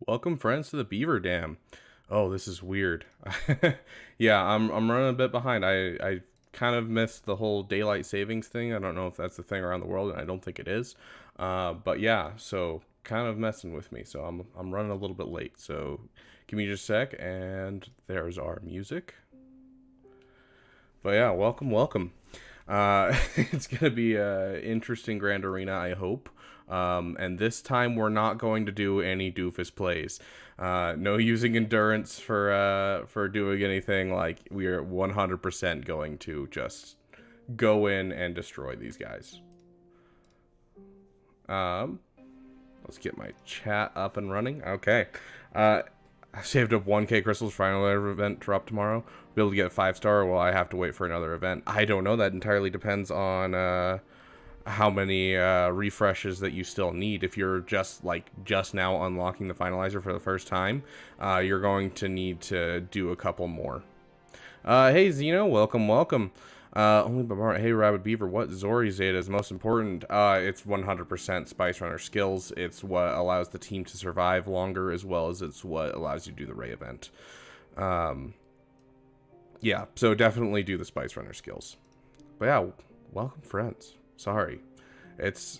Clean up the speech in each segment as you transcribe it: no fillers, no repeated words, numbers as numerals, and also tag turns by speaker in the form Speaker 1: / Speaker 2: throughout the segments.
Speaker 1: Welcome, friends, to the Beaver Dam. Oh, this is weird. Yeah, I'm running a bit behind. I kind of missed the whole daylight savings thing. I don't know if that's the thing around the world, and I don't think it is. But yeah, so kind of messing with me. So I'm running a little bit late. So give me just a sec, and there's our music. But yeah, welcome. It's gonna be a interesting Grand Arena, I hope. And this time we're not going to do any doofus plays. No using endurance for doing anything. Like, we are 100% going to just go in and destroy these guys. Let's get my chat up and running. Okay. I saved up 1k crystals for final event drop tomorrow. Be able to get 5-star. Well, I have to wait for another event. I don't know. That entirely depends on how many refreshes that you still need. If you're just now unlocking the finalizer for the first time, you're going to need to do a couple more. Hey Zeno, welcome. Only by hey Rabbit Beaver, what Zori Zeta is most important? It's 100% Spice Runner skills. It's what allows the team to survive longer, as well as it's what allows you to do the Ray event. Yeah, so definitely do the Spice Runner skills. But yeah, welcome, friends. Sorry.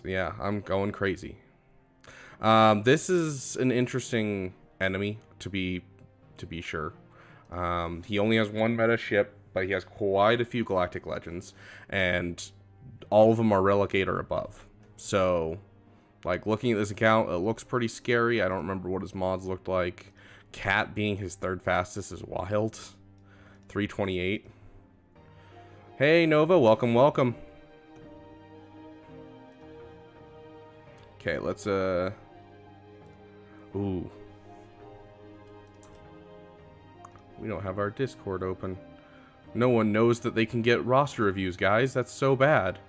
Speaker 1: Yeah, I'm going crazy. This is an interesting enemy, to be sure. He only has one meta ship, but he has quite a few Galactic Legends, and all of them are Relic 8 or above. So, like, looking at this account, it looks pretty scary. I don't remember what his mods looked like. Cat being his third fastest is wild. 328. Hey, Nova, welcome. Okay, let's, ooh. We don't have our Discord open. No one knows that they can get roster reviews, guys. That's so bad.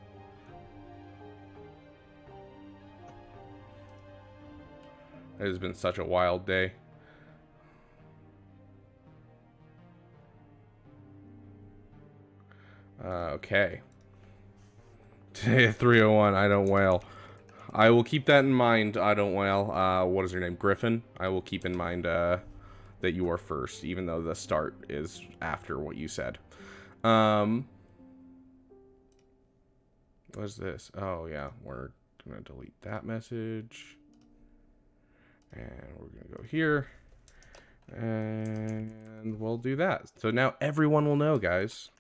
Speaker 1: It has been such a wild day. Okay. Today at 3:01, I don't wail. I will keep that in mind, I don't wail. What is your name? Griffin? I will keep in mind, that you are first, even though the start is after what you said. What is this? Oh, yeah. We're gonna delete that message. And we're gonna go here. And we'll do that. So now everyone will know, guys.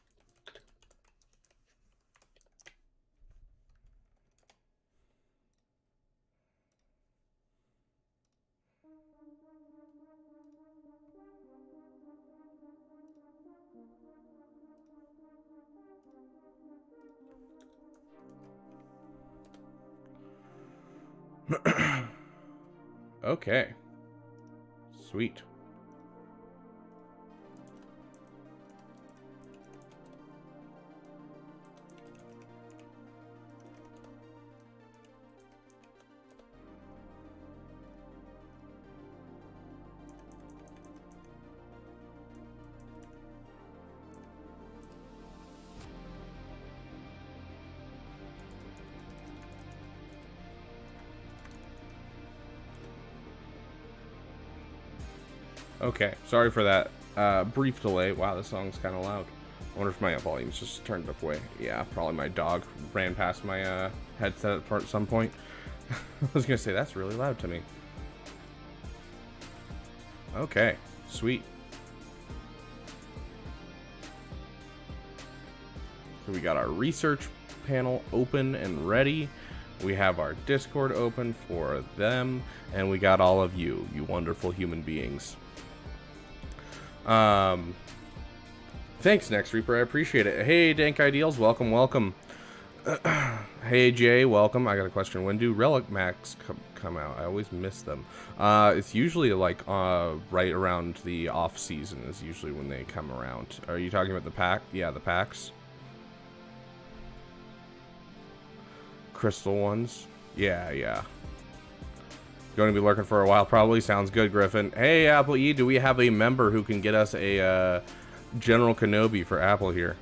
Speaker 1: Okay. Sweet. Okay, sorry for that brief delay. Wow, this song's kind of loud. I wonder if my volume's just turned up way. Yeah, probably my dog ran past my headset at some point. I was gonna say, that's really loud to me. Okay, sweet. So we got our research panel open and ready. We have our Discord open for them, and we got all of you wonderful human beings. Thanks, Next Reaper. I appreciate it. Hey, Dank Ideals, welcome. Hey, Jay, welcome. I got a question. When do Relic Max come out? I always miss them. It's usually like right around the off season is usually when they come around. Are you talking about the pack? Yeah, the packs. Crystal ones. Yeah. Going to be lurking for a while, probably. Sounds good, Griffin. Hey, Apple E, do we have a member who can get us a General Kenobi for Apple here?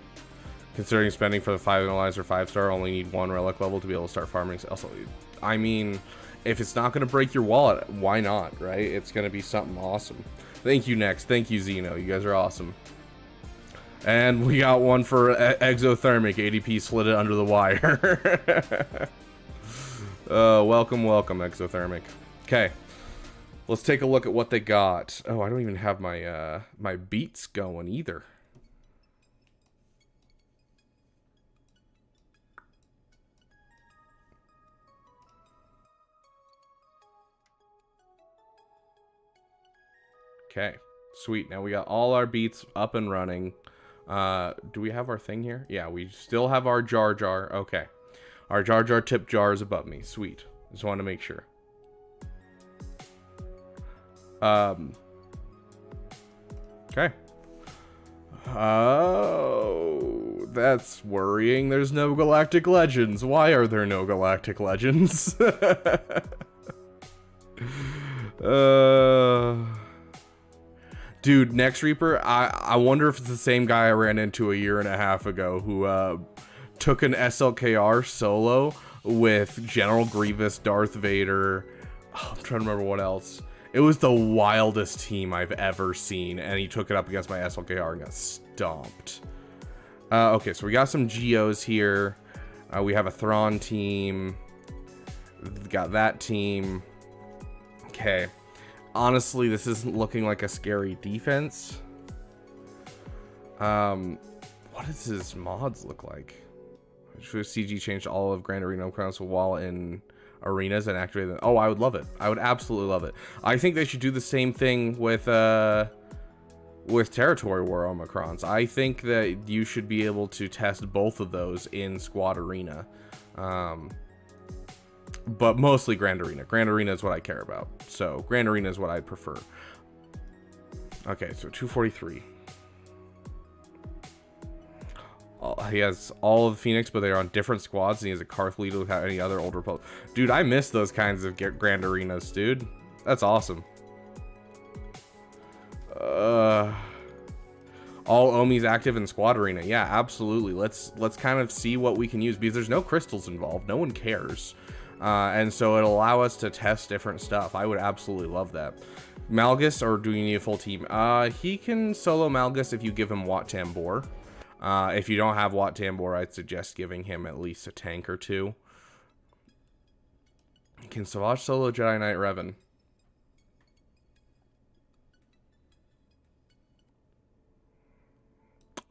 Speaker 1: Considering spending for the 5 analyzer 5-star, only need 1 relic level to be able to start farming. Also, I mean, if it's not going to break your wallet, why not, right? It's going to be something awesome. Thank you, Next. Thank you, Zeno. You guys are awesome. And we got one for Exothermic. ADP slid it under the wire. Welcome, Exothermic. Okay. Let's take a look at what they got. Oh, I don't even have my my beats going either. Okay, sweet. Now we got all our beats up and running. Do we have our thing here? Yeah, we still have our Jar Jar. Okay. Our Jar Jar tip jar is above me. Sweet. Just wanted to make sure. Okay. Oh, that's worrying. There's no Galactic Legends. Why are there no Galactic Legends? Dude, Next Reaper, I wonder if it's the same guy I ran into a year and a half ago who took an SLKR solo with General Grievous, Darth Vader. Oh, I'm trying to remember what else. It was the wildest team I've ever seen, and he took it up against my SLKR and got stomped. Okay, so we got some Geos here. We have a Thrawn team. Got that team. Okay. Honestly, this isn't looking like a scary defense. What does his mods look like? Should CG changed all of Grand Arena Council while in arenas and activate them? Oh, I would love it. I would absolutely love it. I think they should do the same thing with Territory War Omicrons. I think that you should be able to test both of those in Squad Arena. But mostly Grand Arena. Grand Arena is what I care about. So Grand Arena is what I'd prefer. Okay, so 243. He has all of Phoenix, but they're on different squads, and he has a Karth leader without any other old Republic. Dude, I miss those kinds of Grand Arenas, dude. That's awesome. All Omi's active in Squad Arena. Yeah, absolutely. Let's kind of see what we can use, because there's no crystals involved. No one cares. And so it'll allow us to test different stuff. I would absolutely love that. Malgus, or do you need a full team? He can solo Malgus if you give him Wat Tambor. If you don't have Wat Tambor, I'd suggest giving him at least a tank or two. Can Savage solo Jedi Knight Revan?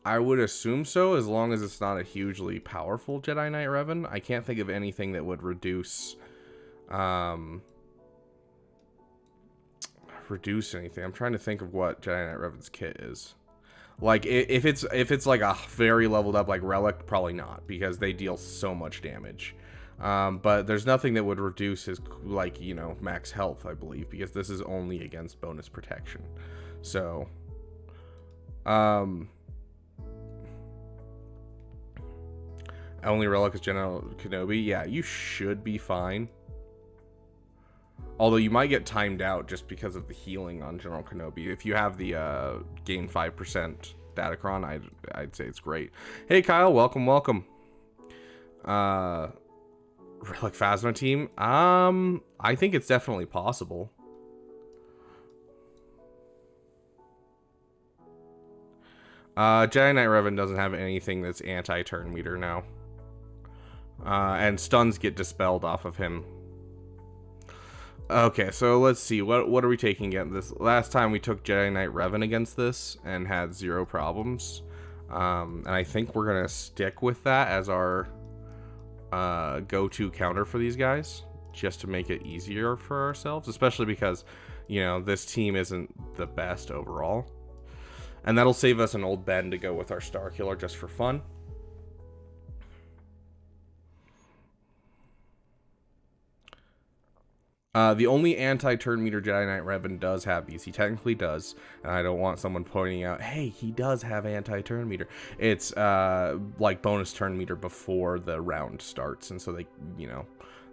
Speaker 1: I would assume so, as long as it's not a hugely powerful Jedi Knight Revan. I can't think of anything that would reduce anything. I'm trying to think of what Jedi Knight Revan's kit is. Like, if it's like a very leveled up like Relic, probably not, because they deal so much damage. But there's nothing that would reduce his, like, you know, max health, I believe, because this is only against bonus protection. So, only Relic is General Kenobi. Yeah, you should be fine. Although you might get timed out just because of the healing on General Kenobi. If you have the gain 5% Datacron, I'd say it's great. Hey Kyle, welcome. Relic Phasma team. I think it's definitely possible. Jedi Knight Revan doesn't have anything that's anti-turn meter now. And stuns get dispelled off of him. Okay, so let's see. What are we taking against this? Last time we took Jedi Knight Revan against this and had 0 problems. And I think we're going to stick with that as our go-to counter for these guys, just to make it easier for ourselves, especially because, you know, this team isn't the best overall. And that'll save us an old Ben to go with our Star Killer just for fun. The only anti-turn meter Jedi Knight Revan does have these. He technically does, and I don't want someone pointing out, hey, he does have anti-turn meter. It's like bonus turn meter before the round starts, and so they, you know,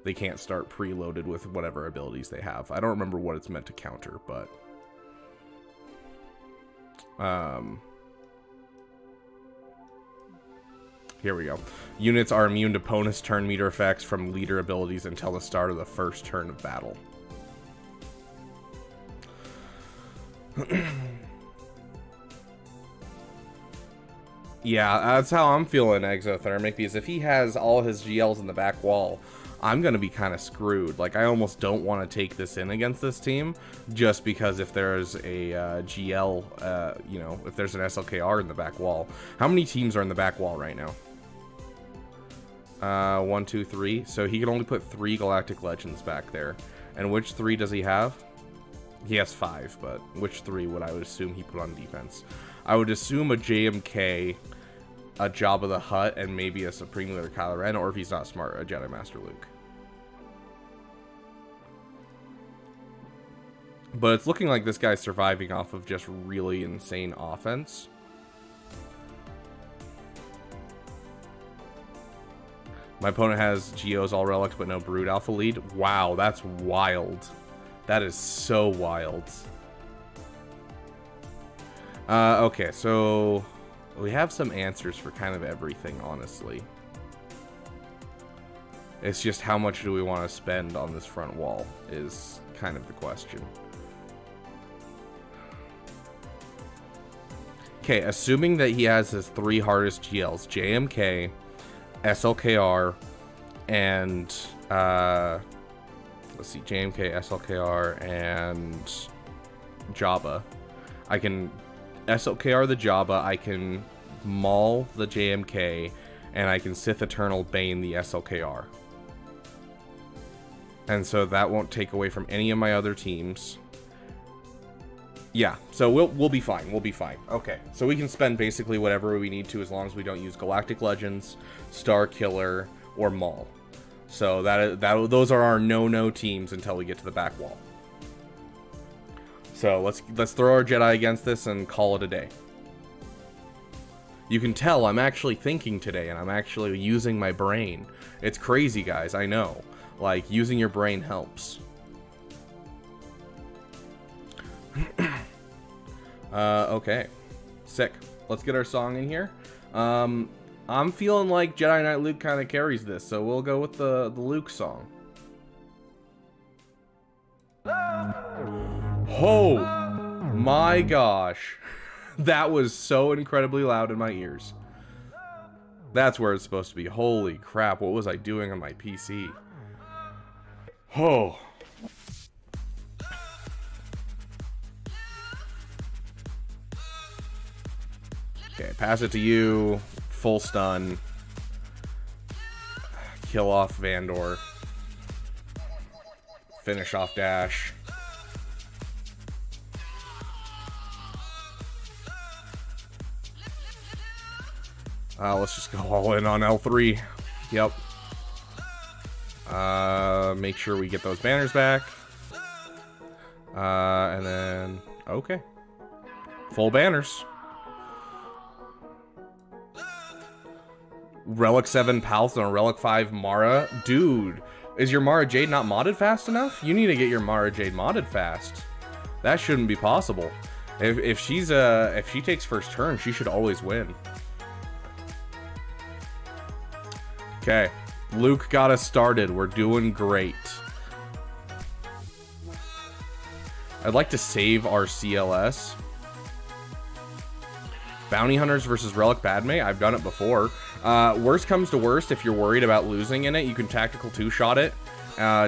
Speaker 1: they can't start preloaded with whatever abilities they have. I don't remember what it's meant to counter, but Here we go. Units are immune to bonus turn meter effects from leader abilities until the start of the first turn of battle. Yeah, that's how I'm feeling Exothermic, because if he has all his GLs in the back wall, I'm going to be kind of screwed. Like, I almost don't want to take this in against this team, just because if there's a GL, you know, if there's an SLKR in the back wall. How many teams are in the back wall right now? 1, 2, 3. So he can only put 3 Galactic Legends back there. And which 3 does he have? He has 5, but which 3 would I would assume he put on defense? I would assume a JMK, a Jabba the Hutt, and maybe a Supreme Leader Kylo Ren, or if he's not smart, a Jedi Master Luke. But it's looking like this guy's surviving off of just really insane offense. My opponent has Geos all relics, but no Brood Alpha lead. Wow, that's wild. That is so wild. Okay, so we have some answers for kind of everything, honestly. It's just how much do we want to spend on this front wall is kind of the question. Okay, assuming that he has his 3 hardest GLs, JMK, SLKR, and, let's see, JMK, SLKR, and Jabba. I can SLKR the Jabba, I can Maul the JMK, and I can Sith Eternal Bane the SLKR. And so that won't take away from any of my other teams. Yeah, so we'll be fine. We'll be fine. Okay, so we can spend basically whatever we need to as long as we don't use Galactic Legends, Star Killer, or Maul. So those are our no teams until we get to the back wall. So let's throw our Jedi against this and call it a day. You can tell I'm actually thinking today, and I'm actually using my brain. It's crazy, guys. I know. Like, using your brain helps. Okay. Sick. Let's get our song in here. I'm feeling like Jedi Knight Luke kind of carries this, so we'll go with the Luke song. Oh my gosh. That was so incredibly loud in my ears. That's where it's supposed to be. Holy crap, what was I doing on my PC? Oh. Okay, pass it to you. Full stun. Kill off Vandor. Finish off Dash. Let's just go all in on L3. Yep. Make sure we get those banners back. And then... Okay. Full banners. Relic 7 Palth and a Relic 5 Mara. Dude, is your Mara Jade not modded fast enough? You need to get your Mara Jade modded fast. That shouldn't be possible. If she takes first turn, she should always win. Okay, Luke got us started. We're doing great. I'd like to save our CLS. Bounty Hunters versus Relic Padme. I've done it before. Worst comes to worst, if you're worried about losing in it, you can tactical 2-shot it.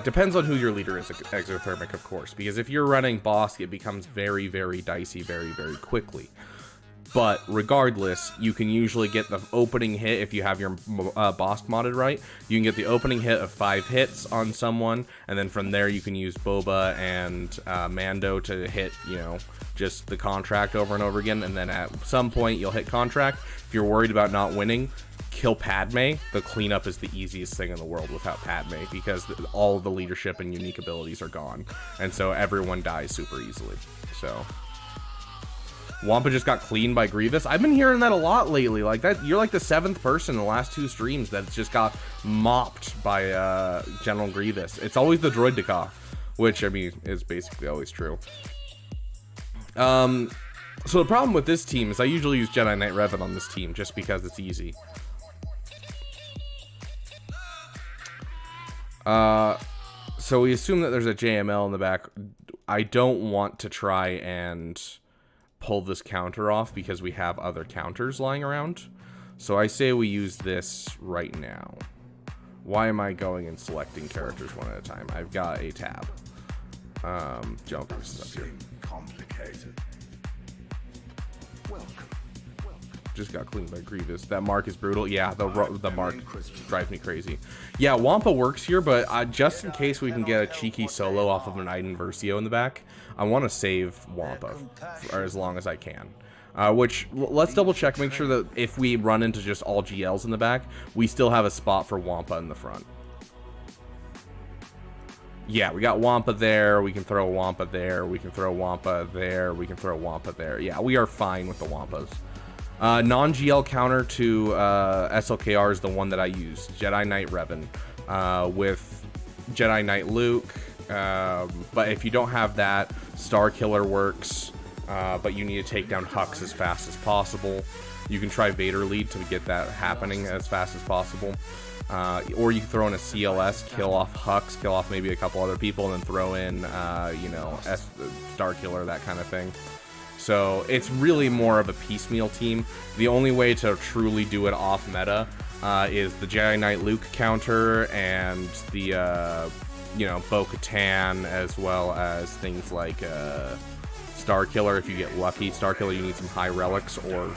Speaker 1: Depends on who your leader is, Exothermic, of course. Because if you're running Bosk, it becomes very, very dicey very, very quickly. But regardless, you can usually get the opening hit if you have your Bosk modded right. You can get the opening hit of 5 hits on someone, and then from there you can use Boba and Mando to hit, you know, just the contract over and over again, and then at some point you'll hit contract. If you're worried about not winning, kill Padme. The cleanup is the easiest thing in the world without Padme, because all of the leadership and unique abilities are gone, and so everyone dies super easily. So Wampa just got cleaned by Grievous. I've been hearing that a lot lately. Like that, you're like the 7th person in the last 2 streams that's just got mopped by General Grievous. It's always the Droid Deca, which I mean is basically always true. So the problem with this team is I usually use Jedi Knight Revan on this team just because it's easy. So we assume that there's a JML in the back. I don't want to try and pull this counter off because we have other counters lying around. So I say we use this right now. Why am I going and selecting characters one at a time? I've got a tab. Jump stuff here.
Speaker 2: Complicated. Welcome.
Speaker 1: Just got cleaned by Grievous. That mark is brutal. Yeah, the mark drives me crazy. Yeah, Wampa works here, but just in case we can get a cheeky solo off of an Iden Versio in the back, I want to save Wampa for as long as I can. Which, let's double check, make sure that if we run into just all GLs in the back, we still have a spot for Wampa in the front. Yeah, we got Wampa there, we can throw Wampa there, we can throw Wampa there, we can throw Wampa there. Yeah, we are fine with the Wampas. Non-GL counter to SLKR is the one that I use, Jedi Knight Revan, with Jedi Knight Luke, but if you don't have that, Star Killer works, but you need to take down Hux as fast as possible. You can try Vader Lead to get that happening as fast as possible. Or you can throw in a CLS, kill off Hux, kill off maybe a couple other people, and then throw in, you know, Star Killer, that kind of thing. So it's really more of a piecemeal team. The only way to truly do it off meta is the Jedi Knight Luke counter and the, you know, Bo-Katan, as well as things like Star Killer. If you get lucky, Star Killer, you need some high relics or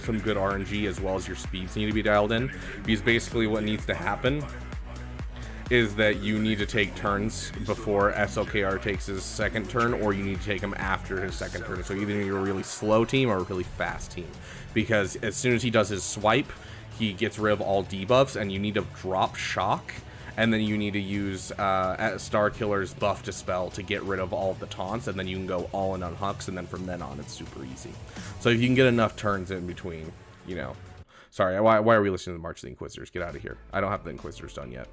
Speaker 1: some good RNG, as well as your speeds need to be dialed in, because basically what needs to happen is that you need to take turns before SLKR takes his second turn, or you need to take him after his second turn. So either you're a really slow team or a really fast team, because as soon as he does his swipe, he gets rid of all debuffs, and you need to drop shock, and then you need to use Star Killer's buff dispel to get rid of all of the taunts, and then you can go all in on Hux, and then from then on it's super easy. So if you can get enough turns in between, you know. Sorry, why are we listening to the March of the Inquisitors? Get out of here. I don't have the Inquisitors done yet.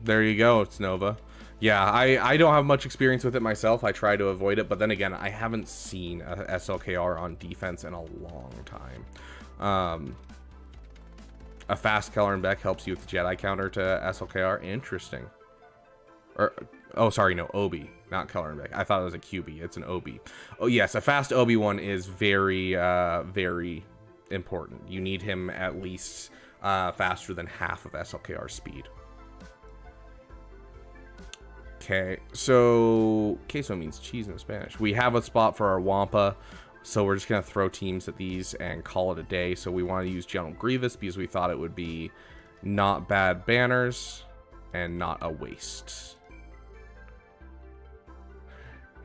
Speaker 1: There you go, it's Nova. Yeah, I don't have much experience with it myself. I try to avoid it, but then again, I haven't seen a SLKR on defense in a long time. A fast Keller and Beck helps you with the Jedi counter to SLKR. Interesting. Or, oh, sorry, no, Obi, not Keller and Beck. I thought it was a QB. It's an Obi. Oh, yes, a fast Obi one is very, very important. You need him at least faster than half of SLKR speed. Okay, so queso means cheese in Spanish. We have a spot for our Wampa, so we're just going to throw teams at these and call it a day. So we want to use General Grievous because we thought it would be not bad banners and not a waste.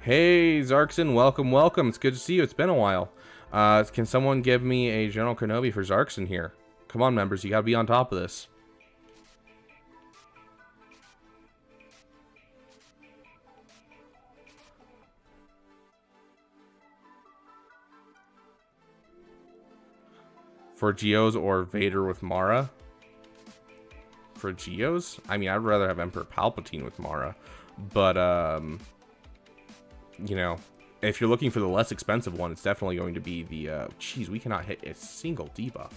Speaker 1: Hey, Zarkson, welcome, welcome. It's good to see you. It's been a while. Can someone give me a General Kenobi for Zarkson here? Come on, members, you got to be on top of this. For Geos or Vader with Mara? For Geos? I mean, I'd rather have Emperor Palpatine with Mara. But, you know, if you're looking for the less expensive one, it's definitely going to be the, geez, we cannot hit a single debuff.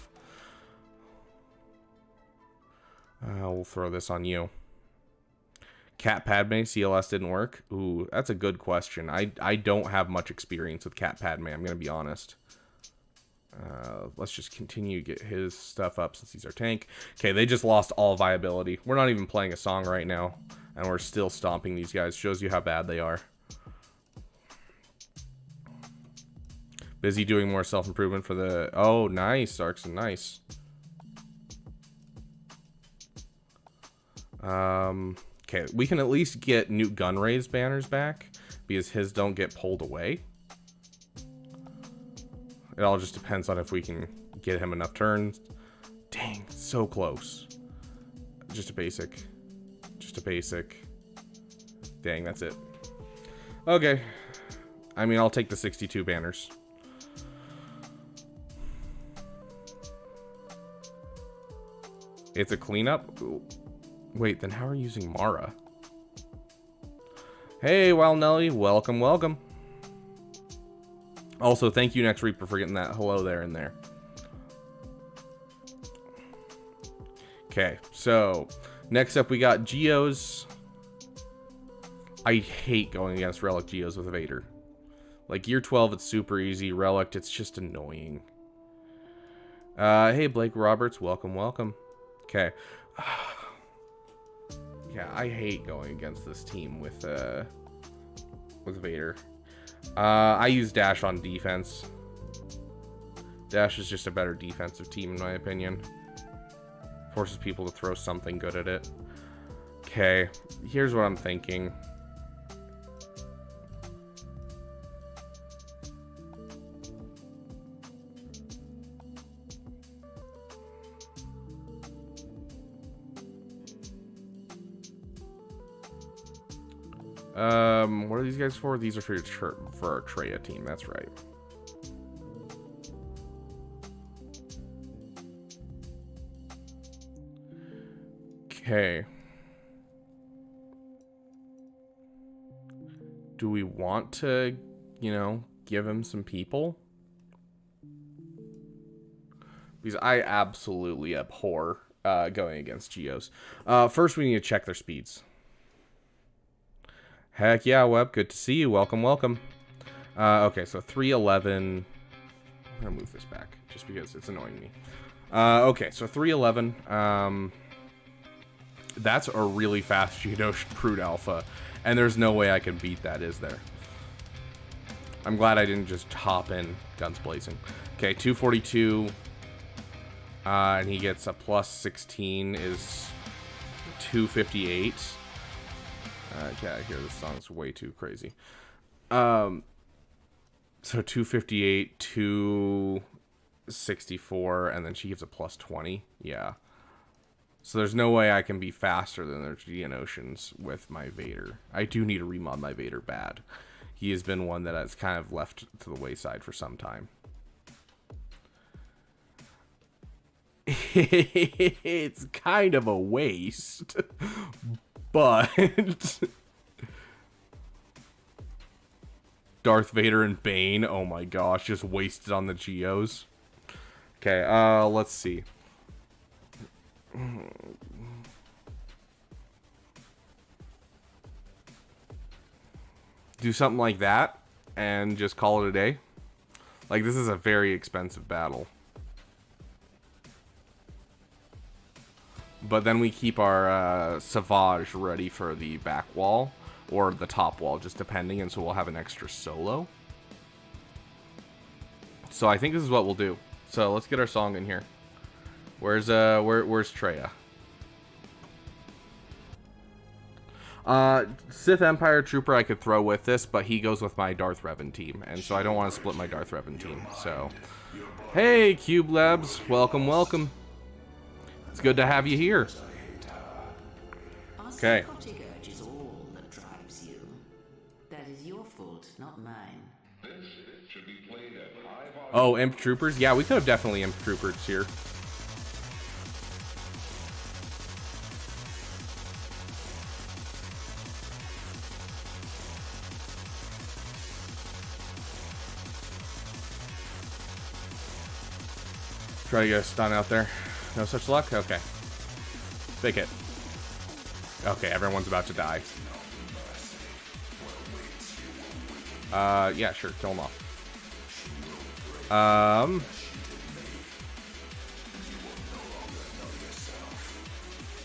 Speaker 1: We'll throw this on you. Cat Padme, CLS didn't work? Ooh, that's a good question. I don't have much experience with Cat Padme, I'm going to be honest. Let's just continue to get his stuff up since he's our tank. Okay, they just lost all viability. We're not even playing a song right now, and we're still stomping these guys. Shows you how bad they are. Busy doing more self-improvement for the... Oh, nice, Arxon, nice. Okay, we can at least get Newt Gunray's banners back, because his don't get pulled away. It all just depends on if we can get him enough turns. Dang, so close. Just a basic. Just a basic. Dang, that's it. Okay. I mean, I'll take the 62 banners. It's a cleanup? Wait, then how are you using Mara? Hey, Wild Nelly, welcome, welcome. Also, thank you, Next Reaper, for getting that hello there and there. Okay, so next up we got Geos. I hate going against Relic Geos with Vader. Like, Gear 12, it's super easy. Relic, it's just annoying. Hey, Blake Roberts, welcome, welcome. Okay. Yeah, I hate going against this team with Vader. I use Dash on defense. Dash is just a better defensive team, in my opinion. Forces people to throw something good at it. Okay, here's what I'm thinking. What are these guys for? These are for our Treya team, that's right. Okay. Do we want to, you know, give him some people? Because I absolutely abhor going against Geos. First, we need to check their speeds. Heck yeah, Webb. Good to see you. Welcome, welcome. Okay, so 311. I'm going to move this back just because it's annoying me. Okay, so 311. That's a really fast Geonosian Crude Alpha. And there's no way I can beat that, is there? I'm glad I didn't just hop in guns blazing. Okay, 242. And he gets a plus 16 is 258. Okay, I hear this song's way too crazy. So 258, 264, and then she gives a plus 20. Yeah. So there's no way I can be faster than their Geonosians with my Vader. I do need to remod my Vader bad. He has been one that has kind of left to the wayside for some time. It's kind of a waste. But Darth Vader and Bane, oh my gosh, just wasted on the Geos. Okay, let's see. Do something like that and just call it a day. Like, this is a very expensive battle. But then we keep our Savage ready for the back wall or the top wall, just depending, and so we'll have an extra solo. So I think this is what we'll do. So let's get our song in here. Where's Treya? Sith Empire Trooper I could throw with this, but he goes with my Darth Revan team, and so I don't want to split my Darth Revan team. So, hey, Cube Labs, welcome, welcome. It's good to have you here. Okay. Oh, Imp Troopers? Yeah, we could have definitely Imp Troopers here. Try to get a stun out there. No such luck? Okay. Big hit. Okay, everyone's about to die. Yeah, sure. Kill them off.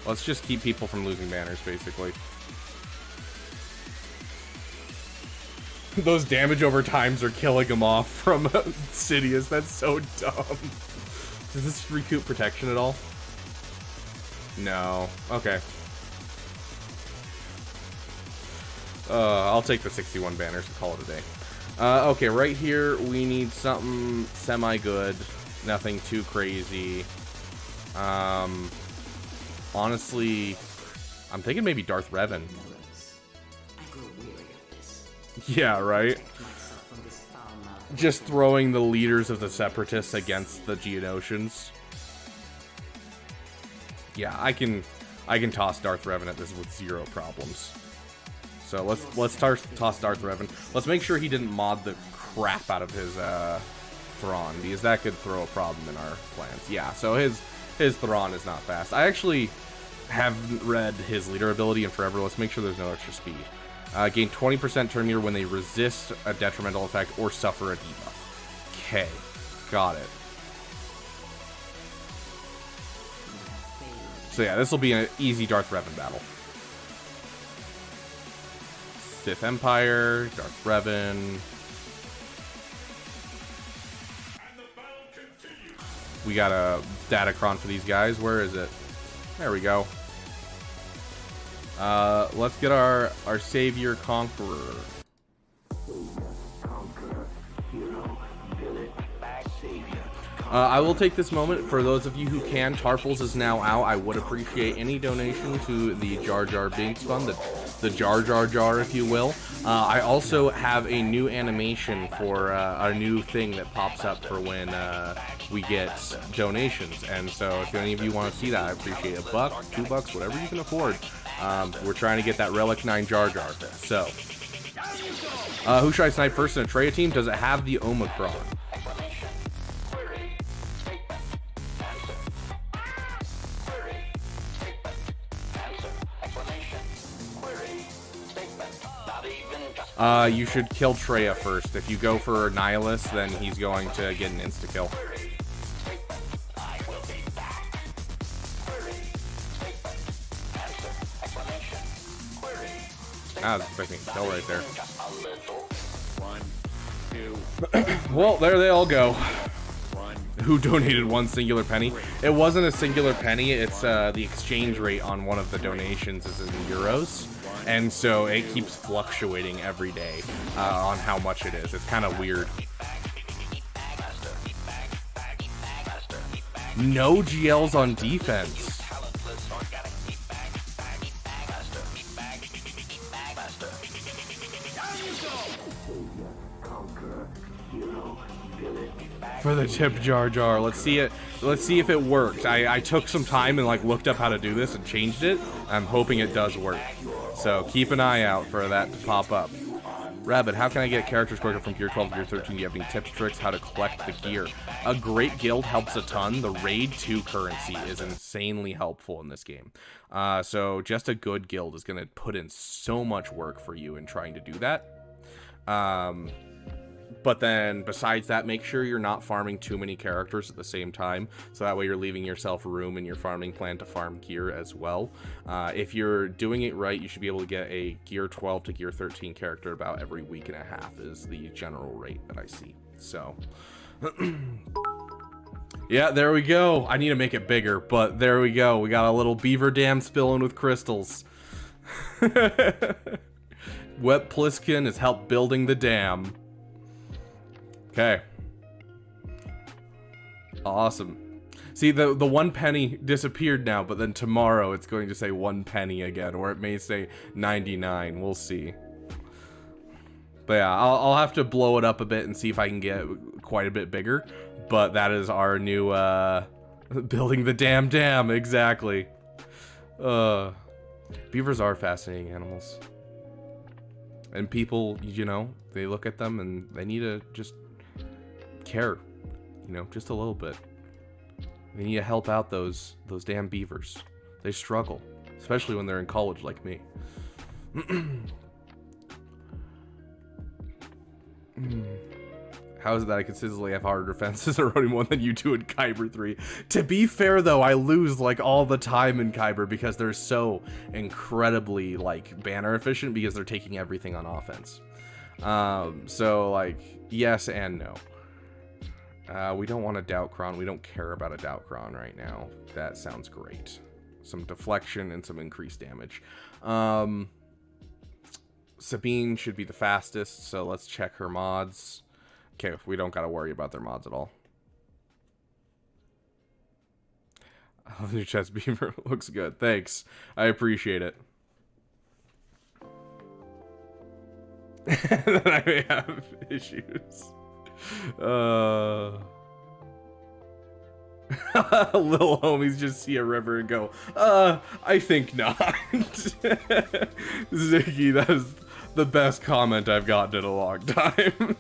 Speaker 1: Let's just keep people from losing banners, basically. Those damage over times are killing them off from Sidious. That's so dumb. Does this recoup protection at all? No. Okay. I'll take the 61 banners and call it a day. Okay, right here we need something semi-good. Nothing too crazy. Honestly, I'm thinking maybe Darth Revan. Yeah, right? Just throwing the leaders of the Separatists against the Geonosians. Yeah, I can toss Darth Revan at this with zero problems. So let's toss Darth Revan. Let's make sure he didn't mod the crap out of his Thrawn, because that could throw a problem in our plans. Yeah, so his Thrawn is not fast. I actually haven't read his leader ability in forever. Let's make sure there's no extra speed. Gain 20% turn meter when they resist a detrimental effect or suffer a debuff. Okay, got it. So yeah, this will be an easy Darth Revan battle. Sith Empire, Darth Revan. We got a Datacron for these guys. Where is it? There we go. Let's get our Savior Conqueror. I will take this moment, for those of you who can, Tarples is now out. I would appreciate any donation to the Jar Jar Binks Fund, the Jar Jar Jar, if you will. I also have a new animation for a new thing that pops up for when we get donations. And so if any of you want to see that, I appreciate $1, $2, whatever you can afford. We're trying to get that Relic 9 Jar Jar. So, who should I snipe first in a Traya team? Does it have the Omicron? You should kill Traya first. If you go for Nihilus, then he's going to get an insta-kill. I was expecting a kill right there. Well, there they all go. Who donated 1 singular penny? It wasn't a singular penny. It's the exchange rate on one of the donations is in euros. And so it keeps fluctuating every day on how much it is. It's kind of weird. No GLs on defense. For the tip, Jar Jar. Let's see it. Let's see if it worked. I took some time and like looked up how to do this and changed it. I'm hoping it does work. So keep an eye out for that to pop up. Rabbit, how can I get characters quicker from Gear 12 to Gear 13? Do you have any tips, tricks, how to collect the gear? A great guild helps a ton. The Raid 2 currency is insanely helpful in this game. So just a good guild is going to put in so much work for you in trying to do that. But then besides that, make sure you're not farming too many characters at the same time. So that way you're leaving yourself room in your farming plan to farm gear as well. If you're doing it right, you should be able to get a Gear 12 to Gear 13 character about every week and a half is the general rate that I see. So, yeah, there we go. I need to make it bigger, but there we go. We got a little beaver dam spilling with crystals. Wet Pliskin has helped building the dam. Okay. Awesome. See, the 1 penny disappeared now, but then tomorrow it's going to say 1 penny again, or it may say 99. We'll see. But yeah, I'll have to blow it up a bit and see if I can get quite a bit bigger. But that is our new building the damn dam, exactly. Beavers are fascinating animals. And people, you know, they look at them and they need to just care, you know, just a little bit. They need to help out those damn beavers. They struggle, especially when they're in college like me. How is it that I consistently have harder defenses in Ronin 1 than you do in Kyber 3? To be fair though, I lose like all the time in Kyber because they're so incredibly like banner efficient because they're taking everything on offense. So like yes and no. We don't want a Doubtcron. We don't care about a Doubtcron right now. That sounds great. Some deflection and some increased damage. Sabine should be the fastest, so let's check her mods. Okay, we don't gotta worry about their mods at all. Oh, the new chest beaver looks good. Thanks. I appreciate it. Then I may have issues. Little homies just see a river and go, I think not. Ziggy, that is the best comment I've gotten in a long time.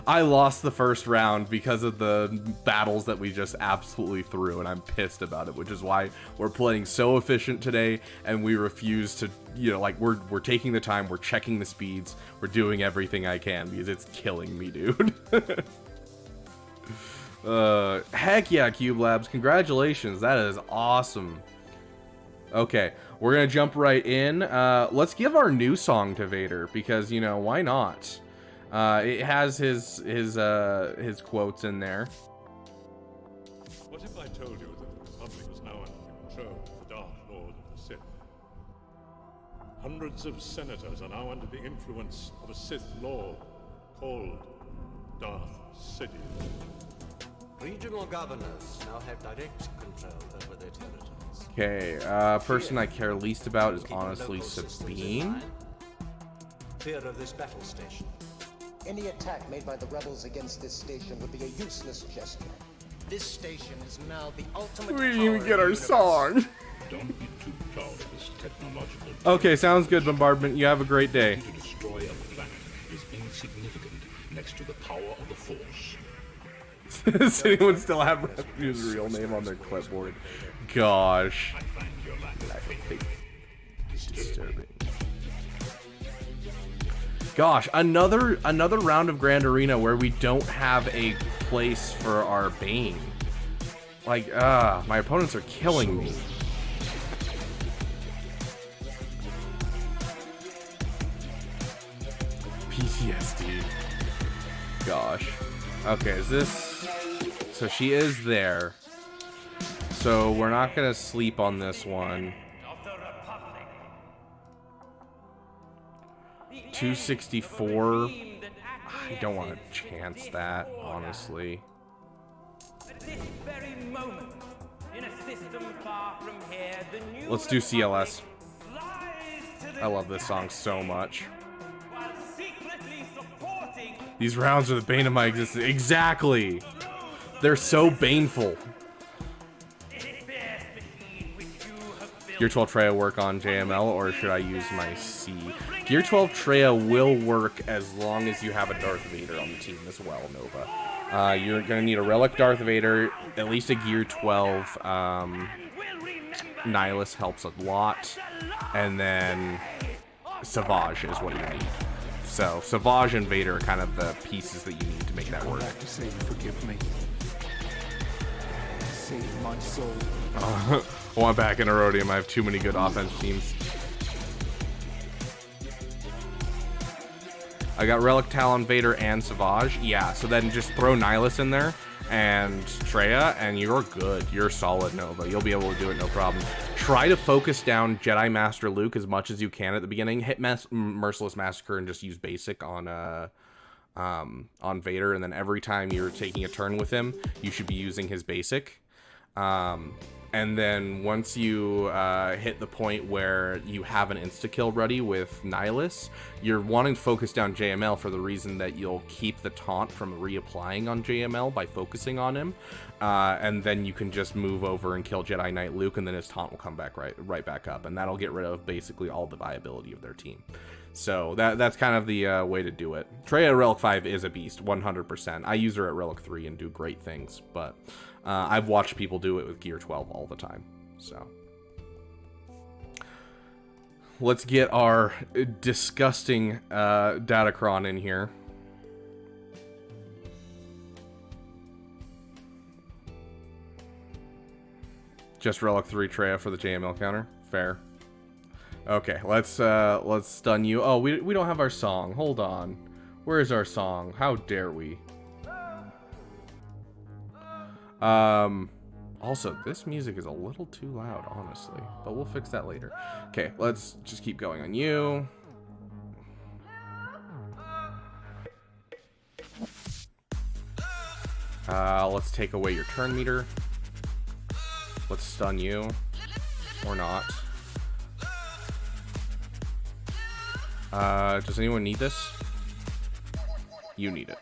Speaker 1: I lost the first round because of the battles that we just absolutely threw, and I'm pissed about it, which is why we're playing so efficient today, and we refuse to, you know, like, we're taking the time, we're checking the speeds, we're doing everything I can, because it's killing me, dude. Heck yeah, Cube Labs, congratulations, that is awesome. Okay, we're gonna jump right in. Let's give our new song to Vader, because, you know, why not? It has his quotes in there.
Speaker 2: What if I told you that the Republic was now under the control of the Dark Lord of the Sith? Hundreds of senators are now under the influence of a Sith Lord called Darth Sidious.
Speaker 3: Regional governors now have direct control over their territories.
Speaker 1: Okay, person I care least about is honestly Sabine.
Speaker 3: Fear of this battle station.
Speaker 4: Any attack made by the rebels against this station would be a useless gesture. This station is now the ultimate.
Speaker 1: We didn't even get our song.
Speaker 5: Don't be too proud of this technological.
Speaker 1: Okay, sounds good, Bombardment. You have a great day.
Speaker 5: To destroy a planet is insignificant next to the power of the Force.
Speaker 1: Does anyone still have his real name on their clipboard? Gosh.
Speaker 5: I find your lack of faith
Speaker 1: Disturbing. Gosh, another round of Grand Arena where we don't have a place for our Bane. Like, my opponents are killing me. PTSD. Gosh. Okay, is this... So she is there. So we're not gonna sleep on this one. 264. I don't want to chance that, honestly. Let's do CLS. I love this song so much. These rounds are the bane of my existence. Exactly! They're so baneful. Gear 12 Treya work on JML, or should I use my C? Gear 12 Treya will work as long as you have a Darth Vader on the team as well, Nova. You're going to need a Relic Darth Vader, at least a Gear 12. Nihilus helps a lot. And then Savage is what you need. So, Savage and Vader are kind of the pieces that you need to make that work.
Speaker 6: To say forgive me. Save my soul.
Speaker 1: I want back in Erodium. I have too many good offense teams. I got Relic, Talon, Vader, and Savage. Yeah, so then just throw Nihilus in there and Treya, and you're good. You're solid, Nova. You'll be able to do it, no problem. Try to focus down Jedi Master Luke as much as you can at the beginning. Hit Merciless Massacre and just use basic on Vader, and then every time you're taking a turn with him, you should be using his basic. And then once you hit the point where you have an insta-kill ready with Nihilus, you're wanting to focus down JML for the reason that you'll keep the taunt from reapplying on JML by focusing on him. And then you can just move over and kill Jedi Knight Luke, and then his taunt will come back right back up. And that'll get rid of basically all the viability of their team. So that's kind of the way to do it. Treya Relic 5 is a beast, 100%. I use her at Relic 3 and do great things, but... I've watched people do it with Gear 12 all the time, so. Let's get our disgusting Datacron in here. Just Relic 3 Treya for the JML counter. Fair. Okay, let's stun you. Oh, we don't have our song. Hold on. Where is our song? How dare we? Also, this music is a little too loud, honestly, but we'll fix that later. Okay, let's just keep going on you. Let's take away your turn meter. Let's stun you, or not. Does anyone need this? You need it.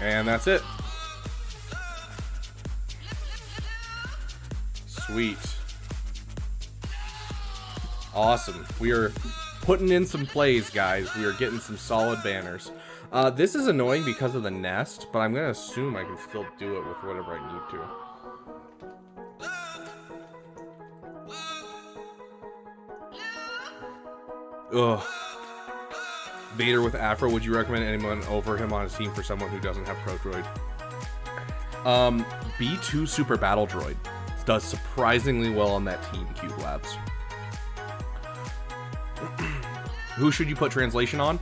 Speaker 1: And that's it. Sweet. Awesome. We are putting in some plays, guys. We are getting some solid banners. This is annoying because of the nest, but I'm going to assume I can still do it with whatever I need to. Ugh. Vader with Afro, would you recommend anyone over him on his team for someone who doesn't have Pro Droid? B2 Super Battle Droid does surprisingly well on that team, Cube Labs. Who should you put translation on?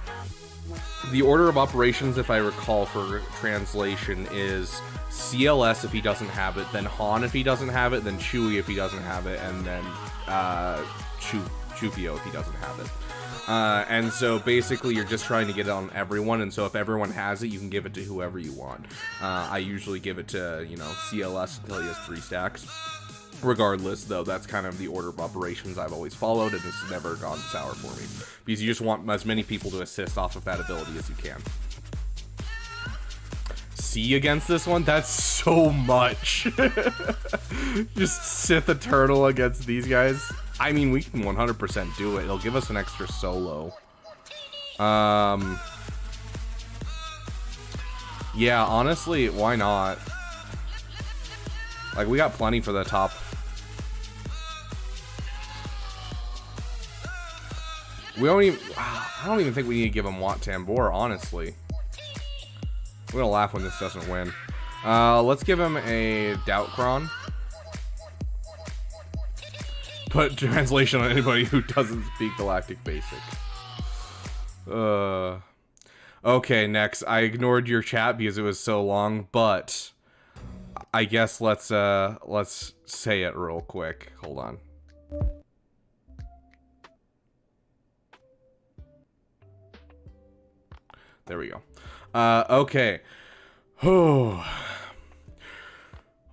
Speaker 1: The order of operations, if I recall, for translation is CLS if he doesn't have it, then Han if he doesn't have it, then Chewie if he doesn't have it, and then Chufio if he doesn't have it. And so basically you're just trying to get it on everyone, and so if everyone has it, you can give it to whoever you want. I usually give it to, you know, CLS until he has 3 stacks. Regardless, though, that's kind of the order of operations I've always followed, and it's never gone sour for me. Because you just want as many people to assist off of that ability as you can. C against this one? That's so much. Just Sith Eternal against these guys. I mean, we can 100% do it. It'll give us an extra solo. Yeah, honestly, why not? Like, we got plenty for the top. We don't even... I don't even think we need to give him Wat Tambor, honestly. I'm gonna laugh when this doesn't win. Let's give him a Doubtcron. Put translation on anybody who doesn't speak Galactic Basic. Okay, next. I ignored your chat because it was so long, but I guess let's say it real quick. Hold on. There we go. Okay. Oh.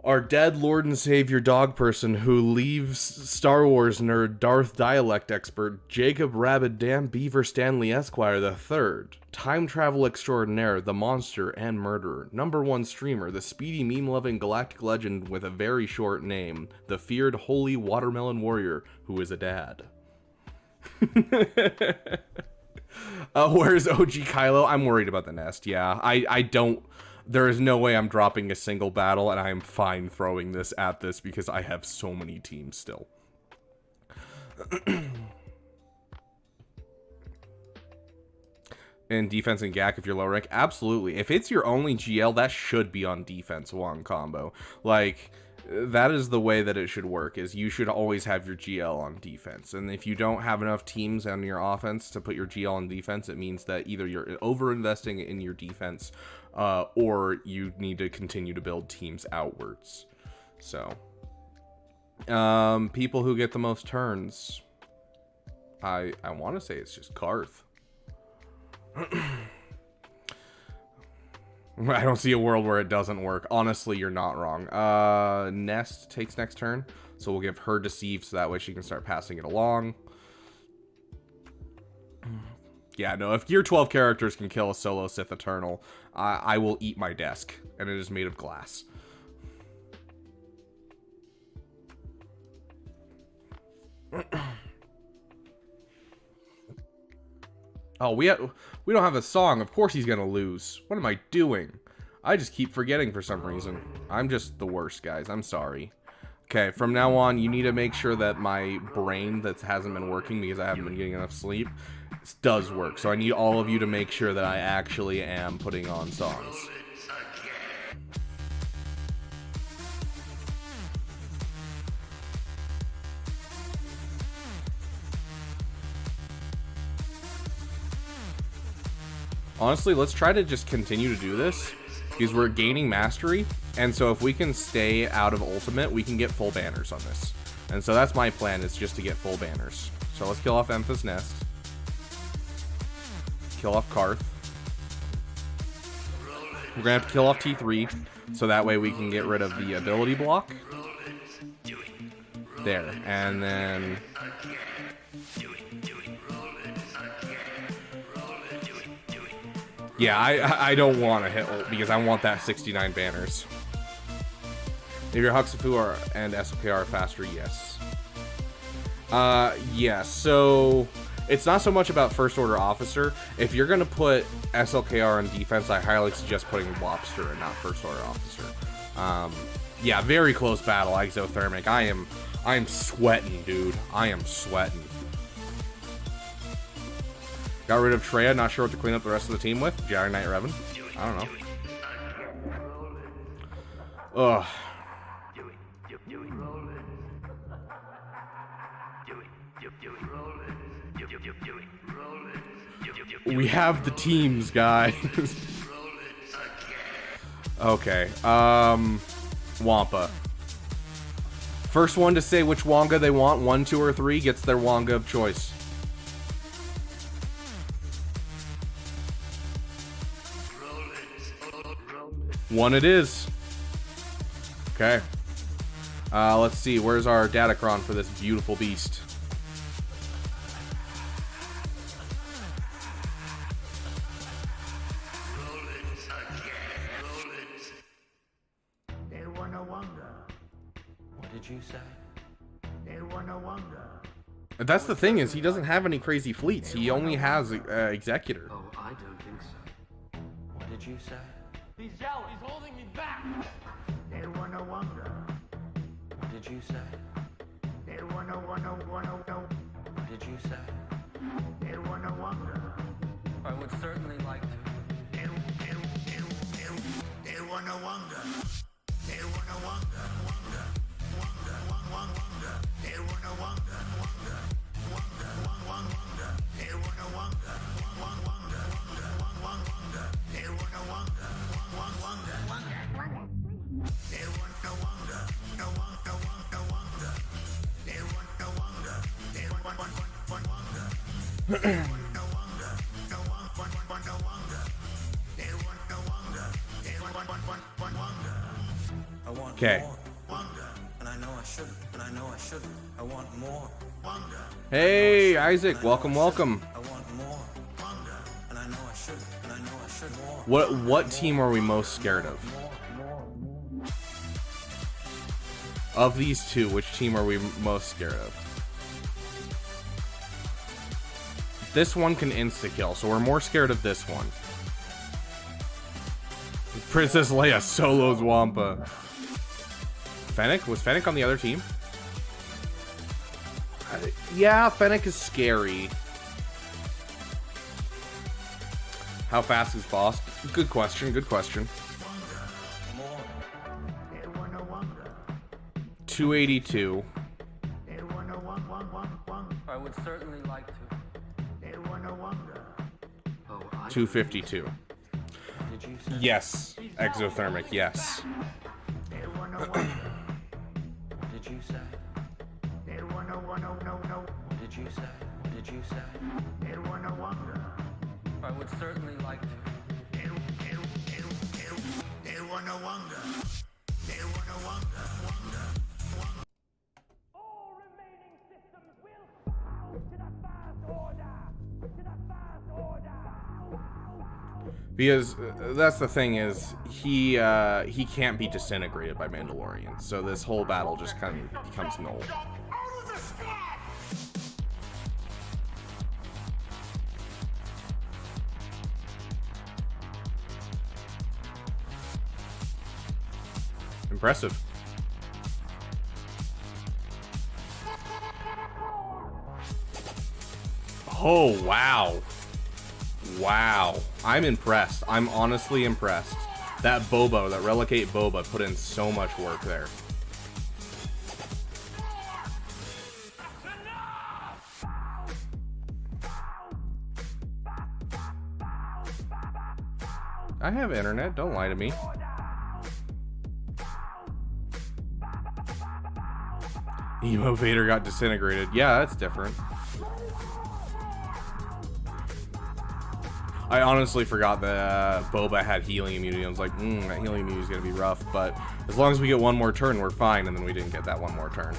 Speaker 1: Our dead Lord and Savior dog person who leaves Star Wars nerd Darth dialect expert Jacob Rabid Damn Beaver Stanley Esquire III, time travel extraordinaire, the monster and murderer, #1 streamer, the speedy meme-loving galactic legend with a very short name, the feared holy watermelon warrior who is a dad. Where's OG Kylo? I'm worried about the nest. Yeah, I don't. There is no way I'm dropping a single battle, and I am fine throwing this at this because I have so many teams still. And defense and GAC if you're low rank? Absolutely. If it's your only GL, that should be on defense one combo. Like, that is the way that it should work, is you should always have your GL on defense. And if you don't have enough teams on your offense to put your GL on defense, it means that either you're over-investing in your defense, or you need to continue to build teams outwards. So, people who get the most turns, I want to say it's just Karth. I don't see a world where it doesn't work. Honestly, you're not wrong. Nest takes next turn, so we'll give her Deceive so that way she can start passing it along. Yeah, no, if Gear 12 characters can kill a solo Sith Eternal, I will eat my desk, and it is made of glass. Oh, we don't have a song. Of course he's gonna lose. What am I doing? I just keep forgetting for some reason. I'm just the worst, guys. I'm sorry. Okay, from now on, you need to make sure that my brain that hasn't been working because I haven't been getting enough sleep does work. So I need all of you to make sure that I actually am putting on songs. Honestly, let's try to just continue to do this because we're gaining mastery, and so if we can stay out of ultimate, we can get full banners on this. And so that's my plan, is just to get full banners. So let's kill off Emphas Nest. Kill off Karth. We're gonna have to kill off T3, so that way we can get rid of the ability block. There, and then... Yeah, I don't want to hit ult because I want that 69 banners. If your Huxafu and SOK are faster, yes. Yeah, so It's not so much about first order officer. If you're gonna put SLKR on defense, I highly suggest putting lobster and not first order officer. Yeah, very close battle, exothermic. I am sweating, dude. I am sweating. Got rid of Treya, not sure what to clean up the rest of the team with. Jari Knight Revan. I don't know. Ugh. We have the teams, guys. Okay. Wampa. First one to say which Wonga they want, 1, 2, or 3, gets their Wonga of choice. One it is. Okay. Let's see. Where's our Datacron for this beautiful beast?
Speaker 3: What did you say?
Speaker 1: That's the thing, is he doesn't have any crazy fleets. He only has Executor.
Speaker 3: Oh, I don't think so. What did you say?
Speaker 7: He's yelling. He's holding me back.
Speaker 3: What did you say? What did you say? I would certainly like to.
Speaker 1: Okay.
Speaker 3: And I know I shouldn't. And I know I shouldn't. I want more.
Speaker 1: Hey, Isaac, welcome, welcome.
Speaker 3: I want more. And I know I shouldn't. And I know I should more.
Speaker 1: What team are we most scared of? Of these two, which team are we most scared of? This one can insta-kill, so we're more scared of this one. Princess Leia solos Wampa. Fennec? Was Fennec on the other team? Yeah, Fennec is scary. How fast is boss? Good question, good question. 282.
Speaker 3: I would certainly like to.
Speaker 1: 252.
Speaker 3: Did you say?
Speaker 1: Yes. Exothermic, yes.
Speaker 3: What did you say? What did you say? What did you say? I would certainly like to.
Speaker 7: All remaining systems will bow to the First Order. To the First Order.
Speaker 1: Because that's the thing, is he can't be disintegrated by Mandalorian, so this whole battle just kind of becomes null. Impressive. Oh, wow. Wow. I'm impressed. I'm honestly impressed. That Boba, that Relicate Boba, put in so much work there. I have internet, don't lie to me. Emo Vader got disintegrated. Yeah, that's different. I honestly forgot that Boba had healing immunity. I was like, that healing immunity is going to be rough, but as long as we get one more turn, we're fine, and then we didn't get that one more turn.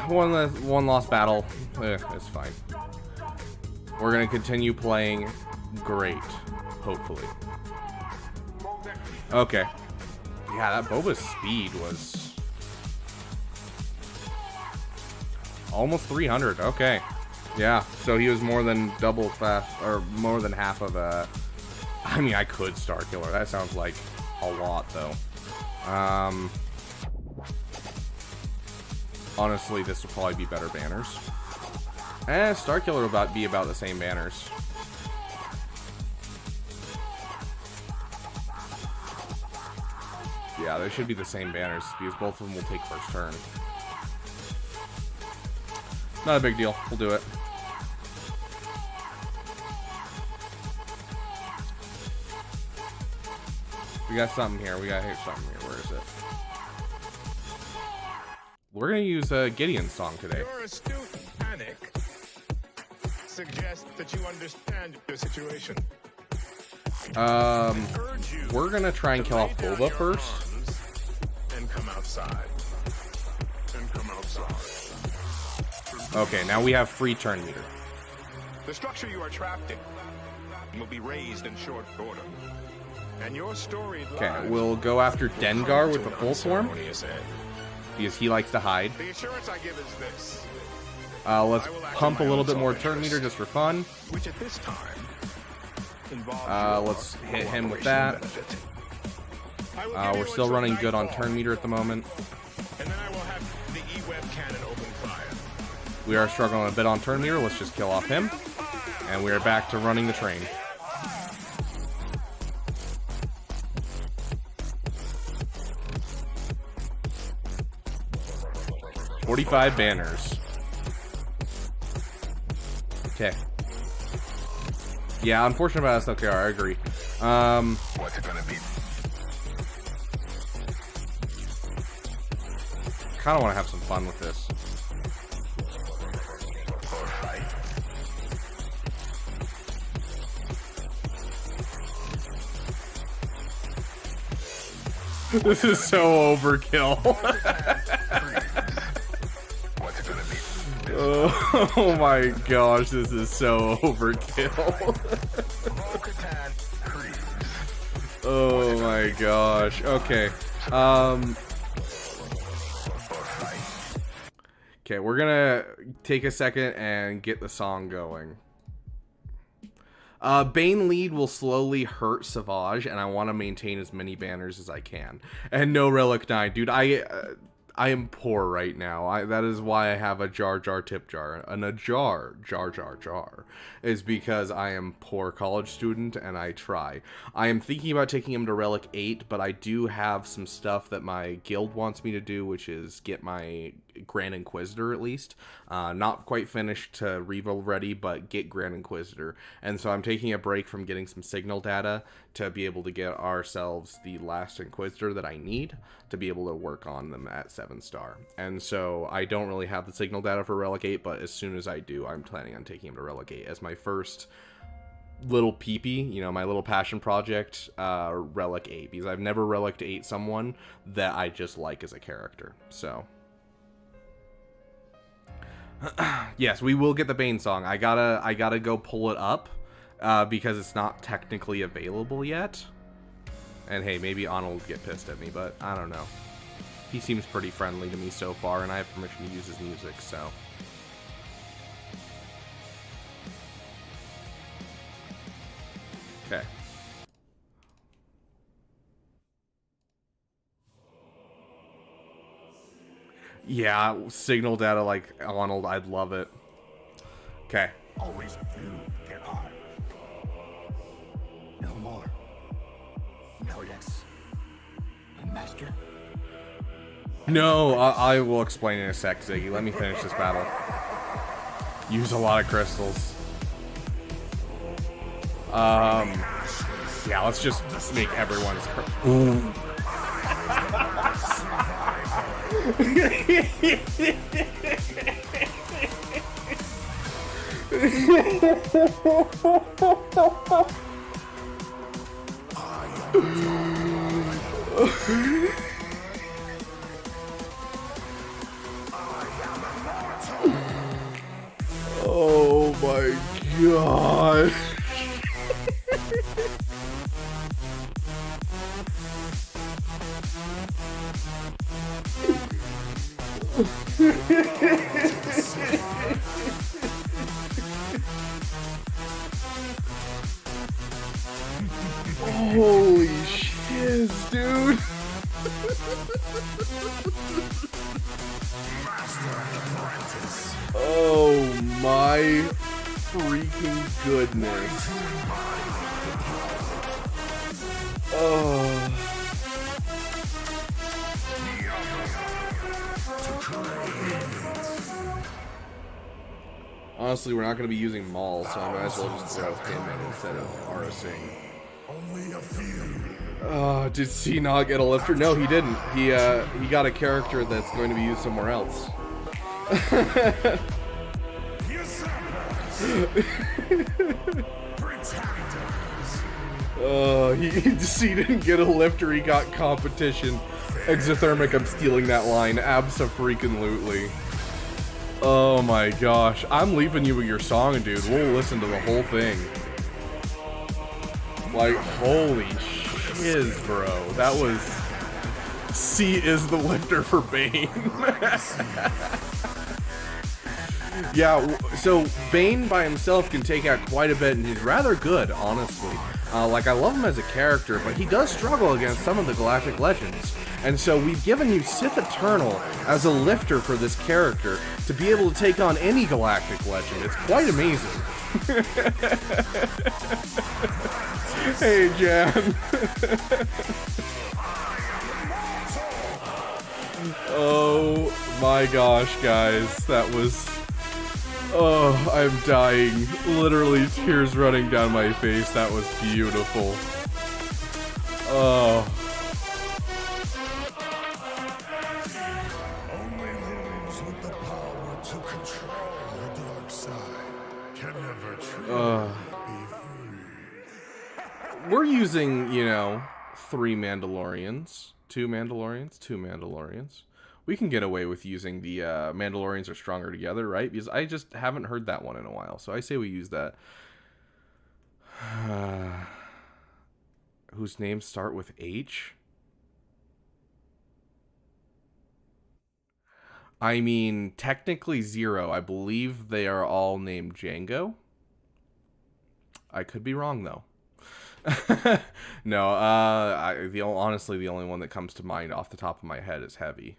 Speaker 1: One lost battle. It's fine. We're going to continue playing great, hopefully. Okay. Yeah, that Boba's speed was Almost 300. Okay. Yeah. So he was more than double fast, or more than half of a. I mean, I could Star Killer. That sounds like a lot, though. Honestly, this will probably be better banners. Star Killer will be about the same banners. Yeah, they should be the same banners because both of them will take first turn. Not a big deal. We'll do it. We got something here. We got something here. Where is it? We're gonna use Gideon's song today.
Speaker 8: Your astute panic suggests that you understand your situation.
Speaker 1: We're gonna try and kill off Boba first.
Speaker 8: And come outside.
Speaker 1: Okay, now we have free turn meter.
Speaker 8: The structure you are trapped in will be raised in short order. And your story.
Speaker 1: Okay, we'll go after Dengar with the full swarm because he likes to hide.
Speaker 8: The assurance I give is this.
Speaker 1: Let's pump a little bit more turn meter just for fun.
Speaker 8: Which at this time involves
Speaker 1: let's hit him with that. We're still running good on turn meter at the moment.
Speaker 8: And then I will have the E-Web cannon open fire.
Speaker 1: We are struggling a bit on turn meter. Let's just kill off him. And we are back to running the train. $45 banners. Okay. Yeah, unfortunate about SLKR, I agree.
Speaker 8: What's it gonna be?
Speaker 1: Kind of want to have some fun with this. This is so overkill. Oh my gosh, this is so overkill. Oh my gosh. Okay. Okay, we're gonna take a second and get the song going. Bane lead will slowly hurt Savage, and I want to maintain as many banners as I can. And no Relic 9. Dude, I am poor right now. That is why I have a Jar Jar tip jar. And a jar is because I am poor college student and I try. I am thinking about taking him to Relic 8, but I do have some stuff that my guild wants me to do, which is get my Grand Inquisitor at least. Not quite finished to Revo ready, but get Grand Inquisitor. And so I'm taking a break from getting some signal data to be able to get ourselves the last Inquisitor that I need to be able to work on them at 7-star. And so I don't really have the signal data for Relic 8, but as soon as I do, I'm planning on taking him to Relic 8 as my first little peepee, you know, my little passion project, Relic 8, because I've never Relic 8 someone that I just like as a character. So yes, we will get the Bane song. I gotta go pull it up because it's not technically available yet. And hey, maybe Anna will get pissed at me, but I don't know. He seems pretty friendly to me so far, and I have permission to use his music, so. Okay. Yeah, signal data like Arnold, I'd love it. Okay.
Speaker 8: Always you get on. No more. No less. Master?
Speaker 1: No, I will explain in a sec, Ziggy. Let me finish this battle. Use a lot of crystals. Yeah, let's just make everyone's Oh my god. Holy shiz, dude. Oh my freaking goodness. Oh. Honestly, we're not going to be using Maul, so I might as well just throw him in instead of Arasing. Did C not get a lifter? No, he didn't. He got a character that's going to be used somewhere else. C didn't get a lifter, he got competition. Exothermic, I'm stealing that line. Abso-freaking-lutely. Oh my gosh. I'm leaving you with your song, dude. We'll listen to the whole thing. Like, holy shiz, bro. That was... C is the lifter for Bane. Yeah, so Bane by himself can take out quite a bit, and he's rather good, honestly. Like, I love him as a character, but he does struggle against some of the Galactic Legends. And so we've given you Sith Eternal as a lifter for this character to be able to take on any Galactic Legend. It's quite amazing. Hey, Jan. Oh my gosh, guys. That was... Oh, I'm dying. Literally tears running down my face. That was beautiful. Oh.
Speaker 9: Only those with the power to control the dark side can never truly be free.
Speaker 1: We're using, you know, 3 Mandalorians. 2 Mandalorians? 2 Mandalorians. We can get away with using the Mandalorians are stronger together, right? Because I just haven't heard that one in a while. So I say we use that. Whose names start with H? I mean, technically 0. I believe they are all named Django. I could be wrong, though. No, honestly, the only one that comes to mind off the top of my head is Heavy.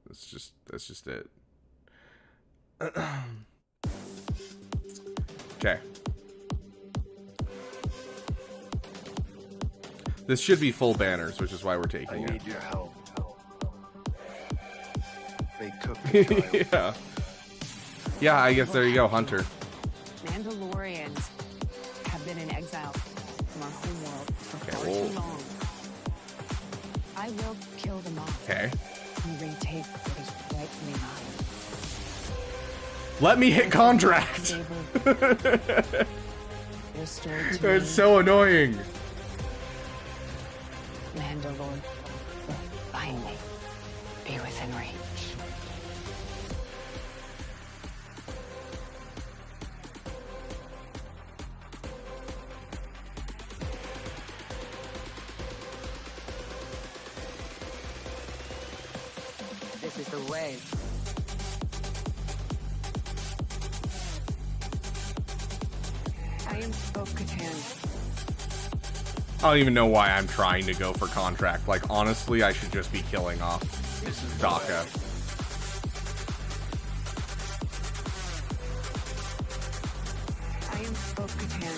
Speaker 1: That's just it. Okay. This should be full banners, which is why we're taking it.
Speaker 4: I need your help. They took the child.
Speaker 1: Yeah. Yeah, I guess there you go, Hunter.
Speaker 10: Mandalorians have been in exile from our home world for far
Speaker 1: well.
Speaker 10: too long. I will kill them all.
Speaker 1: Okay.
Speaker 10: And retake what is rightfully mine.
Speaker 1: Let me hit contract.
Speaker 10: Your story to
Speaker 1: It's
Speaker 10: me,
Speaker 1: so annoying.
Speaker 10: Mandalore will finally be within reach. This is the way. I am Bo-Katan.
Speaker 1: I don't even know why I'm trying to go for contract. Like, honestly, I should just be killing off Daka.
Speaker 10: I am Bo-Katan.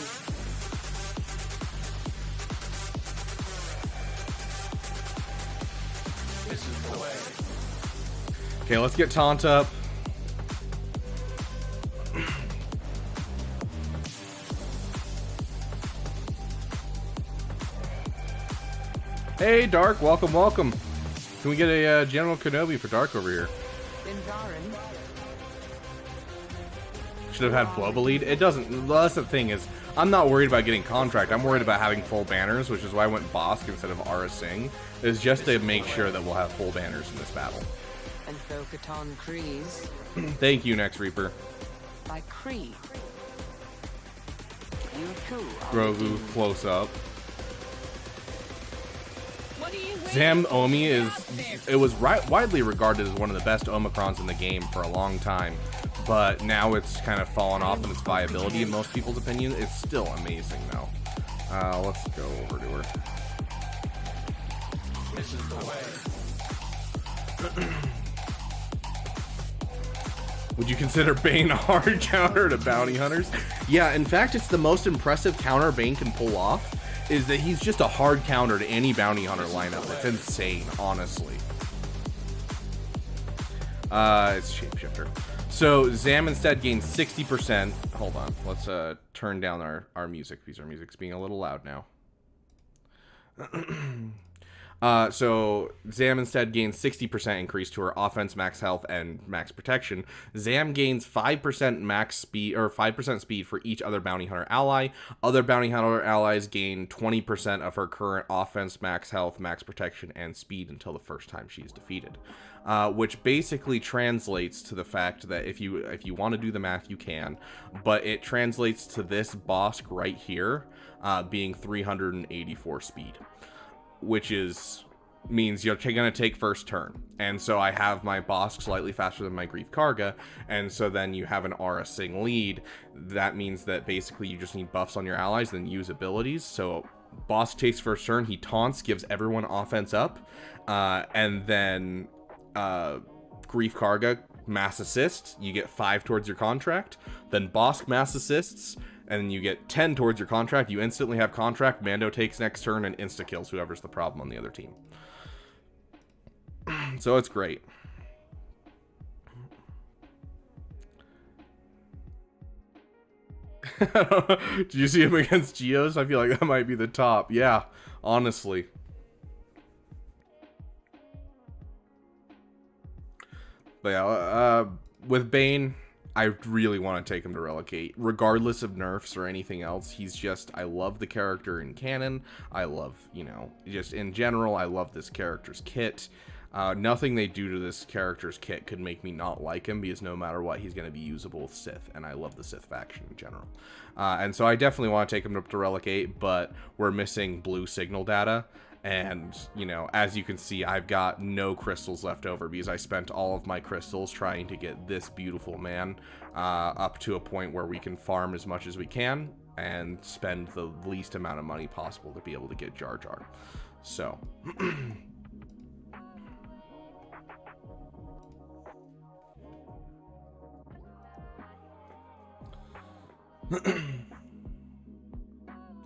Speaker 9: This is the way.
Speaker 1: Okay, let's get Taunt up. Hey, Dark, welcome, welcome. Can we get a General Kenobi for Dark over here?
Speaker 10: Dinjarin.
Speaker 1: Should have had Boba lead. It doesn't. That's the thing is, I'm not worried about getting contract. I'm worried about having full banners, which is why I went Bosk instead of Aura Singh. Is just to make sure that we'll have full banners in this battle.
Speaker 10: And Bo-Katan Kryze.
Speaker 1: Thank you, Next Reaper.
Speaker 10: By Kree. You too. are
Speaker 1: Grogu
Speaker 10: redeemed.
Speaker 1: close up.
Speaker 10: What are you waiting
Speaker 1: Zam
Speaker 10: for?
Speaker 1: Omi
Speaker 10: Get
Speaker 1: is,
Speaker 10: out there.
Speaker 1: it was widely regarded as one of the best Omicrons in the game for a long time, but now it's kind of fallen off in its viability in most people's opinion. It's still amazing though. Let's go over to her.
Speaker 3: This is the way.
Speaker 1: Would you consider Bane a hard counter to bounty hunters? Yeah, in fact, it's the most impressive counter Bane can pull off, is that he's just a hard counter to any bounty hunter lineup. It's insane, honestly. It's Shapeshifter. So Zam instead gains 60%. Hold on, let's turn down our music, because our music's being a little loud now. So Zam instead gains 60% increase to her offense, max health, and max protection. Zam gains 5% max speed, or 5% speed for each other bounty hunter ally. Other bounty hunter allies gain 20% of her current offense, max health, max protection, and speed until the first time she's defeated. Which basically translates to the fact that if you want to do the math, you can, but it translates to this boss right here being 384 speed. Which means you're going to take first turn. And so I have my boss slightly faster than my Grief Karga, and so then you have an Aura Sing lead. That means that basically you just need buffs on your allies, then use abilities. So boss takes first turn, he taunts, gives everyone offense up, and then Grief Karga mass assist, you get 5 towards your contract. Then Bosk mass assists, and you get 10 towards your contract. You instantly have contract, Mando takes next turn, and insta-kills whoever's the problem on the other team. So it's great. Did you see him against Geos? I feel like that might be the top. Yeah, honestly. But yeah, with Bane, I really want to take him to Relegate. Regardless of nerfs or anything else, he's just, I love the character in canon. I love, you know, just in general, I love this character's kit. Nothing they do to this character's kit could make me not like him, because no matter what, he's going to be usable with Sith, and I love the Sith faction in general. And so I definitely want to take him up to Relegate, but we're missing blue signal data. And, you know, as you can see, I've got no crystals left over because I spent all of my crystals trying to get this beautiful man up to a point where we can farm as much as we can and spend the least amount of money possible to be able to get Jar Jar. So...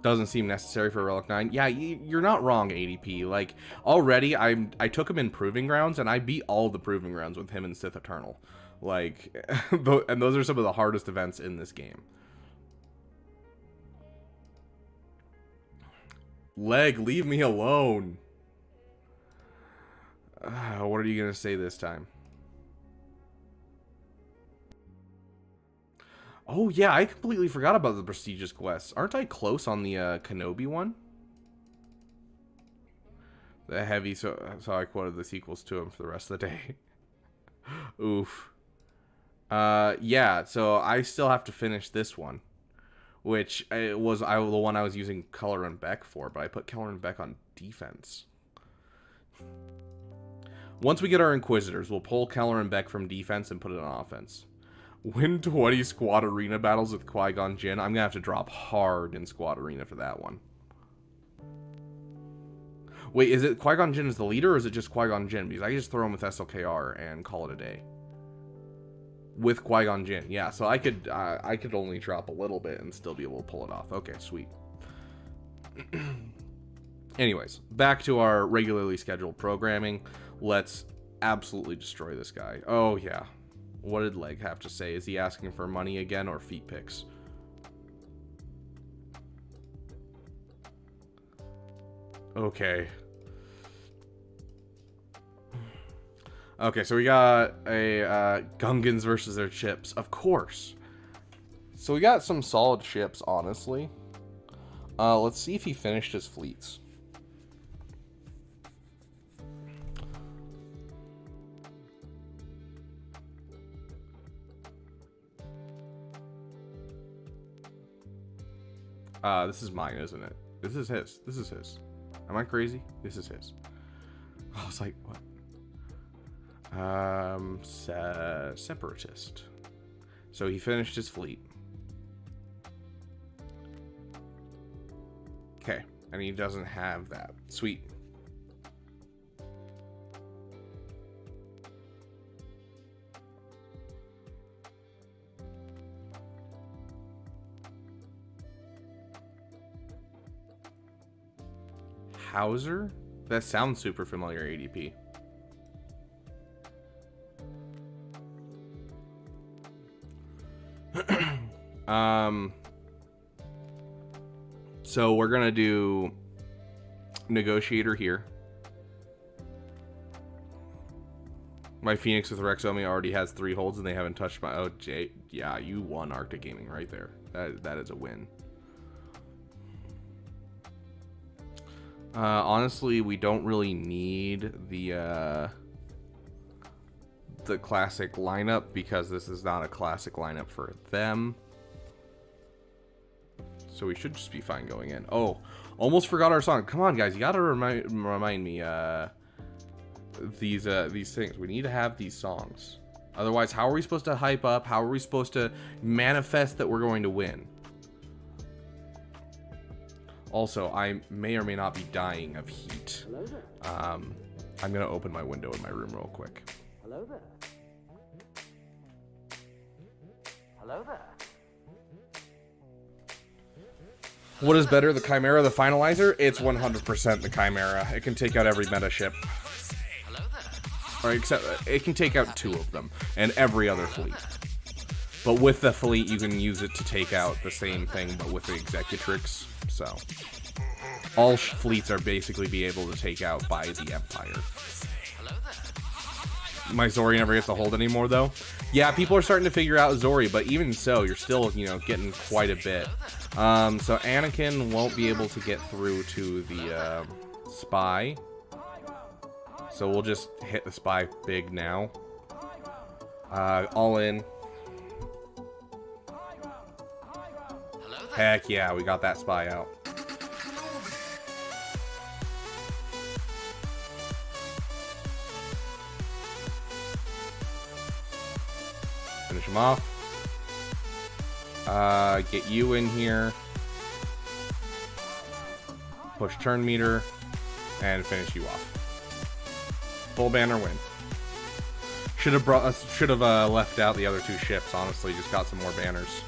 Speaker 1: Doesn't seem necessary for Relic 9. Yeah, you're not wrong, ADP. Like, already, I took him in Proving Grounds, and I beat all the Proving Grounds with him in Sith Eternal. Like, and those are some of the hardest events in this game. Leg, leave me alone. What are you going to say this time? Oh, yeah, I completely forgot about the prestigious quests. Aren't I close on the Kenobi one? The heavy, so I quoted the sequels to him for the rest of the day. Oof. Yeah, so I still have to finish this one. Which was the one I was using Color and Beck for, but I put Color and Beck on defense. Once we get our Inquisitors, we'll pull Color and Beck from defense and put it on offense. Win 20 squad arena battles with Qui-Gon Jinn. I'm gonna have to drop hard in squad arena for that one. Wait, is it Qui-Gon Jinn as the leader, or is it just Qui-Gon Jinn? Because I can just throw him with SLKR and call it a day. With Qui-Gon Jinn, yeah. So I could only drop a little bit and still be able to pull it off. Okay, sweet. Anyways, back to our regularly scheduled programming. Let's absolutely destroy this guy. Oh yeah. What did Leg have to say? Is he asking for money again or feet pics? Okay. Okay, so we got a Gungans versus their chips, of course. So we got some solid ships, honestly. Let's see if he finished his fleets. This is mine, isn't it? This is his. This is his. Am I crazy? This is his. I was like, what? Separatist. So he finished his fleet. Okay, and he doesn't have that. Sweet. Hauser? That sounds super familiar, ADP. So we're gonna do Negotiator here. My Phoenix with Rexomi already has 3 holds and they haven't touched my... Oh, Jay, yeah, you won Arctic Gaming right there. That is a win. Honestly, we don't really need the classic lineup because this is not a classic lineup for them. So we should just be fine going in. Oh, almost forgot our song. Come on, guys, you gotta remind me these things. We need to have these songs. Otherwise, how are we supposed to hype up? How are we supposed to manifest that we're going to win? Also, I may or may not be dying of heat. I'm gonna open my window in my room real quick.
Speaker 3: Hello there. Hello there.
Speaker 1: What is better, the Chimera or the Finalizer? It's 100% the Chimera. It can take out every meta ship. Or except, it can take out 2 of them, and every other fleet. But with the fleet, you can use it to take out the same thing, but with the Executrix. So, all fleets are basically be able to take out by the Empire. My Zori never gets to hold anymore, though. Yeah, people are starting to figure out Zori, but even so, you're still, you know, getting quite a bit. So Anakin won't be able to get through to the spy. So we'll just hit the spy big now. All in. Heck yeah, we got that spy out. Finish him off. Get you in here. Push turn meter. And finish you off. Full banner win. Should have left out the other 2 ships, honestly. Just got some more banners.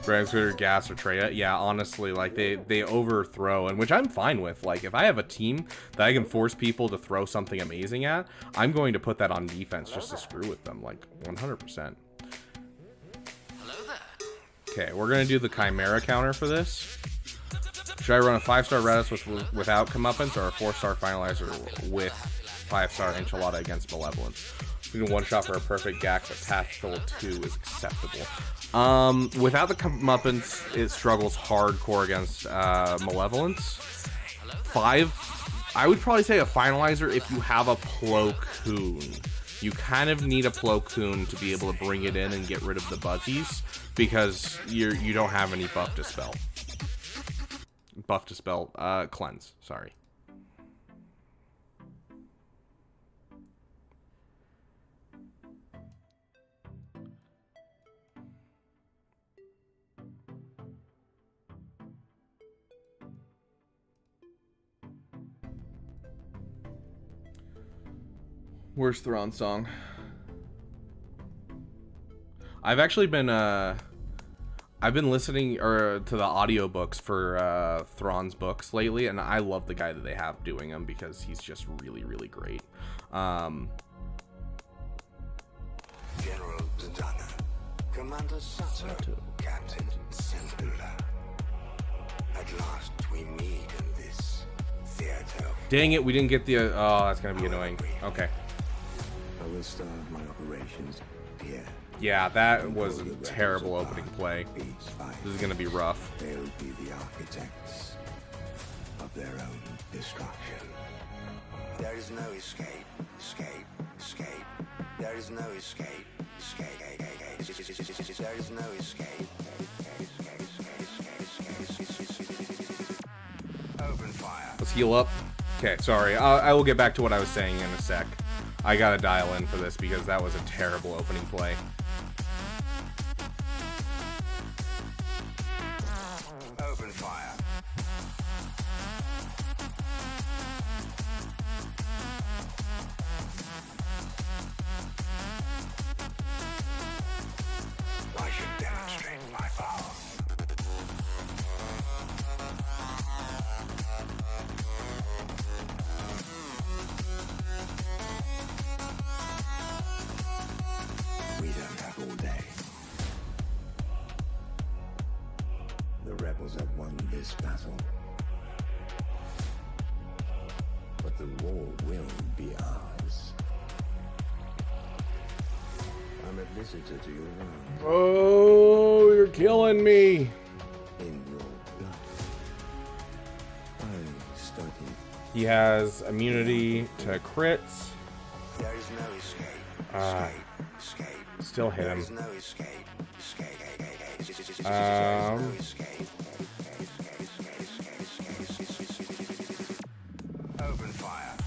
Speaker 1: Transmitter, Gas, or Treya. Yeah, honestly, like, they overthrow, and which I'm fine with. Like, if I have a team that I can force people to throw something amazing at, I'm going to put that on defense just to screw with them, like, 100%. Okay, we're going to do the Chimera counter for this. Should I run a 5-star Redis without comeuppance, or a 4-star Finalizer with 5-star Enchilada against Malevolence? We can 1-shot for a perfect GAC, but Tactical 2 is acceptable. Without the comeuppance, it struggles hardcore against Malevolence. 5, I would probably say a Finalizer if you have a Plo Koon. You kind of need a Plo Koon to be able to bring it in and get rid of the Buzzies, because you don't have any buff dispel. Cleanse, sorry. Where's Thrawn's song? I've actually been I've been listening to the audiobooks for Thrawn's books lately, and I love the guy that they have doing them because he's just really, really great.
Speaker 11: General Zadana, Commander Sato, Captain Syndulla. At last we meet in this theater.
Speaker 1: Dang it, we didn't get the oh, that's gonna be annoying. Okay.
Speaker 11: I will start my operations here.
Speaker 1: Yeah, that was a terrible opening play. This is gonna be rough.
Speaker 11: They'll be the architects of their own destruction. There is no escape, escape, escape. There is no escape, escape. There is no escape. Open fire.
Speaker 1: Let's heal up. Okay, sorry. I will get back to what I was saying in a sec. I gotta dial in for this because that was a terrible opening play.
Speaker 11: rebels have won this battle. But the war will be ours. I'm a visitor to your world.
Speaker 1: Oh, you're killing me.
Speaker 11: In your blood. I studied.
Speaker 1: He has immunity to crits.
Speaker 11: There is no escape. Escape.
Speaker 1: Still hit him.
Speaker 11: There is no escape. Escape. Open fire.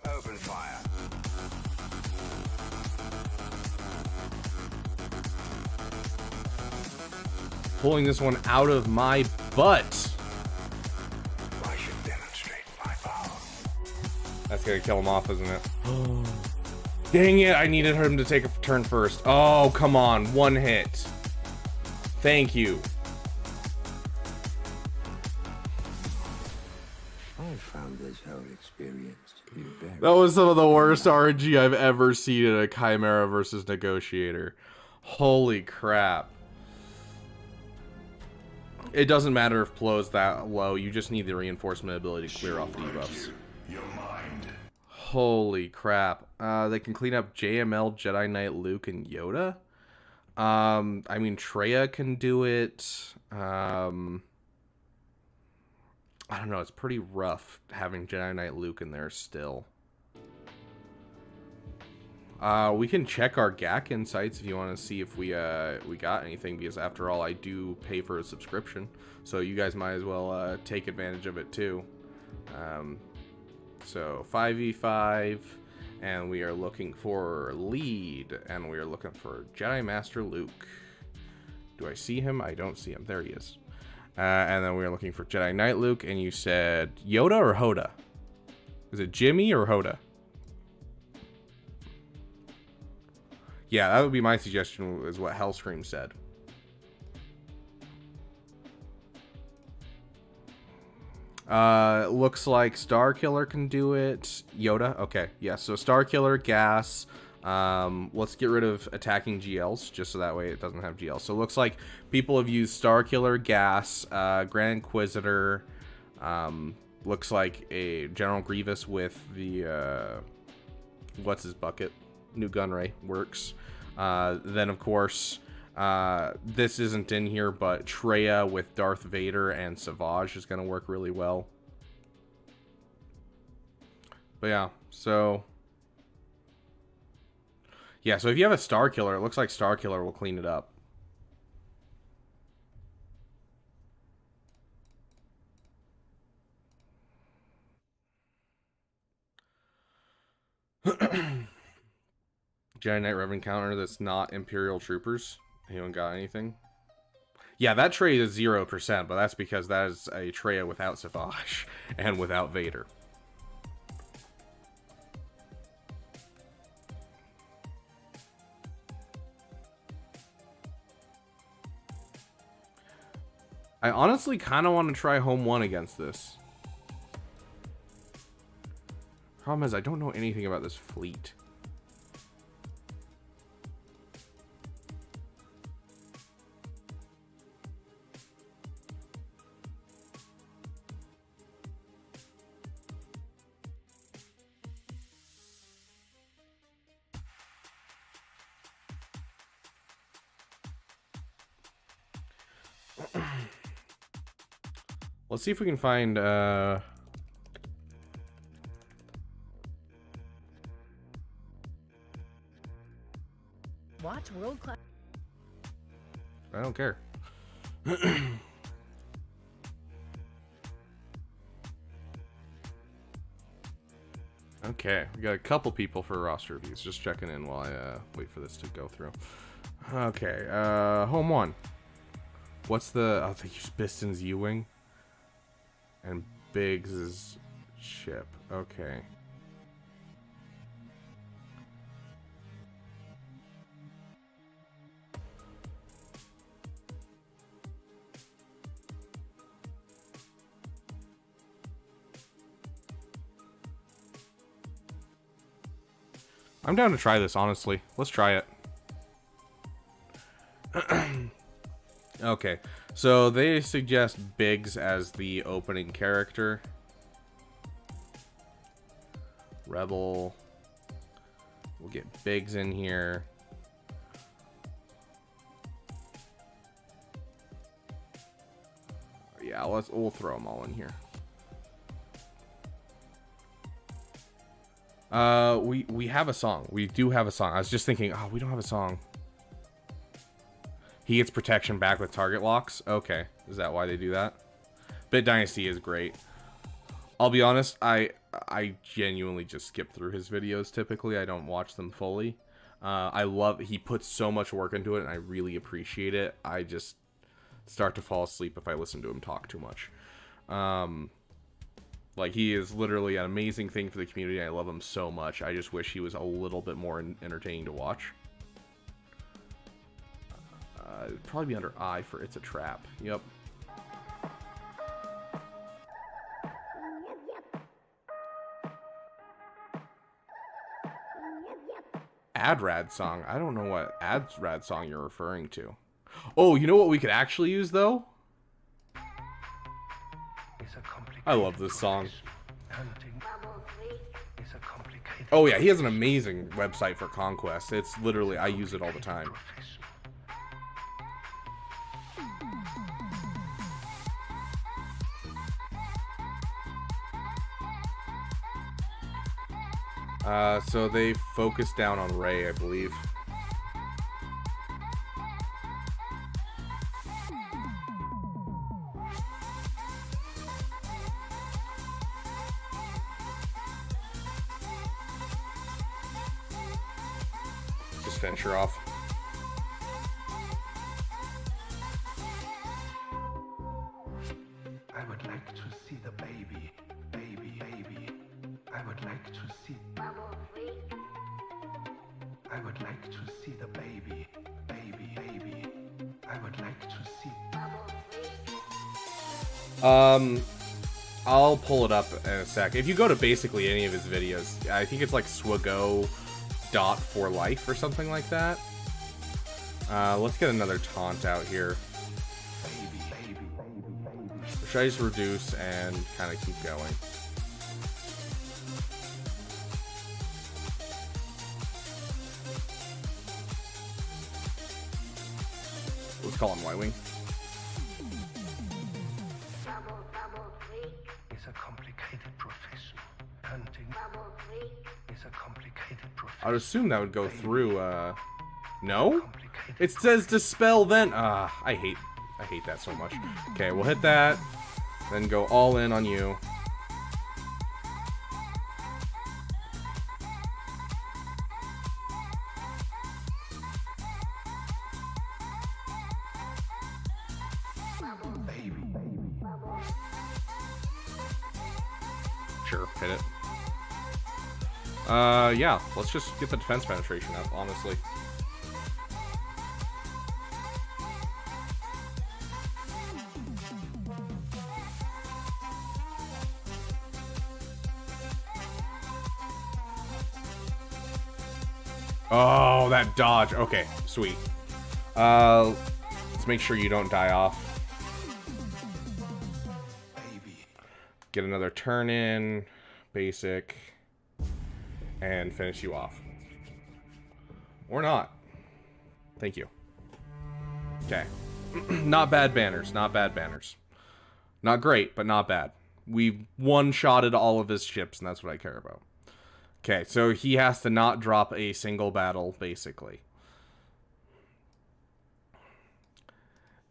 Speaker 11: Open fire.
Speaker 1: Pulling this one out of my butt.
Speaker 11: I should demonstrate my power.
Speaker 1: That's gonna kill him off, isn't it? Dang it, I needed him to take a turn first. Oh, come on, one hit. Thank you.
Speaker 11: I found this whole experience to be very...
Speaker 1: That was some of the worst RNG I've ever seen in a Chimera versus Negotiator. Holy crap. It doesn't matter if Plo's that low, you just need the reinforcement ability to clear off debuffs.
Speaker 9: Your mind.
Speaker 1: Holy crap. They can clean up JML, Jedi Knight, Luke, and Yoda. I mean, Traya can do it. I don't know, it's pretty rough having Jedi Knight Luke in there still. We can check our GAC insights if you want to see if we got anything, because after all, I do pay for a subscription, so you guys might as well take advantage of it too. So 5v5, and we are looking for lead, and we are looking for Jedi Master Luke. Do I see him? I don't see him. There he is. And then we are looking for Jedi Knight Luke, and you said Yoda or Hoda? Is it Jimmy or Hoda? Yeah, that would be my suggestion, is what Hellscream said. Looks like Starkiller can do it. Yoda? Okay, yeah, so Starkiller, Gas. Let's get rid of attacking GLs, just so that way it doesn't have GLs. So it looks like people have used Starkiller, Gas, Grand Inquisitor. Looks like a General Grievous with the, what's his bucket? New Gunray works. Then, of course, this isn't in here, but Traya with Darth Vader and Savage is going to work really well. But yeah, so... Yeah, so if you have a Starkiller, it looks like Starkiller will clean it up. Jedi Knight Rev encounter that's not Imperial Troopers. Anyone got anything? Yeah, that tray is 0%, but that's because that is a tray without Savage and without Vader. I honestly kind of want to try Home 1 against this. Problem is, I don't know anything about this fleet. Let's see if we can find
Speaker 12: Watch world class.
Speaker 1: I don't care. Okay, we got a couple people for roster reviews. Just checking in while I wait for this to go through. Okay, Home 1. What's the... Oh, they use Biston's U-Wing. And Biggs' ship. Okay. I'm down to try this, honestly. Let's try it. Okay, so they suggest Biggs as the opening character. Rebel. We'll get Biggs in here. Yeah, we'll throw them all in here. We have a song. We do have a song. I was just thinking, oh, we don't have a song. He gets protection back with target locks. Okay, is that why they do that? Bit Dynasty is great. I'll be honest, I genuinely just skip through his videos typically. I don't watch them fully. He puts so much work into it, and I really appreciate it. I just start to fall asleep if I listen to him talk too much. Like, he is literally an amazing thing for the community. I love him so much. I just wish he was a little bit more entertaining to watch. It'd probably be under I for It's a Trap. Yep. Adrad song. I don't know what Adrad song you're referring to. Oh, you know what we could actually use, though? I love this song. Oh yeah, he has an amazing website for Conquest. It's literally, I use it all the time. So they focus down on Ray, I believe. Just finish her off.
Speaker 11: I would like to see the baby. I would like to see. I would like to see the baby. I would like to see.
Speaker 1: I'll pull it up in a sec. If you go to basically any of his videos, I think it's like Swago.forlife or something like that. Let's get another taunt out here. Or should I just reduce and kind of keep going? Let's call him Y-Wing.
Speaker 11: It's a complicated profession. Hunting is a complicated profession.
Speaker 1: I would assume that would go through, no? It says dispel then. I hate that so much. Okay, we'll hit that, then go all in on you. Sure, hit it. Yeah, let's just get the defense penetration up, honestly. Oh, that dodge. Okay, sweet. Let's make sure you don't die off. Get another turn in, basic, and finish you off. Or not. Thank you. Okay. Not bad banners, not bad banners. Not great, but not bad. We one-shotted all of his ships, and that's what I care about. Okay, so he has to not drop a single battle, basically.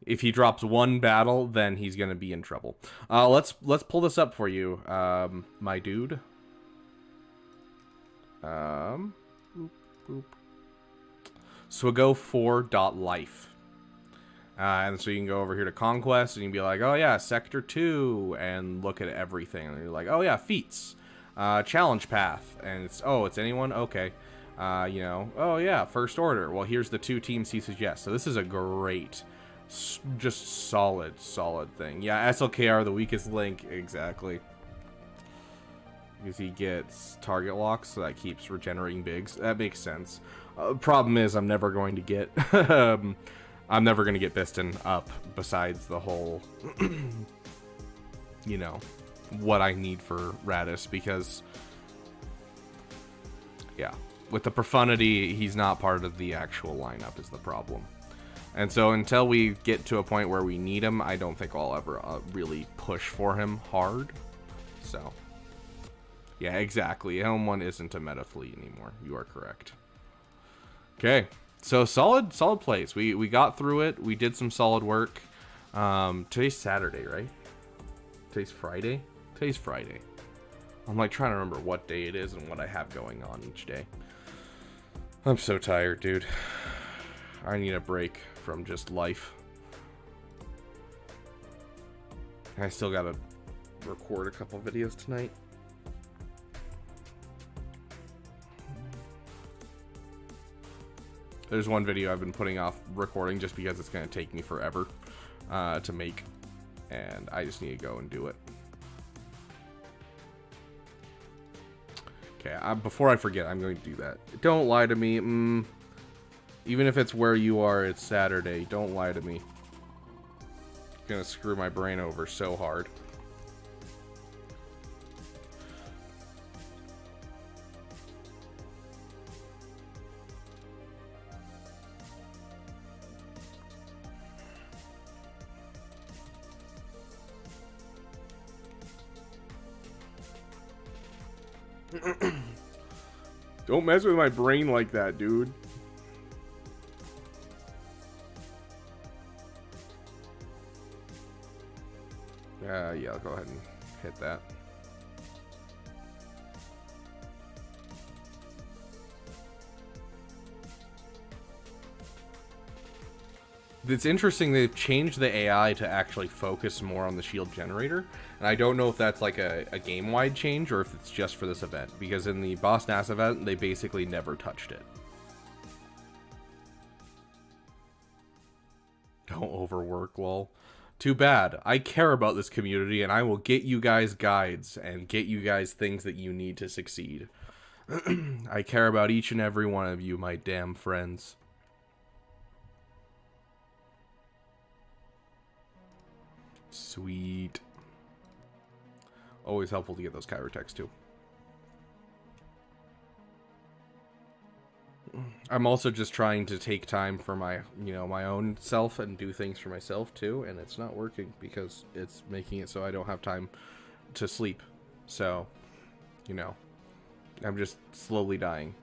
Speaker 1: If he drops one battle, then he's gonna be in trouble. Let's pull this up for you, my dude. Boop, boop. Swago4.life. And so you can go over here to Conquest, and you can be like, oh yeah, Sector 2, and look at everything. And you're like, oh yeah, feats. Challenge path. And it's anyone? Okay. You know, oh yeah, First Order. Well, here's the 2 teams he suggests. So this is a great... just solid thing. Yeah, SLKR, the weakest link. Exactly. because he gets target locks, so that keeps regenerating bigs. That makes sense. Problem is, I'm never going to get I'm never going to get Biston up besides the whole, you know, what I need for Radis, because, yeah, with the profundity, he's not part of the actual lineup is the problem. And so until we get to a point where we need him, I don't think I'll ever really push for him hard. So, yeah, exactly. Helm 1 isn't a meta fleet anymore. You are correct. Okay. So solid plays. We got through it. We did some solid work. Today's Saturday, right? Today's Friday? Today's Friday. I'm like trying to remember what day it is and what I have going on each day. I'm so tired, dude. I need a break from just life. I still gotta record a couple videos tonight. There's one video I've been putting off recording just because it's going to take me forever to make, and I just need to go and do it. Okay, before I forget, I'm going to do that. Don't lie to me. Even if it's where you are, it's Saturday. Don't lie to me. It's going to screw my brain over so hard. Don't mess with my brain like that, dude. Yeah, I'll go ahead and hit that. It's interesting they've changed the AI to actually focus more on the shield generator, and I don't know if that's like a game-wide change or if it's just for this event, because in the Boss Nass event they basically never touched it. Don't overwork, lol. Too bad. I care about this community and I will get you guys guides and get you guys things that you need to succeed. I care about each and every one of you, my damn friends. Sweet. Always helpful to get those chirotechs too. I'm also just trying to take time for my, my own self and do things for myself too, and it's not working because it's making it so I don't have time to sleep. So, I'm just slowly dying.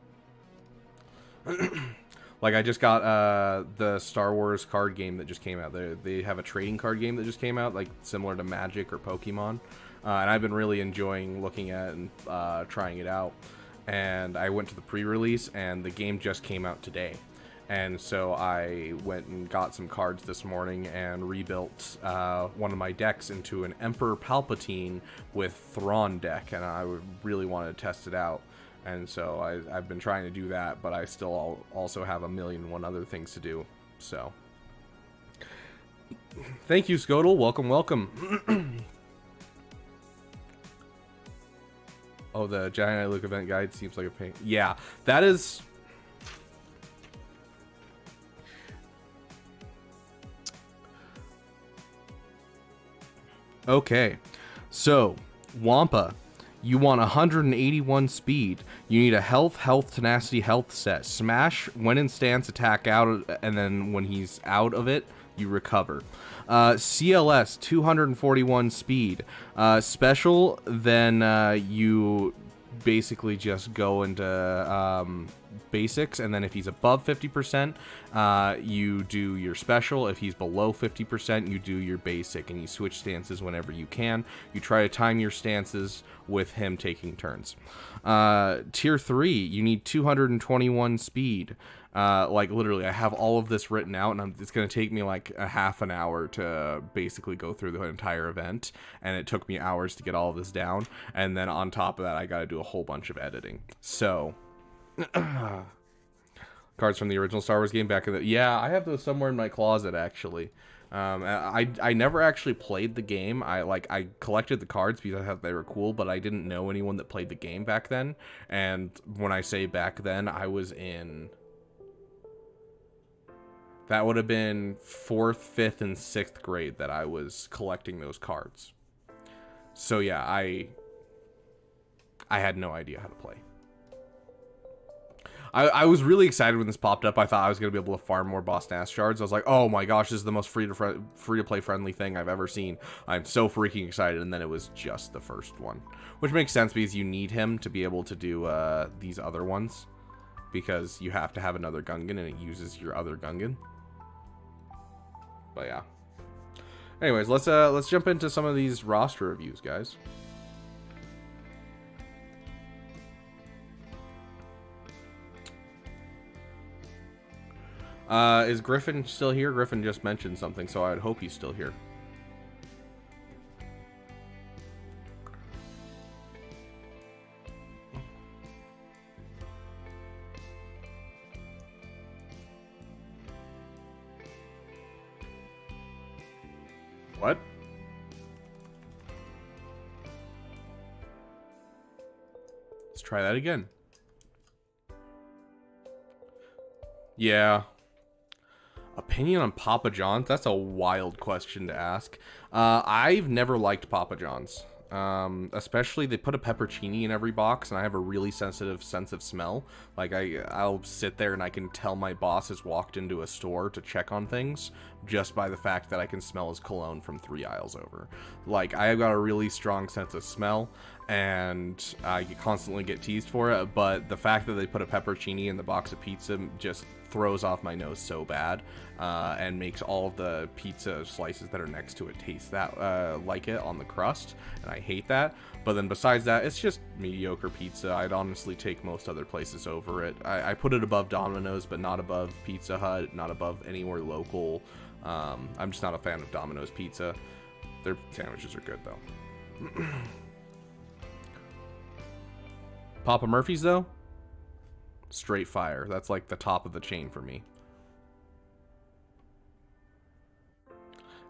Speaker 1: Like, I just got the Star Wars card game that just came out. They have a trading card game that just came out, like similar to Magic or Pokemon. And I've been really enjoying looking at and trying it out. And I went to the pre-release, and the game just came out today. And so I went and got some cards this morning and rebuilt one of my decks into an Emperor Palpatine with Thrawn deck. And I really wanted to test it out. And so I've been trying to do that, but I still also have 1,000,001 other things to do. So, thank you, Skodal. Welcome. Oh, the Giant Eye Luke event guide seems like a pain. Yeah, that is... Okay, so, Wampa. You want 181 speed. You need a health, tenacity, health set. Smash, when in stance, attack out, and then when he's out of it, you recover. CLS, 241 speed. Special, then you basically just go into basics, and then if he's above 50%, you do your special. If he's below 50%, you do your basic, and you switch stances whenever you can. You try to time your stances with him taking turns. Tier 3, you need 221 speed. Like, literally, I have all of this written out, and it's going to take me like a half an hour to basically go through the entire event, and it took me hours to get all of this down, and then on top of that, I got to do a whole bunch of editing. So... cards from the original Star Wars game back in the... Yeah, I have those somewhere in my closet, actually. I never actually played the game. I collected the cards because I thought they were cool, but I didn't know anyone that played the game back then. And when I say back then, I was in... That would have been 4th, 5th, and 6th grade that I was collecting those cards. So yeah, I had no idea how to play. I was really excited when this popped up. I thought I was going to be able to farm more Boss Nass shards. I was like, oh my gosh, this is the most free-to-play friendly thing I've ever seen. I'm so freaking excited. And then it was just the first one. Which makes sense because you need him to be able to do these other ones. Because you have to have another Gungan and it uses your other Gungan. But yeah. Anyways, let's jump into some of these roster reviews, guys. Is Griffin still here? Griffin just mentioned something, so I'd hope he's still here. What? Let's try that again. Yeah. Opinion on Papa John's? That's a wild question to ask. I've never liked Papa John's. Especially they put a peppercini in every box, and I have a really sensitive sense of smell. Like I'll sit there and I can tell my boss has walked into a store to check on things just by the fact that I can smell his cologne from 3 aisles over. Like I've got a really strong sense of smell, and I constantly get teased for it. But the fact that they put a peppercini in the box of pizza just throws off my nose so bad, and makes all of the pizza slices that are next to it taste that like it on the crust, and I hate that. But then besides that, it's just mediocre pizza. I'd honestly take most other places over it. I put it above Domino's, but not above Pizza Hut, not above anywhere local. I'm just not a fan of Domino's pizza. Their sandwiches are good though. Papa Murphy's though, straight fire. That's like the top of the chain for me.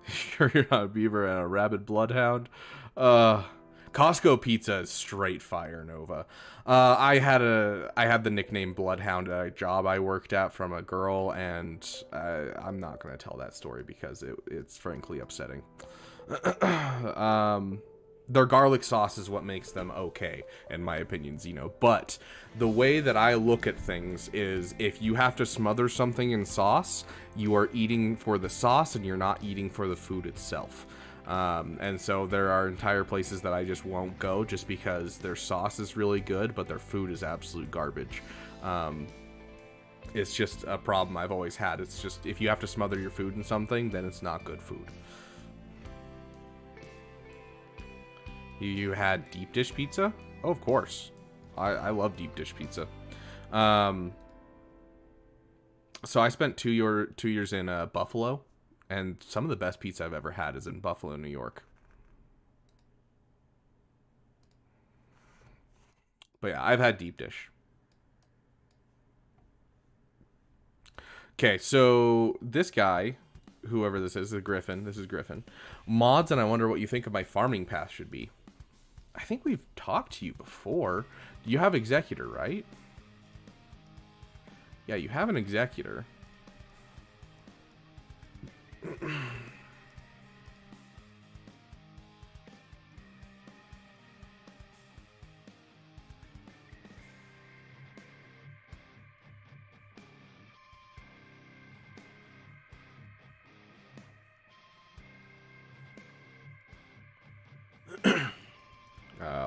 Speaker 1: Sure you're not a beaver and a rabid bloodhound? Costco pizza is straight fire, Nova. I had the nickname Bloodhound at a job I worked at from a girl, and I'm not gonna tell that story because it's frankly upsetting. Their garlic sauce is what makes them okay, in my opinion, Zeno. But the way that I look at things is if you have to smother something in sauce, you are eating for the sauce and you're not eating for the food itself. And so there are entire places that I just won't go just because their sauce is really good, but their food is absolute garbage. It's just a problem I've always had. It's just if you have to smother your food in something, then it's not good food. You had deep dish pizza? Oh, of course. I love deep dish pizza. So I spent 2 years in Buffalo, and some of the best pizza I've ever had is in Buffalo, New York. But yeah, I've had deep dish. Okay, so this guy, whoever this is Griffin. This is Griffin. Mods, and I wonder what you think of my farming path should be. I think we've talked to you before. You have Executor, right? Yeah, you have an Executor.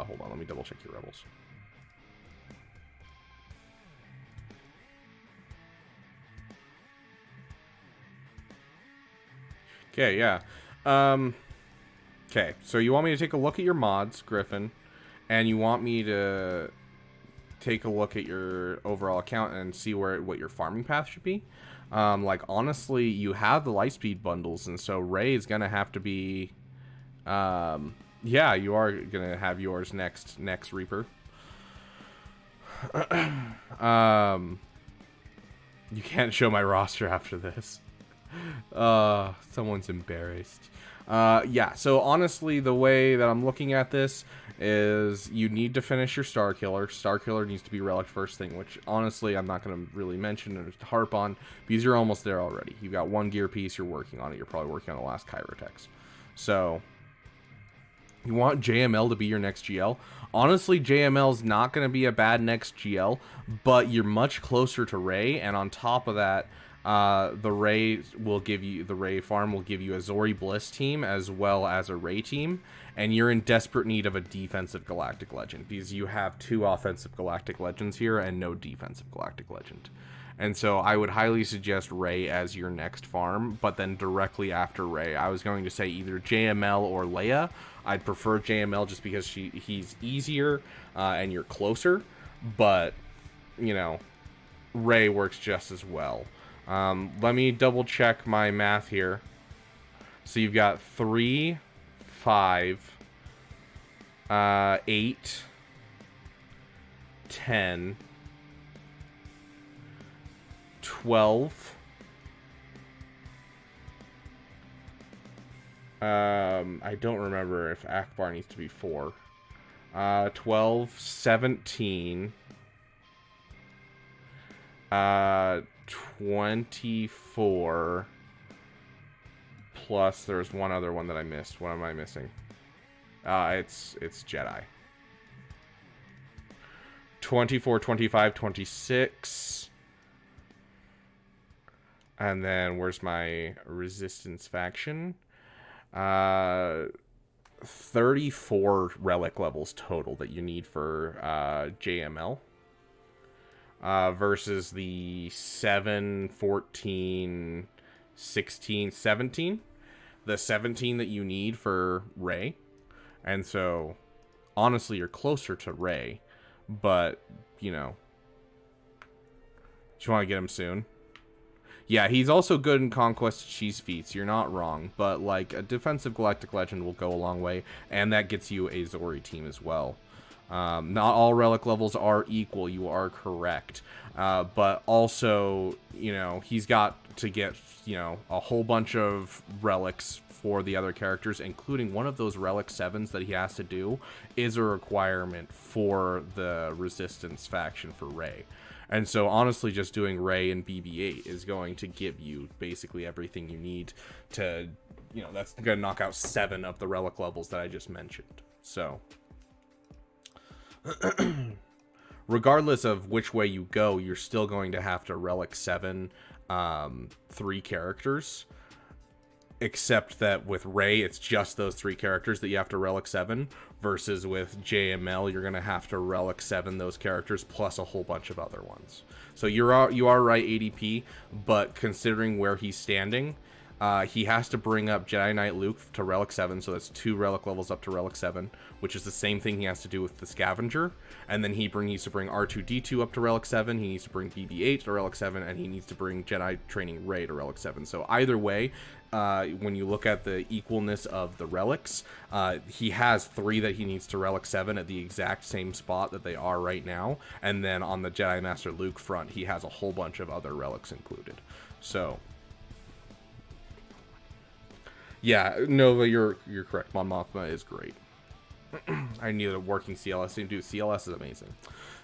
Speaker 1: Hold on, let me double check your rebels. Okay, yeah. Okay, so you want me to take a look at your mods, Griffin, and you want me to take a look at your overall account and see what your farming path should be. Like, honestly, you have the Lightspeed bundles, and so Ray is gonna have to be... yeah, you are gonna have yours next Reaper. You can't show my roster after this. Someone's embarrassed. Yeah, so honestly, the way that I'm looking at this is you need to finish your Star Killer. Star Killer needs to be relic first thing, which honestly I'm not going to really mention or harp on because you're almost there already. You've got one gear piece, you're working on it. You're probably working on the last Chirotex. So you want JML to be your next GL. Honestly, JML is not going to be a bad next GL, but you're much closer to Ray, and on top of that, the Ray farm will give you a Zori Bliss team as well as a Ray team, and you're in desperate need of a defensive Galactic Legend because you have 2 offensive Galactic Legends here and no defensive Galactic Legend. And so I would highly suggest Ray as your next farm, but then directly after Ray, I was going to say either JML or Leia. I'd prefer JML just because he's easier and you're closer, but, you know, Ray works just as well. Let me double check my math here. So you've got 3, 5, 8, 10, 12. I don't remember if Akbar needs to be 4. 12, 17. 24. Plus, there's one other one that I missed. What am I missing? It's Jedi. 24, 25, 26. And then where's my resistance faction? 34 relic levels total that you need for JML. Versus the 7, 14, 16, 17. The 17 that you need for Ray. And so, honestly, you're closer to Ray. But, you know. Do you want to get him soon? Yeah, he's also good in Conquest Cheese Feats. You're not wrong. But, like, a defensive Galactic Legend will go a long way. And that gets you a Zori team as well. Not all relic levels are equal, you are correct. But also, you know, he's got to get, you know, a whole bunch of relics for the other characters, including one of those relic 7s that he has to do is a requirement for the Resistance faction for Ray. And so, honestly, just doing Ray and BB-8 is going to give you basically everything you need to, you know, that's going to knock out 7 of the relic levels that I just mentioned. So regardless of which way you go, you're still going to have to relic 7 3 characters, except that with Ray it's just those 3 characters that you have to relic 7, versus with JML you're going to have to relic 7 those characters plus a whole bunch of other ones. So you are right ADP, but considering where he's standing, he has to bring up Jedi Knight Luke to Relic 7, so that's 2 Relic levels up to Relic 7, which is the same thing he has to do with the Scavenger. And then he needs to bring R2-D2 up to Relic 7, he needs to bring BB-8 to Relic 7, and he needs to bring Jedi Training Rey to Relic 7. So either way, when you look at the equalness of the relics, he has 3 that he needs to Relic 7 at the exact same spot that they are right now. And then on the Jedi Master Luke front, he has a whole bunch of other relics included. So yeah, Nova, you're correct. Mon Mothma is great. I need a working CLS to do. CLS is amazing.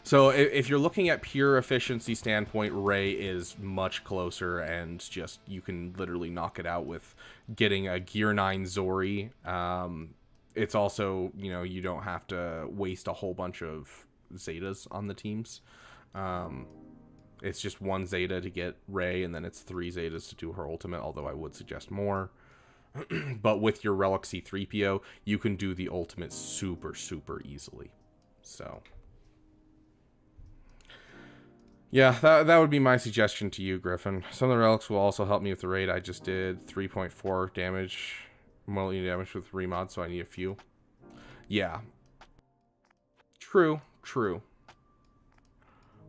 Speaker 1: So if you're looking at pure efficiency standpoint, Ray is much closer, and just you can literally knock it out with getting a Gear 9 Zori. It's also, you know, you don't have to waste a whole bunch of Zetas on the teams. It's just 1 Zeta to get Ray, and then it's 3 Zetas to do her ultimate, although I would suggest more. But with your Relic C-3PO, you can do the ultimate super, super easily. So yeah, that would be my suggestion to you, Griffin. Some of the relics will also help me with the raid. I just did 3.4 damage, multi damage with remod, so I need a few. Yeah. True.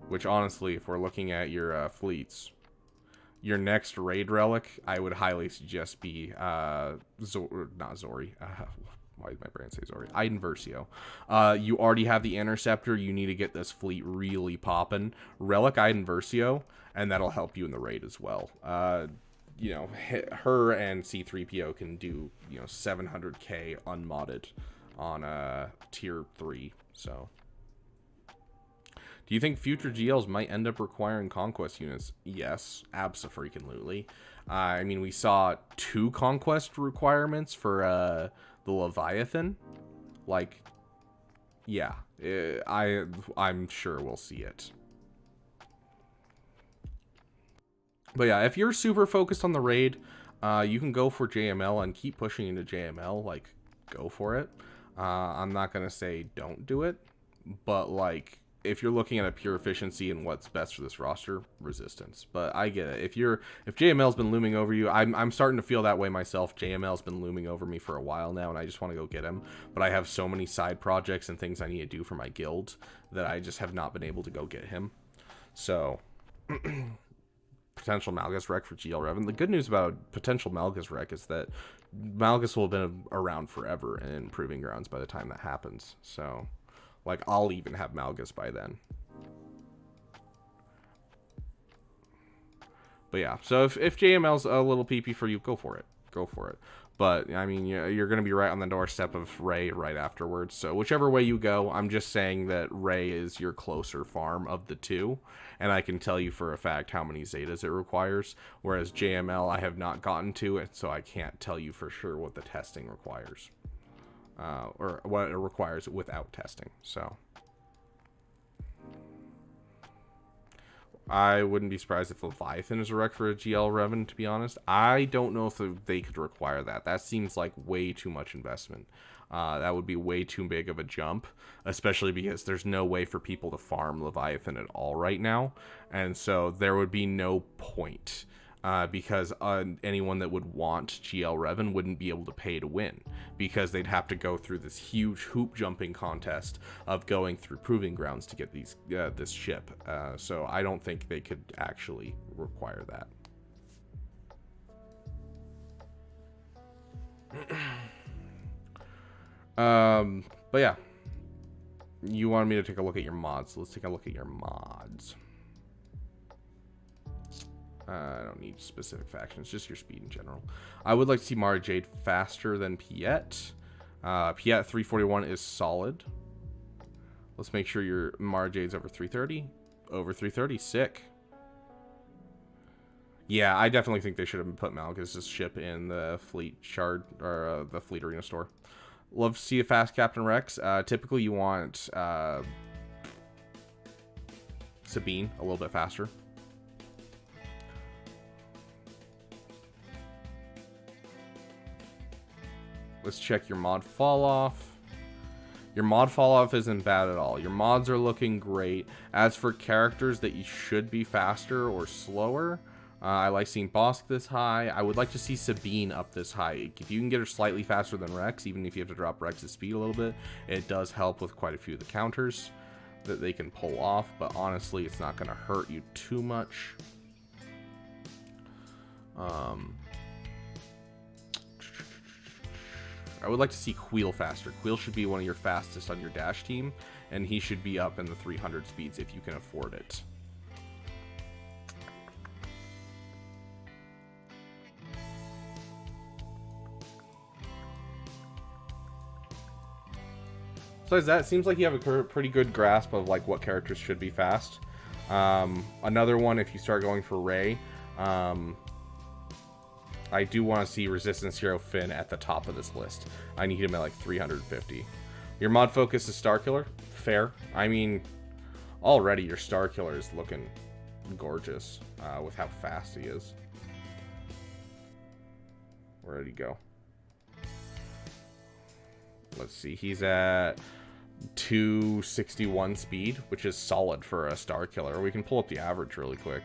Speaker 1: Which, honestly, if we're looking at your fleets, your next raid relic, I would highly suggest be not Zori. Why did my brain say Zori? Iden Versio. You already have the Interceptor. You need to get this fleet really popping. Relic Iden Versio, and that'll help you in the raid as well. you know, her and C-3PO can do, you know, 700k unmodded on tier 3. So do you think future GLs might end up requiring conquest units? Yes, abso-freaking-lutely. I mean, we saw 2 conquest requirements for the Leviathan. Like, yeah, I'm sure we'll see it. But yeah, if you're super focused on the raid, you can go for JML and keep pushing into JML. Like, go for it. I'm not gonna say don't do it, but like, if you're looking at a pure efficiency and what's best for this roster, resistance. But I get it. If JML's been looming over you, I'm starting to feel that way myself. JML's been looming over me for a while now, and I just want to go get him. But I have so many side projects and things I need to do for my guild that I just have not been able to go get him. So potential Malgus rec for GL Revan. The good news about potential Malgus rec is that Malgus will have been around forever in Proving Grounds by the time that happens. So, like, I'll even have Malgus by then. But yeah, so if JML's a little PP for you, go for it. Go for it. But, I mean, you're going to be right on the doorstep of Rey right afterwards. So whichever way you go, I'm just saying that Rey is your closer farm of the two. And I can tell you for a fact how many Zetas it requires. Whereas JML, I have not gotten to it, so I can't tell you for sure what the testing requires. Or what it requires without testing. So I wouldn't be surprised if Leviathan is a rec for a GL Revan, to be honest. I don't know if they could require that. That seems like way too much investment. That would be way too big of a jump, especially because there's no way for people to farm Leviathan at all right now. And so there would be no point. Because anyone that would want GL Revan wouldn't be able to pay to win, because they'd have to go through this huge hoop jumping contest of going through Proving Grounds to get these this ship. So I don't think they could actually require that. But yeah, you wanted me to take a look at your mods. So let's take a look at your mods. I don't need specific factions, just your speed in general. I would like to see Mara Jade faster than Piet. Piet 341 is solid. Let's make sure your Mara Jade's over 330. Over 330, sick. Yeah, I definitely think they should have put Malgus' ship in the fleet shard, or the fleet arena store. Love to see a fast Captain Rex. Typically you want Sabine a little bit faster. Let's check your mod fall off. Your mod fall off isn't bad at all. Your mods are looking great. As for characters that you should be faster or slower, I like seeing Bosk this high. I would like to see Sabine up this high. If you can get her slightly faster than Rex, even if you have to drop Rex's speed a little bit, it does help with quite a few of the counters that they can pull off. But honestly, it's not going to hurt you too much. I would like to see Queel faster. Queel should be one of your fastest on your dash team, and he should be up in the 300 speeds if you can afford it. Besides that, it seems like you have a pretty good grasp of like what characters should be fast. Another one, if you start going for Rey, I do want to see Resistance Hero Finn at the top of this list. I need him at like 350. Your mod focus is Starkiller. Fair. I mean, already your Starkiller is looking gorgeous with how fast he is. Where did he go? Let's see. He's at 261 speed, which is solid for a Starkiller. We can pull up the average really quick.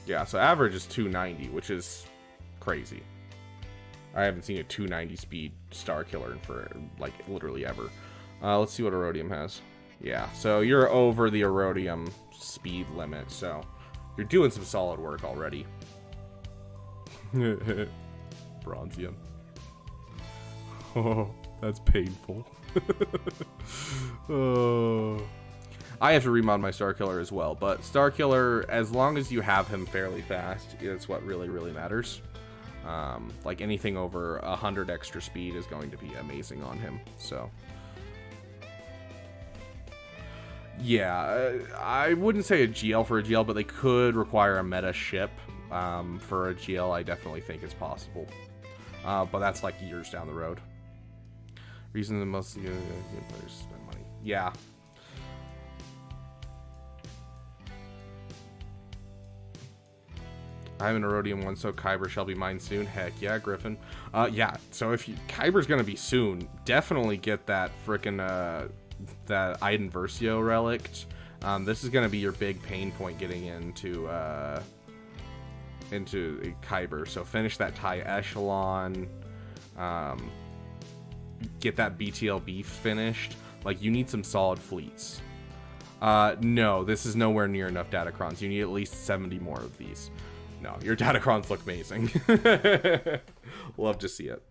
Speaker 1: Yeah, so average is 290, which is crazy. I haven't seen a 290 speed Starkiller for like literally ever. Let's see what Erodium has. Yeah, so you're over the Erodium speed limit, so you're doing some solid work already. Bronzium. Oh, That's painful. Oh. I have to remod my Starkiller as well, but Starkiller, as long as you have him fairly fast, it's what really, really matters. Like anything over 100 extra speed is going to be amazing on him, so. Yeah, I wouldn't say a GL for a GL, but they could require a meta ship for a GL. I definitely think it's possible. But that's like years down the road. Reason the most players spend money. Yeah. I have an Erodium one, so Kyber shall be mine soon. Heck yeah, Griffin. Yeah, so if you, Kyber's gonna be soon, definitely get that frickin' that Iden Versio relic. This is gonna be your big pain point getting into Kyber. So finish that TIE Echelon. Get that BTLB finished. Like, you need some solid fleets. No, this is nowhere near enough Datacrons. You need at least 70 more of these. No, your Datacrons look amazing. Love to see it.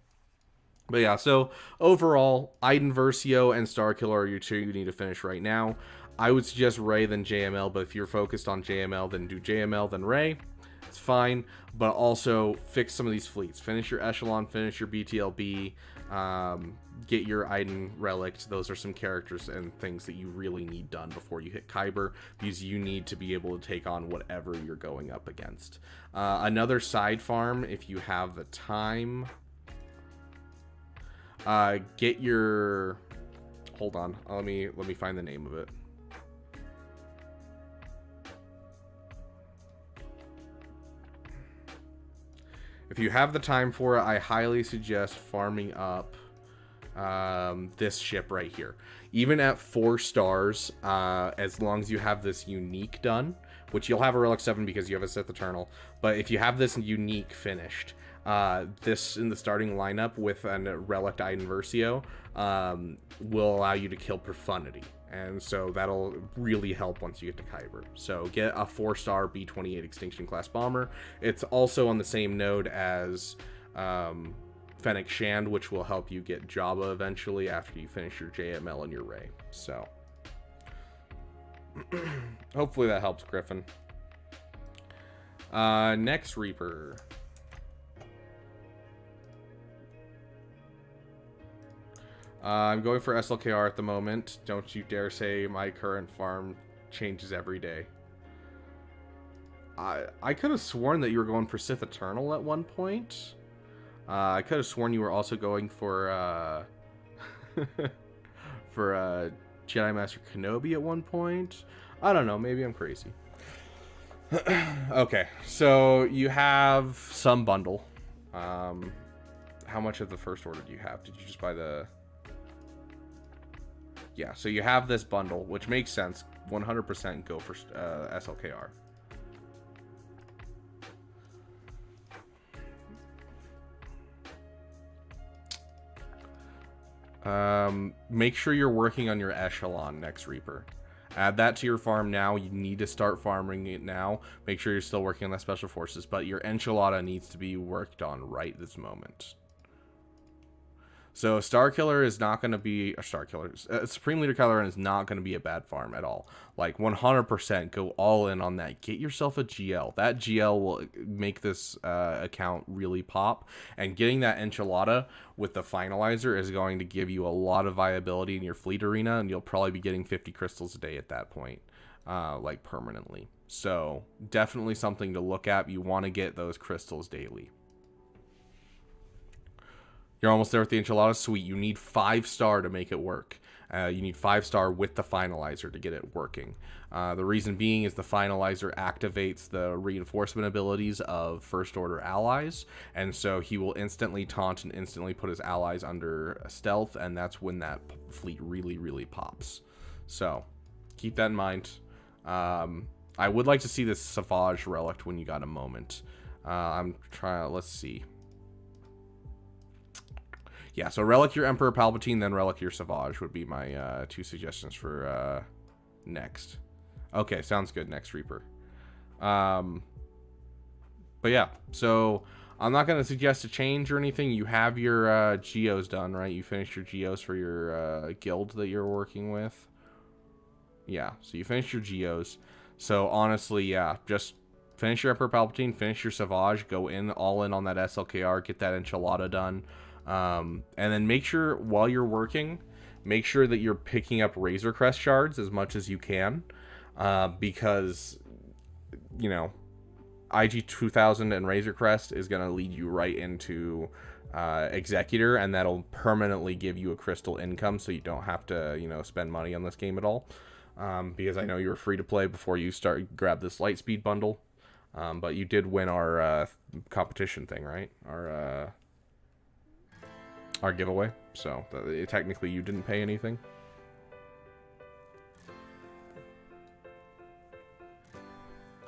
Speaker 1: But yeah, so overall, Iden Versio and Starkiller are your two you need to finish right now. I would suggest Ray then JML, but if you're focused on JML, then do JML, then Ray. It's fine, but also fix some of these fleets. Finish your Echelon, finish your BTLB, get your Iden relics. Those are some characters and things that you really need done before you hit Kyber, because you need to be able to take on whatever you're going up against. Another side farm, if you have the time, get your, hold on, let me find the name of it. If you have the time for it, I highly suggest farming up this ship right here. Even at 4 stars, as long as you have this unique done, which you'll have a Relic 7 because you have a Sith Eternal, but if you have this unique finished, this in the starting lineup with a Relic Iden Versio will allow you to kill Profundity. And so that'll really help once you get to Kyber. So get a 4-star B-28 Extinction class bomber. It's also on the same node as Fennec Shand, which will help you get Jabba eventually after you finish your JML and your Ray. So hopefully that helps, Griffin. Next Reaper. I'm going for SLKR at the moment. Don't you dare say my current farm changes every day. I could have sworn that you were going for Sith Eternal at one point. I could have sworn you were also going for for Jedi Master Kenobi at one point. I don't know. Maybe I'm crazy. Okay, so you have some bundle. How much of the First Order do you have? Did you just buy the... Yeah, so you have this bundle, which makes sense. 100% go for SLKR. Make sure you're working on your Echelon next Reaper. Add that to your farm now. You need to start farming it now. Make sure you're still working on that Special Forces, but your Enchilada needs to be worked on right this moment. So Starkiller is not going to be... Starkiller. Supreme Leader Kylo Ren is not going to be a bad farm at all. Like, 100% go all in on that. Get yourself a GL. That GL will make this account really pop. And getting that Enchilada with the Finalizer is going to give you a lot of viability in your fleet arena. And you'll probably be getting 50 crystals a day at that point. Like, permanently. So, definitely something to look at. You want to get those crystals daily. You're almost there with the Enchilada. Sweet. You need 5-star to make it work. You need 5-star with the Finalizer to get it working. The reason being is the Finalizer activates the reinforcement abilities of First Order allies. And so he will instantly taunt and instantly put his allies under stealth. And that's when that fleet really, really pops. So keep that in mind. I would like to see this Savage relic when you got a moment. I'm trying... Let's see. Yeah, so relic your Emperor Palpatine, then relic your Savage would be my 2 suggestions for next. Okay, sounds good. Next Reaper. But yeah, so I'm not going to suggest a change or anything. You have your geos done, right? You finished your geos for your guild that you're working with. Yeah, so you finished your geos. So honestly, yeah, just finish your Emperor Palpatine, finish your Savage, go in all in on that SLKR, get that enchilada done. And then make sure while you're working, make sure that you're picking up Razor Crest shards as much as you can. Because, you know, IG 2000 and Razor Crest is going to lead you right into Executor, and that'll permanently give you a crystal income, so you don't have to, you know, spend money on this game at all. Because I know you were free to play before you grab this Lightspeed bundle. But you did win our competition thing, right? Our giveaway. So technically you didn't pay anything.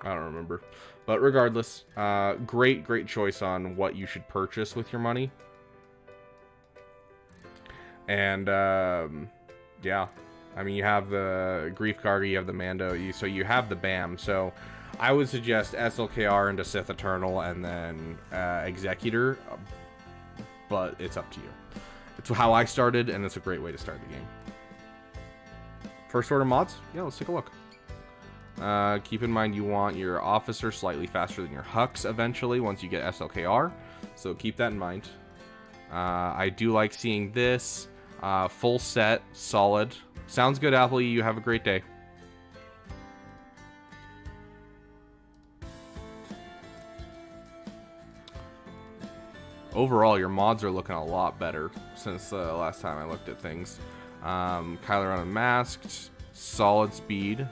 Speaker 1: I don't remember. But regardless, great choice on what you should purchase with your money. And, yeah. I mean, you have the Grief Karga, you have the Mando, so you have the BAM. So I would suggest SLKR into Sith Eternal and then Executor. But it's up to you. It's how I started, and it's a great way to start the game. First order mods? Yeah, let's take a look. Keep in mind you want your officer slightly faster than your Hux eventually once you get SLKR, so keep that in mind. I do like seeing this. Full set, solid. Sounds good, Apple. You have a great day. Overall, your mods are looking a lot better since the last time I looked at things. Kylo Ren Unmasked, solid speed.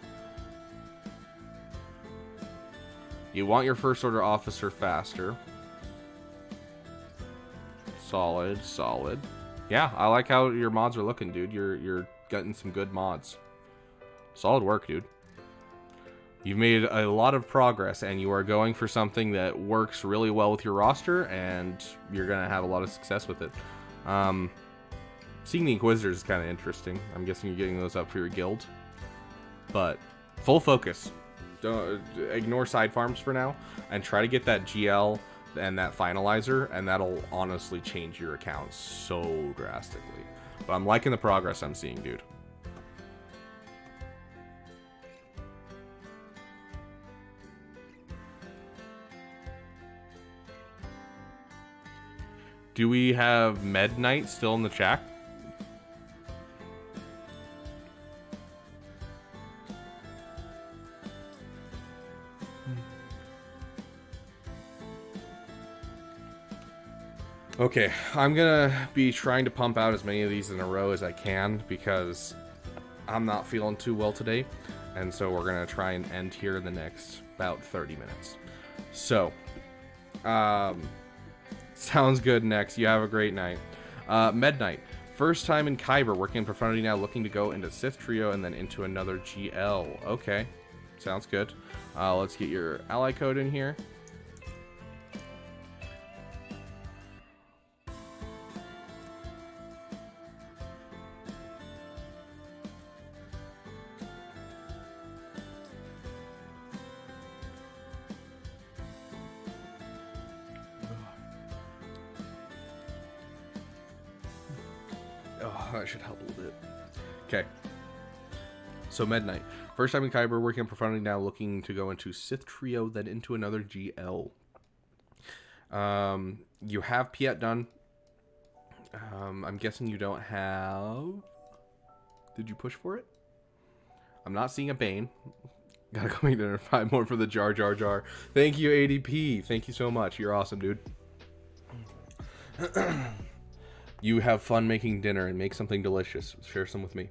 Speaker 1: You want your first order officer faster. Solid. Yeah, I like how your mods are looking, dude. You're getting some good mods. Solid work, dude. You've made a lot of progress, and you are going for something that works really well with your roster, and you're gonna have a lot of success with it. Seeing the Inquisitors is kind of interesting. I'm guessing you're getting those up for your guild. But full focus. Don't ignore side farms for now, and try to get that GL and that finalizer, and that'll honestly change your account so drastically. But I'm liking the progress I'm seeing, dude. Do we have Med Knight still in the chat? Okay, I'm gonna be trying to pump out as many of these in a row as I can because I'm not feeling too well today, and so we're gonna try and end here in the next about 30 minutes. So, sounds good. Next, you have a great night. Med Knight, first time in Kyber, working in Profundity now, looking to go into Sith Trio and then into another GL. Okay, sounds good. Let's get your ally code in here. That should help a little bit. Okay. So, Med Knight. First time in Kyber, working on Profundity now, looking to go into Sith Trio, then into another GL. You have Piet done. I'm guessing you don't have... Did you push for it? I'm not seeing a Bane. Gotta go make dinner 5 more for the Jar Jar Jar. Thank you, ADP. Thank you so much. You're awesome, dude. You have fun making dinner and make something delicious. Share some with me.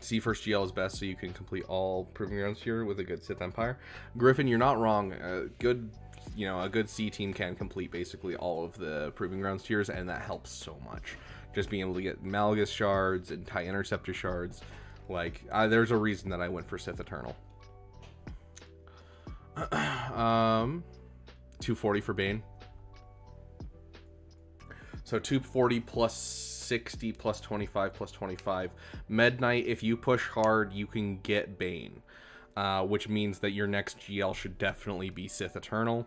Speaker 1: C first GL is best, so you can complete all proving grounds here with a good Sith Empire. Griffin, you're not wrong. A good C team can complete basically all of the proving grounds tiers, and that helps so much. Just being able to get Malgus shards and TIE Interceptor shards. Like, there's a reason that I went for Sith Eternal. 240 for Bane. So 240 plus 60 plus 25 plus 25. Med Knight, if you push hard, you can get Bane. Which means that your next GL should definitely be Sith Eternal.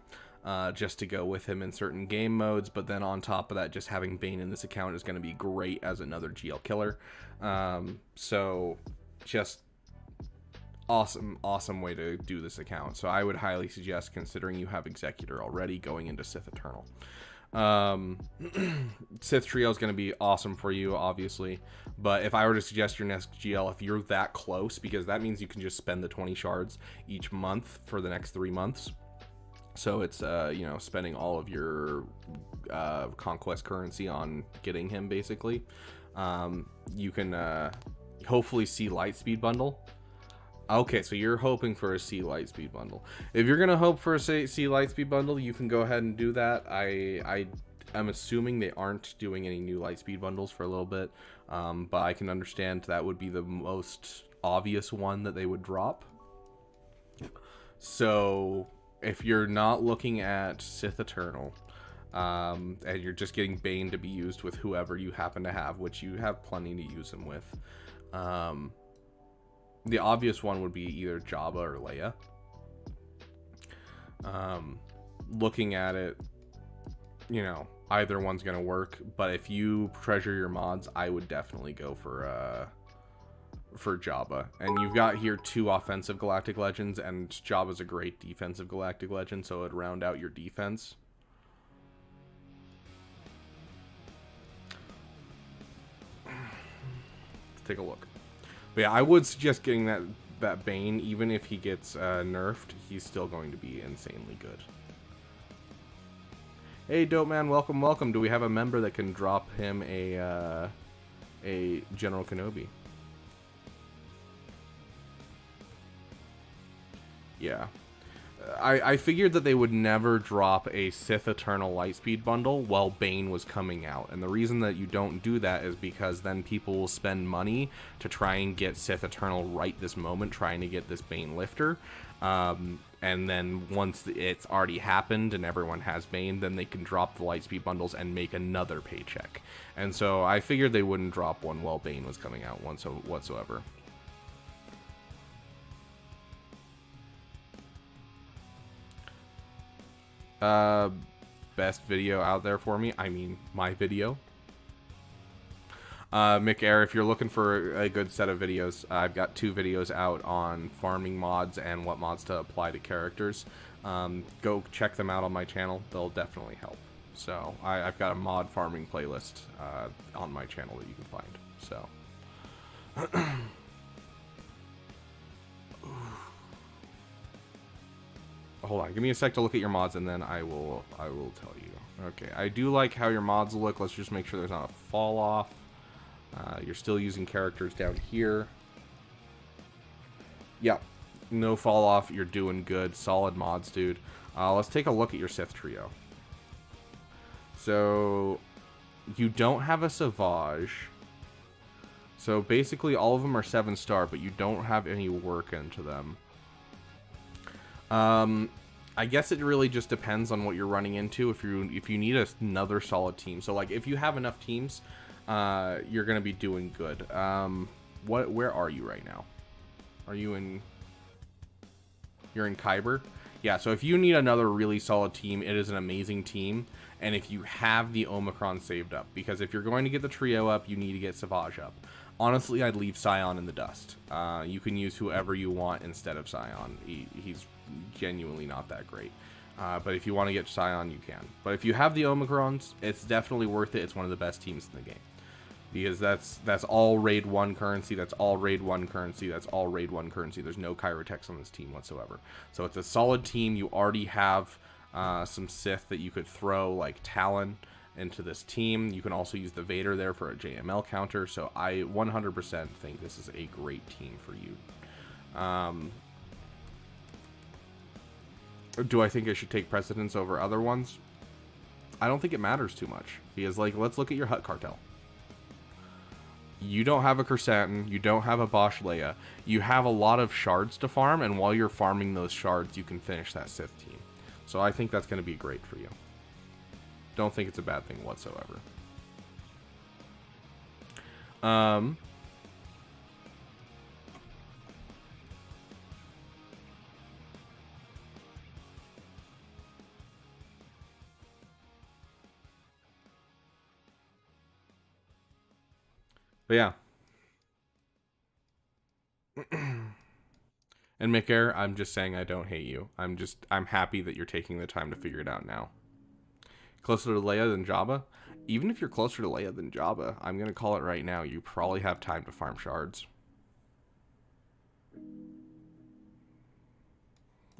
Speaker 1: just to go with him in certain game modes. But then on top of that, just having Bane in this account is going to be great as another GL killer. So just awesome way to do this account. So I would highly suggest, considering you have Executor already, going into Sith Eternal. Sith Trio is going to be awesome for you, obviously, but if I were to suggest your next GL, if you're that close, because that means you can just spend the 20 shards each month for the next 3 months. So it's you know, spending all of your conquest currency on getting him, basically. You can hopefully see Lightspeed bundle. Okay, so you're hoping for a C Lightspeed bundle. If you're gonna hope for a C Lightspeed bundle, you can go ahead and do that. I'm assuming they aren't doing any new Lightspeed bundles for a little bit, but I can understand that would be the most obvious one that they would drop. So if you're not looking at Sith Eternal, and you're just getting Bane to be used with whoever you happen to have, which you have plenty to use him with, the obvious one would be either Jabba or Leia. Looking at it, you know, either one's gonna work, but if you treasure your mods, I would definitely go for Jabba. And you've got here 2 offensive Galactic Legends, and Jabba's a great defensive Galactic Legend, so it'd round out your defense. Let's take a look. But yeah, I would suggest getting that Bane. Even if he gets nerfed, he's still going to be insanely good. Hey, Dope Man, welcome. Do we have a member that can drop him a General Kenobi? Yeah. I figured that they would never drop a Sith Eternal Lightspeed bundle while Bane was coming out. And the reason that you don't do that is because then people will spend money to try and get Sith Eternal right this moment, trying to get this Bane lifter. And then once it's already happened and everyone has Bane, then they can drop the Lightspeed bundles and make another paycheck. And so I figured they wouldn't drop one while Bane was coming out whatsoever. Best video out there for me, I mean my video. Mick Air, if you're looking for a good set of videos, I've got 2 videos out on farming mods and what mods to apply to characters. Go check them out on my channel, they'll definitely help. So I've got a mod farming playlist on my channel that you can find. So hold on, give me a sec to look at your mods, and then I will tell you. Okay, I do like how your mods look. Let's just make sure there's not a fall off. You're still using characters down here. Yep, no fall off. You're doing good. Solid mods, dude. Let's take a look at your Sith trio. So you don't have a Savage. So basically all of them are 7-star, but you don't have any work into them. I guess it really just depends on what you're running into. If you need another solid team, so like if you have enough teams, you're gonna be doing good. Where are you right now? Are you in? You're in Kyber. Yeah. So if you need another really solid team, it is an amazing team. And if you have the Omicron saved up, because if you're going to get the trio up, you need to get Savage up. Honestly, I'd leave Scion in the dust. You can use whoever you want instead of Scion. He's genuinely not that great. But if you want to get Scion, you can. But if you have the Omicrons, it's definitely worth it. It's one of the best teams in the game. Because that's all raid 1 currency, that's all raid 1 currency, that's all raid 1 currency. There's no Kyrotex on this team whatsoever. So it's a solid team. You already have some Sith that you could throw, like Talon, into this team. You can also use the Vader there for a JML counter. So I 100% think this is a great team for you. Do I think it should take precedence over other ones? I don't think it matters too much. Because, like, let's look at your Hutt Cartel. You don't have a Chrysanthemum, you don't have a Bosch Leia. You have a lot of shards to farm, and while you're farming those shards, you can finish that Sith team. So I think that's going to be great for you. Don't think it's a bad thing whatsoever. But yeah. And Mick I'm just saying I don't hate you. I'm happy that you're taking the time to figure it out now. Closer to Leia than Jabba? Even if you're closer to Leia than Jabba, I'm going to call it right now. You probably have time to farm shards.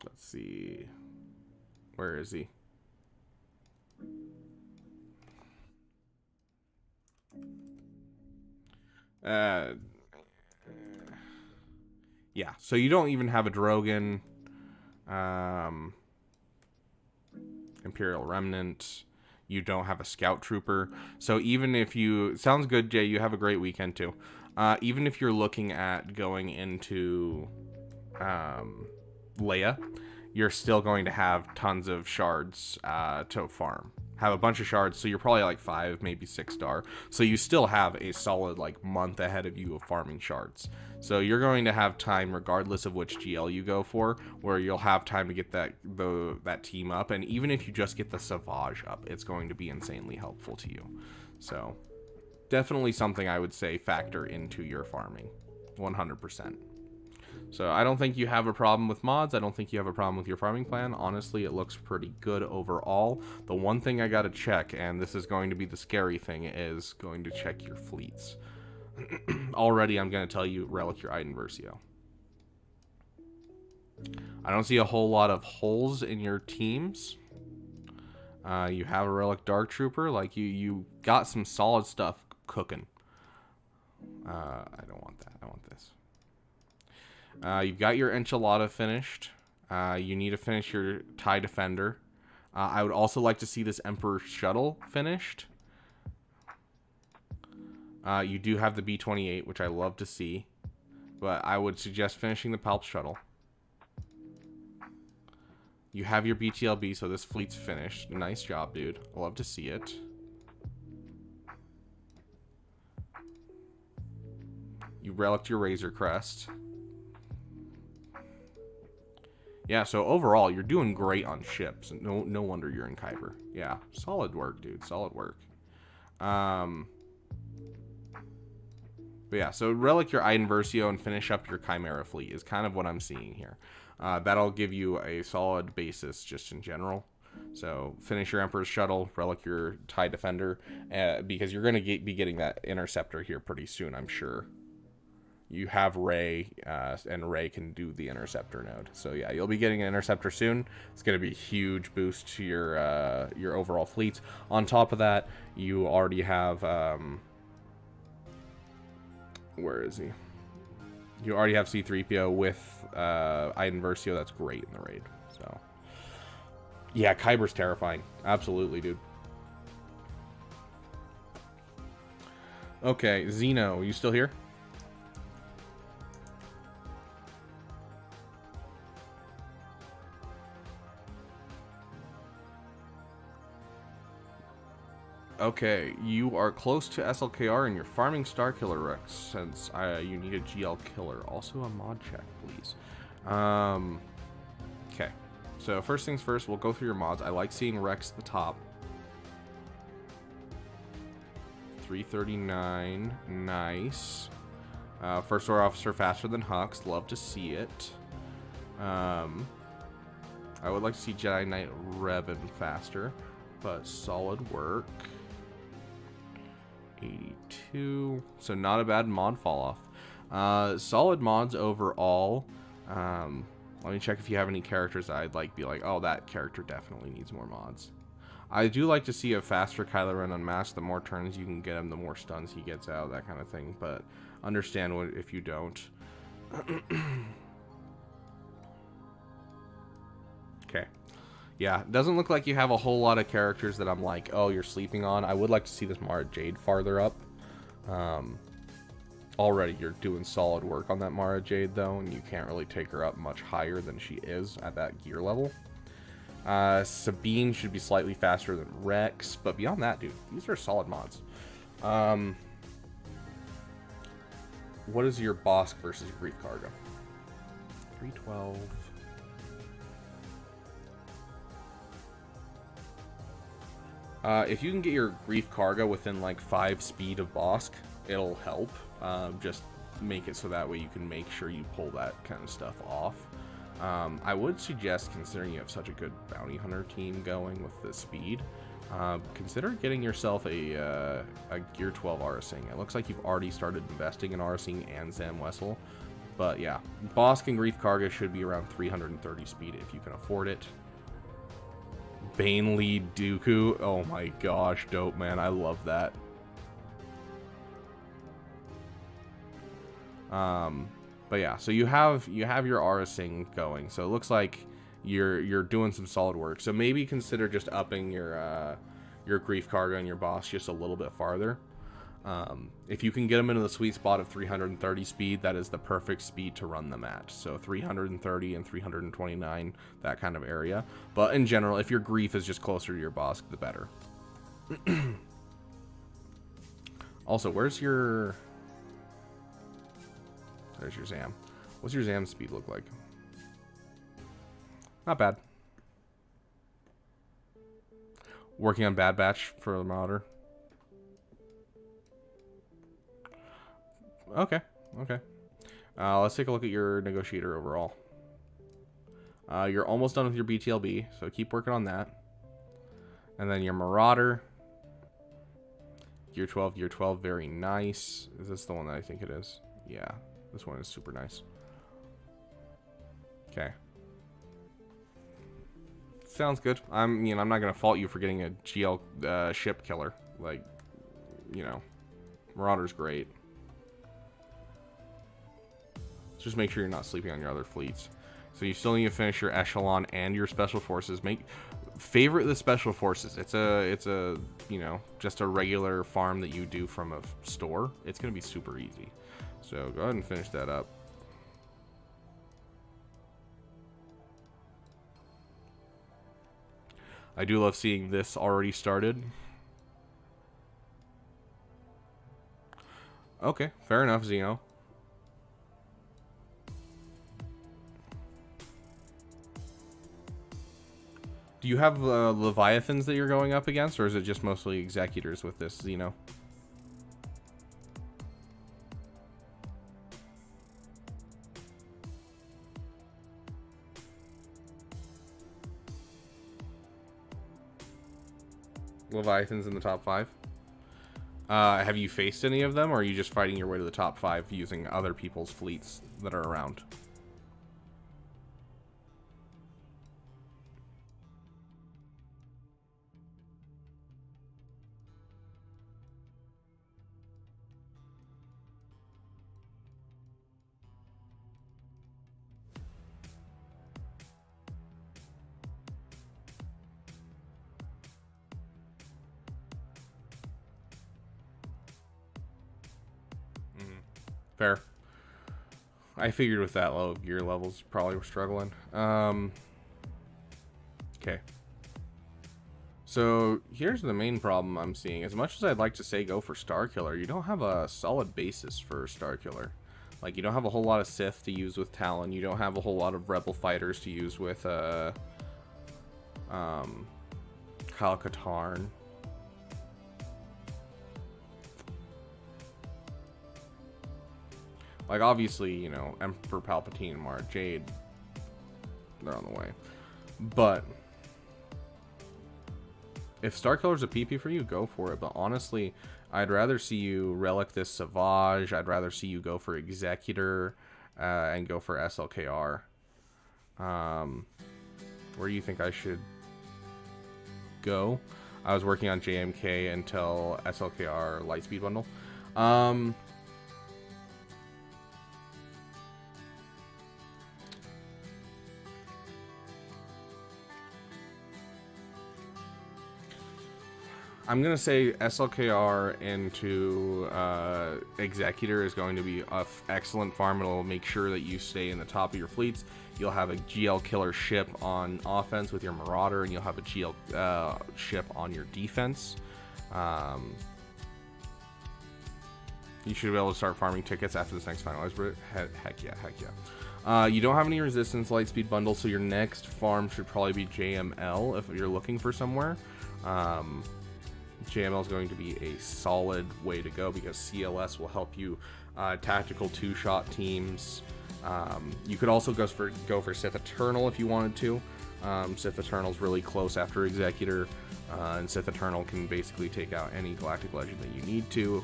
Speaker 1: Let's see. Where is he? Yeah, so you don't even have a Drogon, Imperial Remnant. You don't have a Scout Trooper. So even if you... Sounds good, Jay. You have a great weekend, too. Even if you're looking at going into Leia, you're still going to have tons of shards to farm. Have a bunch of shards, so you're probably like 5, maybe 6 star. So you still have a solid like month ahead of you of farming shards. So you're going to have time, regardless of which GL you go for, where you'll have time to get that team up. And even if you just get the Savage up, it's going to be insanely helpful to you. So definitely something I would say factor into your farming, 100%. So I don't think you have a problem with mods. I don't think you have a problem with your farming plan. Honestly, it looks pretty good overall. The one thing I got to check, and this is going to be the scary thing, is going to check your fleets. Already, I'm going to tell you, relic your Iden Versio. I don't see a whole lot of holes in your teams. You have a relic Dark Trooper. Like, you got some solid stuff cooking. I don't want that. I want this. You've got your Enchilada finished. You need to finish your TIE Defender. I would also like to see this Emperor Shuttle finished. You do have the B-28, which I love to see. But I would suggest finishing the Palp Shuttle. You have your BTLB, so this fleet's finished. Nice job, dude. I love to see it. You relicked your Razor Crest. Yeah, so overall, you're doing great on ships. No wonder you're in Kyber. Yeah, solid work, dude. Solid work. But yeah, so relic your Iden Versio and finish up your Chimera fleet is kind of what I'm seeing here. That'll give you a solid basis just in general. So finish your Emperor's Shuttle, relic your TIE Defender, because you're going to be getting that Interceptor here pretty soon, I'm sure. You have Rey, and Rey can do the Interceptor node. So yeah, you'll be getting an Interceptor soon. It's going to be a huge boost to your overall fleets. On top of that, you already have... where is he? You already have C-3PO with Iden Versio. That's great in the raid. So yeah, Kyber's terrifying. Absolutely, dude. Okay, Zeno, are you still here? Okay, you are close to SLKR and you're farming Star Killer Rex since you need a GL killer. Also a mod check, please. Okay, so first things first, we'll go through your mods. I like seeing Rex at the top. 339, nice. First Order Officer faster than Hux, love to see it. I would like to see Jedi Knight Revan faster, but solid work. 82, so not a bad mod fall off. Solid mods overall. Let me check if you have any characters that I'd like be like, oh, that character definitely needs more mods. I do like to see a faster Kylo Ren unmasked. The more turns you can get him, the more stuns he gets out, that kind of thing, but understand what if you don't. Okay. Yeah, it doesn't look like you have a whole lot of characters that I'm like, oh, you're sleeping on. I would like to see this Mara Jade farther up. Already you're doing solid work on that Mara Jade, though, and you can't really take her up much higher than she is at that gear level. Sabine should be slightly faster than Rex, but beyond that, dude, these are solid mods. What is your Bosk versus your Grief Cargo? 312... if you can get your Grief Cargo within like 5 speed of Bosk, it'll help. Just make it so that way you can make sure you pull that kind of stuff off. I would suggest, considering you have such a good bounty hunter team going with the speed, consider getting yourself a Gear 12 Arsing. It looks like you've already started investing in Arsing and Zam Wessel. But yeah, Bosk and Grief Karga should be around 330 speed if you can afford it. Bane lead Dooku. Oh my gosh, dope, man. I love that. But yeah, so you have your Arsing going. So it looks like you're doing some solid work. So maybe consider just upping your Grief Karga and your Boss just a little bit farther. If you can get them into the sweet spot of 330 speed, that is the perfect speed to run them at. So 330 and 329, that kind of area. But in general, if your Grief is just closer to your Boss, the better. Also, where's your... There's your Zam. What's your Zam speed look like? Not bad. Working on Bad Batch for the Marauder. Okay, okay. Let's take a look at your Negotiator overall. You're almost done with your BTLB, so keep working on that. And then your Marauder. Gear 12, very nice. Is this the one that I think it is? Yeah. This one is super nice. Okay. Sounds good. I'm not gonna fault you for getting a GL ship killer. Like, you know, Marauder's great. Just make sure you're not sleeping on your other fleets. So you still need to finish your Echelon and your Special Forces. Favorite the Special Forces. It's a you know, just a regular farm that you do from a store. It's gonna be super easy. So go ahead and finish that up. I do love seeing this already started. Okay, fair enough, Xeno. Do you have Leviathans that you're going up against, or is it just mostly Executors with this, Xeno? Leviathans in the top 5. Have you faced any of them, or are you just fighting your way to the top 5 using other people's fleets that are around? Fair. I figured with that low gear levels, probably were struggling. Okay. So here's the main problem I'm seeing. As much as I'd like to say go for Starkiller, you don't have a solid basis for Starkiller. Like, you don't have a whole lot of Sith to use with Talon. You don't have a whole lot of Rebel fighters to use with Kyle Katarn. Like, obviously, you know, Emperor Palpatine and Mara Jade, they're on the way. But if Starkiller's a PP for you, go for it. But honestly, I'd rather see you relic this Savage. I'd rather see you go for Executor and go for SLKR. Where do you think I should go? I was working on JMK until SLKR Lightspeed Bundle. I'm going to say SLKR into Executor is going to be an excellent farm. It'll make sure that you stay in the top of your fleets. You'll have a GL killer ship on offense with your Marauder, and you'll have a GL ship on your defense. You should be able to start farming tickets after this next finalized. Heck yeah. You don't have any resistance Lightspeed bundle, so your next farm should probably be JML if you're looking for somewhere. JML is going to be a solid way to go because CLS will help you tactical two-shot teams. You could also go for Sith Eternal if you wanted to. Sith Eternal is really close after Executor, and Sith Eternal can basically take out any Galactic Legend that you need to.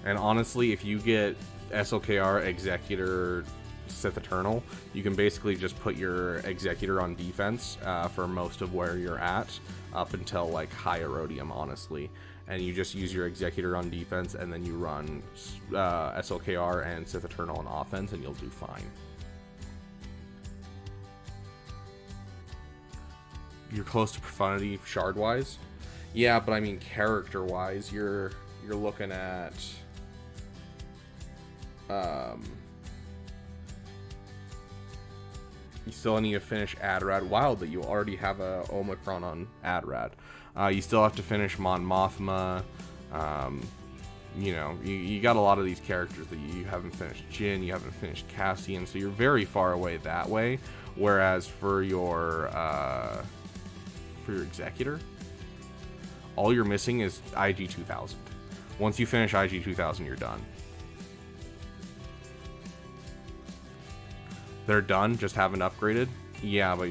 Speaker 1: And honestly, if you get SLKR, Executor, Sith Eternal, you can basically just put your Executor on defense for most of where you're at, up until like high Erodium, honestly. And you just use your Executor on defense, and then you run SLKR and Sith Eternal on offense, and you'll do fine. You're close to Profundity shard-wise? Yeah, but I mean character-wise, you're looking at... you still need to finish Adrad Wild, but you already have a Omicron on Adrad. You still have to finish Mon Mothma. You know, you got a lot of these characters that you haven't finished. Jin, you haven't finished Cassian, so you're very far away that way. Whereas for your Executor, all you're missing is IG 2000. Once you finish IG 2000, you're done. They're done, just haven't upgraded. Yeah, but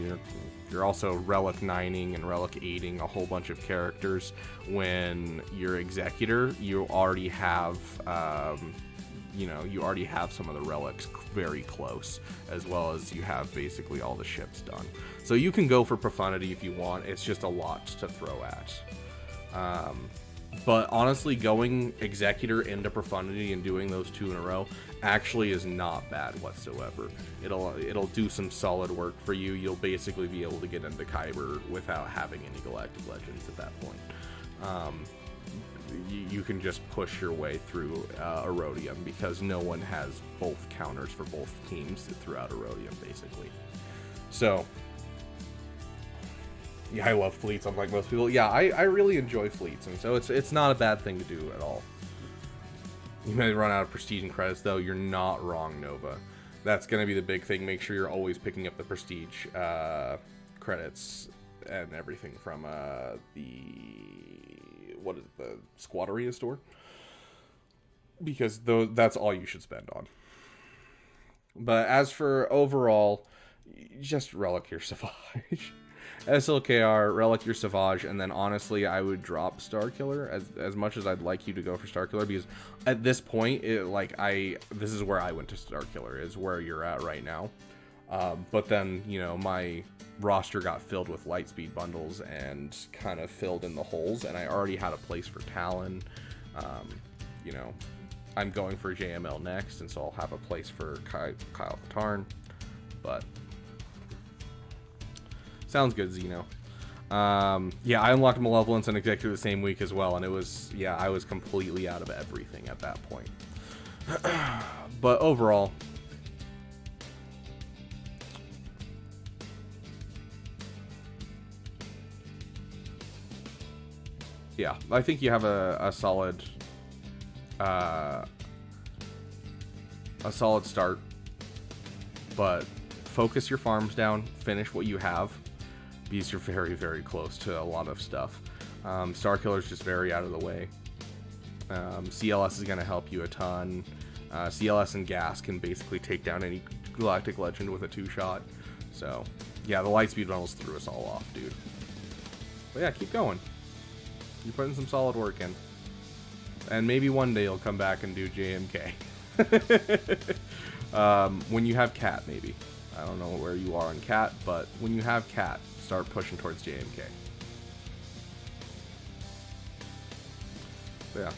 Speaker 1: you're also Relic 9ing and Relic 8ing a whole bunch of characters. When you're Executor, you already have, you know, you already have some of the relics very close, as well as you have basically all the ships done. So you can go for Profundity if you want. It's just a lot to throw at. But honestly, going Executor into Profundity and doing those 2 in a row actually is not bad whatsoever. It'll do some solid work for you. You'll basically be able to get into Kyber without having any Galactic Legends at that point. You can just push your way through Erodium because no one has both counters for both teams throughout Erodium, basically. So... yeah, I love fleets, unlike most people. Yeah, I really enjoy fleets, and so it's not a bad thing to do at all. You may run out of prestige and credits, though. You're not wrong, Nova. That's going to be the big thing. Make sure you're always picking up the prestige credits and everything from the Squad Arena store, because that's all you should spend on. But as for overall, just Relic your Savage. SLKR, Relic your Savage, and then honestly, I would drop Starkiller as much as I'd like you to go for Starkiller, because at this point, this is where I went to Starkiller, is where you're at right now. But then, you know, my roster got filled with Lightspeed bundles and kind of filled in the holes, and I already had a place for Talon. You know, I'm going for JML next, and so I'll have a place for Kyle Katarn, but... sounds good, Zeno. Yeah, I unlocked Malevolence and Executor the same week as well, and it was, yeah, I was completely out of everything at that point. But overall, yeah, I think you have a solid start, but focus your farms down, finish what you have, because you're very, very close to a lot of stuff. Starkiller's just very out of the way. CLS is going to help you a ton. CLS and Gas can basically take down any Galactic Legend with a 2-shot. So, yeah, the Lightspeed bundles threw us all off, dude. But yeah, keep going. You're putting some solid work in. And maybe one day you'll come back and do JMK. When you have Cat, maybe. I don't know where you are on Cat, but when you have Cat, start pushing towards JMK. Yeah.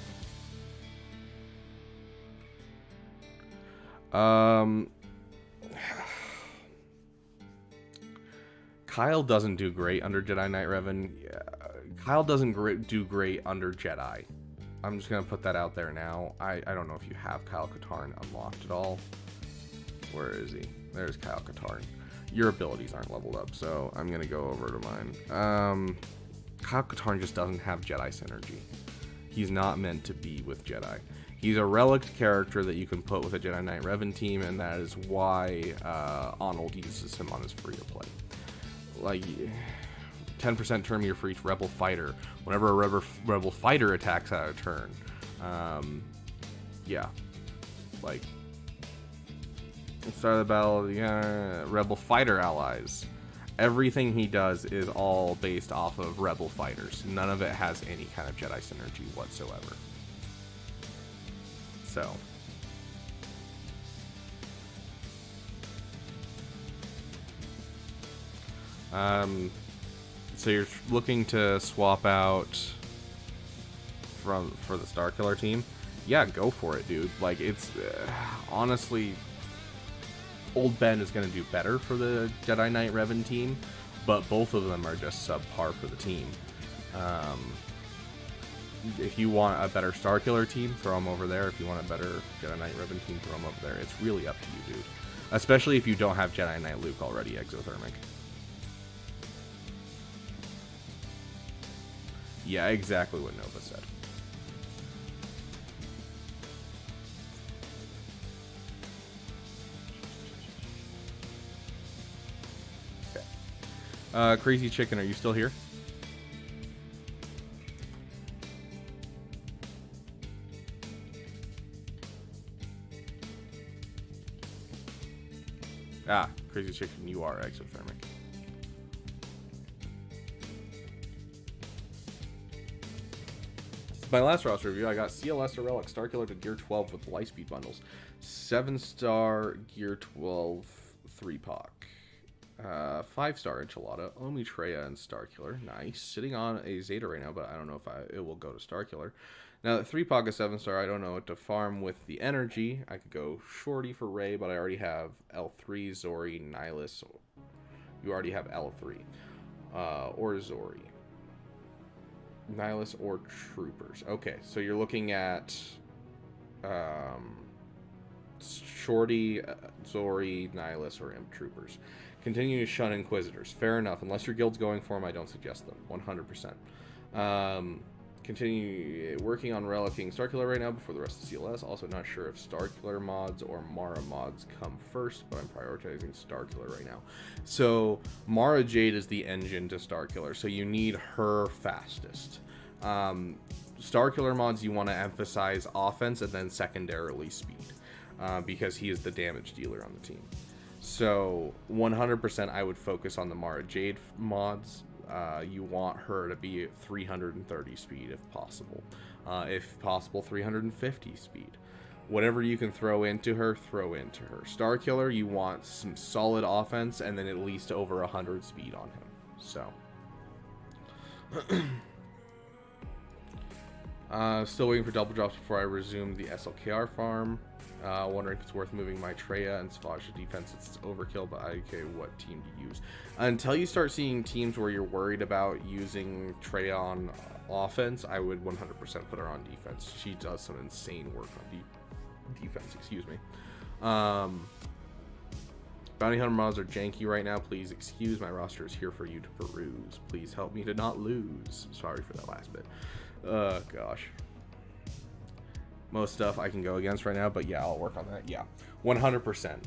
Speaker 1: Kyle doesn't do great under Jedi Knight Revan. Yeah, Kyle doesn't do great under Jedi. I'm just gonna put that out there now. I don't know if you have Kyle Katarn unlocked at all. Where is he? There's Kyle Katarn. Your abilities aren't leveled up, so I'm gonna go over to mine. Kyle Katarn just doesn't have Jedi synergy. He's not meant to be with Jedi. He's a relic character that you can put with a Jedi Knight Revan team, and that is why Arnold uses him on his free-to-play. Like, 10% turn meter for each rebel fighter. Whenever a rebel fighter attacks out of turn. Yeah. Like, start of the battle, rebel fighter allies. Everything he does is all based off of rebel fighters. None of it has any kind of Jedi synergy whatsoever. So. So you're looking to swap out for the Starkiller team? Yeah, go for it, dude. Like, it's honestly, old Ben is going to do better for the Jedi Knight Revan team, but both of them are just subpar for the team. If you want a better Starkiller team, throw them over there. If you want a better Jedi Knight Revan team, throw them over there. It's really up to you, dude. Especially if you don't have Jedi Knight Luke already exothermic. Yeah, exactly what Nova said. Okay. Crazy Chicken, are you still here? Ah, Crazy Chicken, you are exothermic. My last roster review, I got CLS Relic Starkiller to Gear 12 with Lightspeed bundles. 7-star Gear 12 3-Poc. 5-star Enchilada, Omi Treya, and Starkiller. Nice. Sitting on a Zeta right now, but I don't know if it will go to Starkiller. Now that 3-Poc is 7-star, I don't know what to farm with the energy. I could go Shorty for Rey, but I already have L3, Zori, Nihilus. You already have L3. Or Zori. Nihilus or Troopers. Okay, so you're looking at Shorty, Zori, Nihilus, or Imp Troopers. Continue to shun Inquisitors. Fair enough. Unless your guild's going for them, I don't suggest them. 100%. Continue working on relicking Starkiller right now before the rest of CLS. Also not sure if Starkiller mods or Mara mods come first, but I'm prioritizing Starkiller right now. So Mara Jade is the engine to Starkiller, so you need her fastest. Starkiller mods, you want to emphasize offense and then secondarily speed, because he is the damage dealer on the team. So 100% I would focus on the Mara Jade mods. You want her to be at 330 speed if possible. If possible, 350 speed. Whatever you can throw into her, throw into her. Starkiller, you want some solid offense and then at least over 100 speed on him. So. Still waiting for double drops before I resume the SLKR farm. Wondering if it's worth moving my Treya and Savage to defense. It's overkill, but okay, what team to use? Until you start seeing teams where you're worried about using Treya on offense, I would 100% put her on defense. She does some insane work on defense, excuse me. Bounty Hunter mods are janky right now. Please excuse, my roster is here for you to peruse. Please help me to not lose. Sorry for that last bit. Gosh. Most stuff I can go against right now, but yeah, I'll work on that. Yeah, 100%.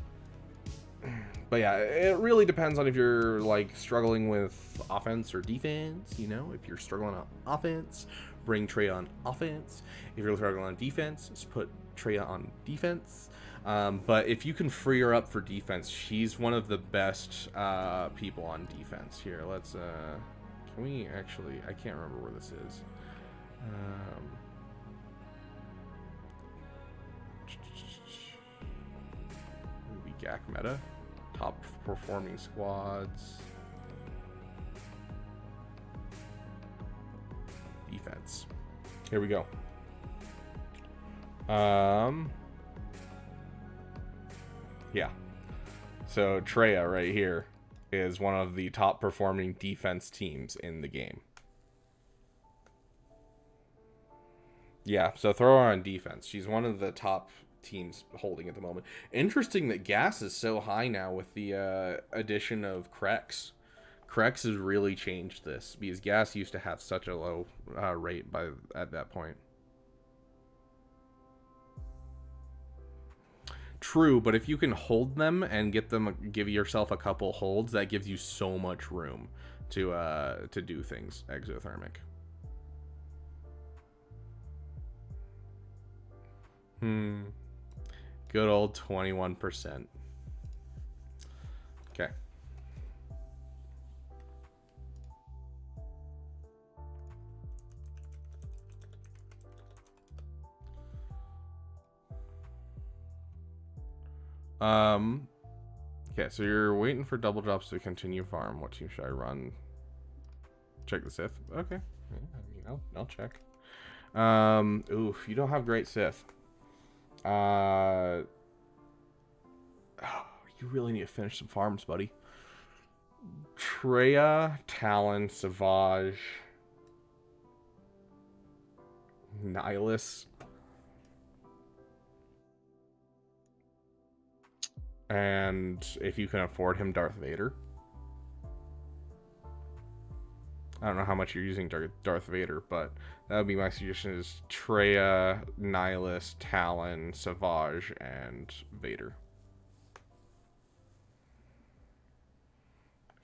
Speaker 1: But yeah, it really depends on if you're like struggling with offense or defense. You know, if you're struggling on offense, bring Treya on offense. If you're struggling on defense, just put Treya on defense. But if you can free her up for defense, she's one of the best people on defense. Here, let's can we actually, I can't remember where this is. Maybe GAC meta, top performing squads, defense. Here we go. Yeah. So Treya right here is one of the top performing defense teams in the game. Yeah, so throw her on defense. She's one of the top teams holding at the moment. Interesting that gas is so high now with the addition of Krex. Krex has really changed this because gas used to have such a low rate at that point. True, but if you can hold them and give yourself a couple holds, that gives you so much room to do things exothermic. Good old 21%. Okay. Okay, so you're waiting for double drops to continue farm. What team should I run? Check the Sith. Okay. Yeah, I'll check. Oof, you don't have great Sith. You really need to finish some farms, buddy. Treya, Talon, Savage, Nihilus, and if you can afford him, Darth Vader. I don't know how much you're using Darth Vader, but that would be my suggestion: is Treya, Nihilus, Talon, Savage, and Vader.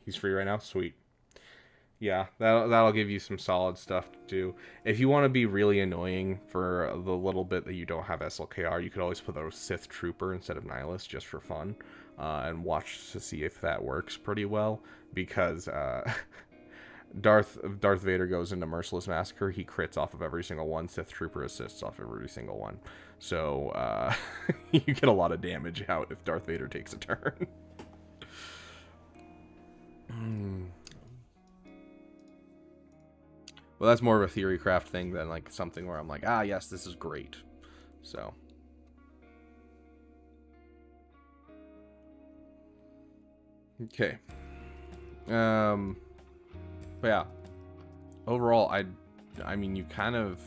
Speaker 1: He's free right now? Sweet. Yeah, that'll give you some solid stuff to do. If you want to be really annoying for the little bit that you don't have SLKR, you could always put a Sith Trooper instead of Nihilus just for fun, and watch to see if that works pretty well, because Darth Vader goes into Merciless Massacre, he crits off of every single one, Sith Trooper assists off every single one. So you get a lot of damage out if Darth Vader takes a turn. Well, that's more of a theory craft thing than like something where I'm like, ah, yes, this is great. So. Okay. But yeah. Overall, I mean, you kind of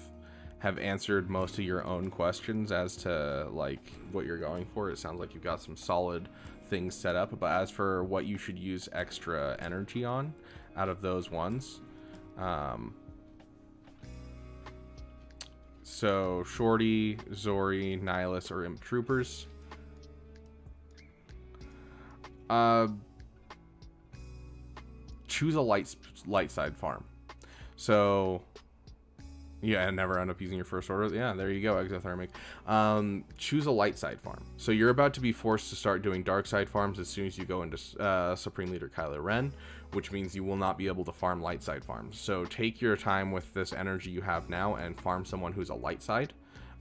Speaker 1: have answered most of your own questions as to like what you're going for. It sounds like you've got some solid things set up, but as for what you should use extra energy on out of those ones, so Shorty, Zori, Nihilus, or Imp Troopers. Choose a light side farm. So yeah, and never end up using your first order. Yeah, there you go, exothermic. Choose a light side farm. So you're about to be forced to start doing dark side farms as soon as you go into Supreme Leader Kylo Ren, which means you will not be able to farm light side farms. So take your time with this energy you have now and farm someone who's a light side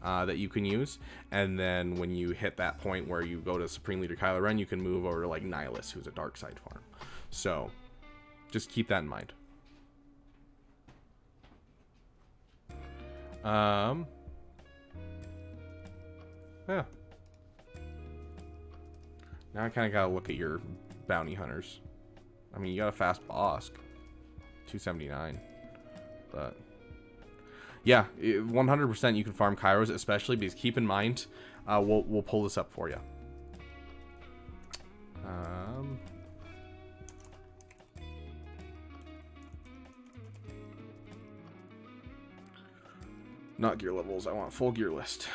Speaker 1: that you can use. And then when you hit that point where you go to Supreme Leader Kylo Ren, you can move over to like Nihilus, who's a dark side farm. So just keep that in mind. Yeah. Now I kind of gotta look at your bounty hunters. I mean, you got a fast Bosk, 279, but yeah, 100% you can farm Kairos, especially because keep in mind, we'll pull this up for you. Not gear levels, I want full gear list.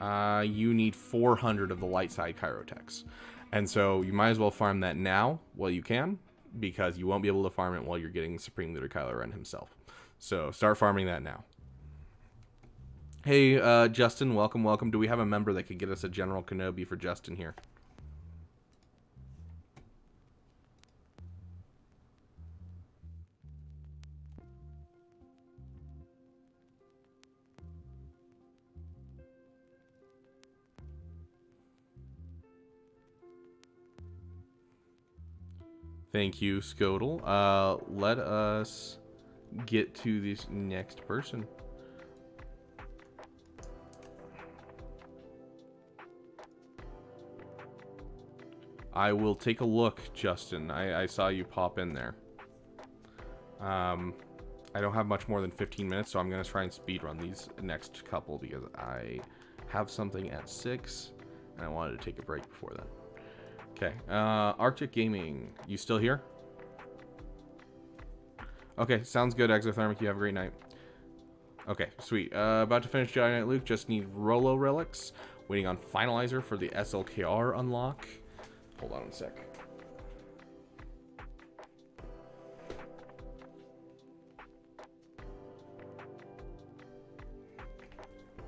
Speaker 1: You need 400 of the light side Chirotechs. And so you might as well farm that now while you can, because you won't be able to farm it while you're getting Supreme Leader Kylo Ren himself. So start farming that now. Hey, Justin, welcome. Do we have a member that could get us a General Kenobi for Justin here? Thank you, Skodal. Let us get to this next person. I will take a look, Justin. I saw you pop in there. I don't have much more than 15 minutes, so I'm going to try and speed run these next couple because I have something at 6, and I wanted to take a break before then. Okay, Arctic Gaming, you still here? Okay, sounds good, Exothermic. You have a great night. Okay, sweet. About to finish Jedi Knight Luke. Just need Rolo Relics. Waiting on Finalizer for the SLKR unlock. Hold on a sec.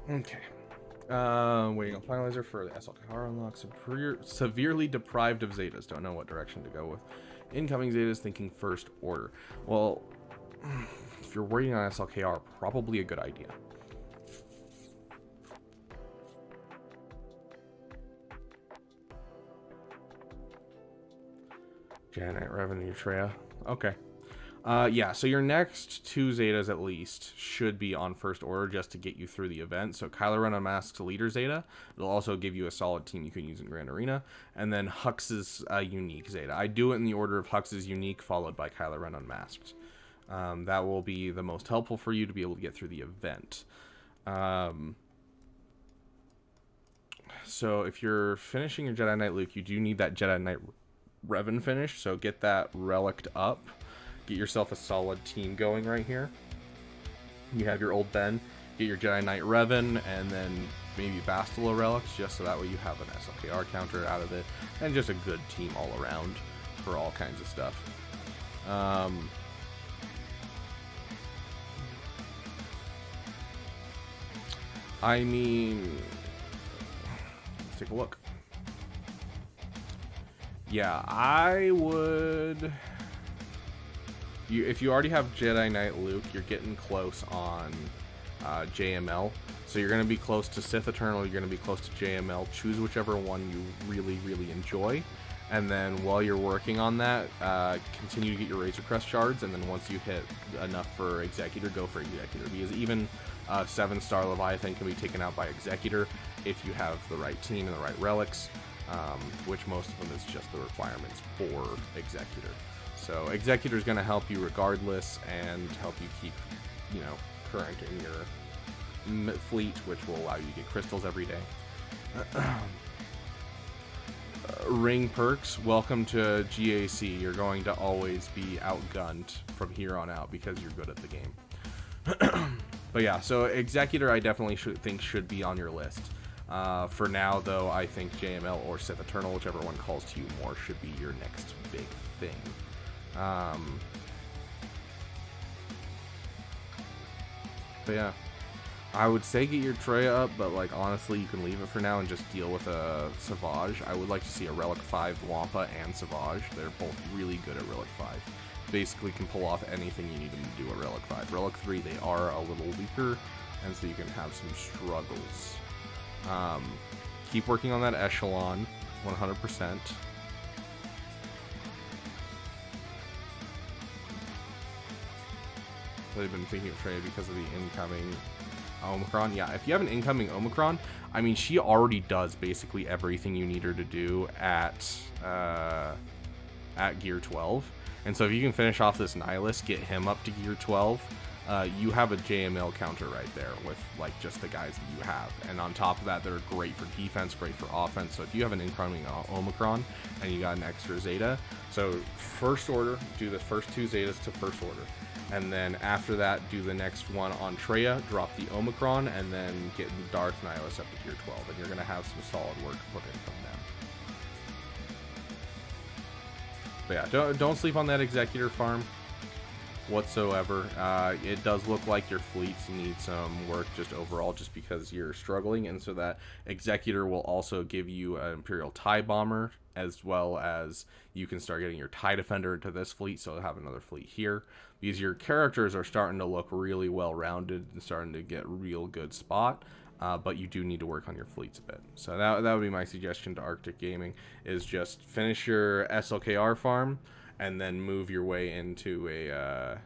Speaker 1: Okay. Waiting on finalizer for the SLKR unlock. Severely deprived of Zetas. Don't know what direction to go with. Incoming Zetas thinking first order. Well, if you're waiting on SLKR, probably a good idea. Janet revenue Treya. Okay. Yeah, so your next 2 Zetas at least should be on first order just to get you through the event. So Kylo Ren Unmasked Leader Zeta. It'll also give you a solid team you can use in Grand Arena. And then Hux's Unique Zeta. I do it in the order of Hux's Unique followed by Kylo Ren Unmasked. That will be the most helpful for you to be able to get through the event. So if you're finishing your Jedi Knight Luke, you do need that Jedi Knight Revan finish. So get that relicked up. Get yourself a solid team going right here. You have your old Ben, get your Jedi Knight Revan, and then maybe Bastila relics, just so that way you have an SLKR counter out of it, and just a good team all around for all kinds of stuff. I mean, let's take a look. Yeah, I would... if you already have Jedi Knight Luke, you're getting close on JML. So you're going to be close to Sith Eternal, you're going to be close to JML. Choose whichever one you really, really enjoy. And then while you're working on that, continue to get your Razor Crest shards. And then once you hit enough for Executor, go for Executor. Because even 7-star Leviathan can be taken out by Executor if you have the right team and the right relics. Which most of them is just the requirements for Executor. So Executor is going to help you regardless and help you keep, you know, current in your fleet, which will allow you to get crystals every day. Ring perks, welcome to GAC. You're going to always be outgunned from here on out because you're good at the game. But yeah, so Executor I definitely think should be on your list. For now, though, I think JML or Sith Eternal, whichever one calls to you more, should be your next big thing. But yeah, I would say get your Treya up, but like honestly, you can leave it for now and just deal with a Savage. I would like to see a Relic 5 Wampa and Savage. They're both really good at Relic 5. Basically can pull off anything you need them to do at Relic 5. Relic 3, they are a little weaker, and so you can have some struggles. Keep working on that Echelon, 100%. I've been thinking of Treya because of the incoming Omicron. Yeah, if you have an incoming Omicron, I mean, she already does basically everything you need her to do at Gear 12. And so if you can finish off this Nihilist, get him up to Gear 12, you have a JML counter right there with like just the guys that you have. And on top of that, they're great for defense, great for offense. So if you have an incoming Omicron and you got an extra Zeta, so first order, do the first 2 Zetas to first order. And then after that, do the next one on Treya, drop the Omicron, and then get Darth Nihilus up to Gear 12. And you're going to have some solid work put in from them. But yeah, don't sleep on that Executor farm whatsoever. It does look like your fleets need some work just overall, just because you're struggling. And so that Executor will also give you an Imperial TIE Bomber, as well as you can start getting your TIE Defender into this fleet, so you'll have another fleet here. Because your characters are starting to look really well-rounded and starting to get real good spot, but you do need to work on your fleets a bit. So that would be my suggestion to Arctic Gaming, is just finish your SLKR farm and then move your way into a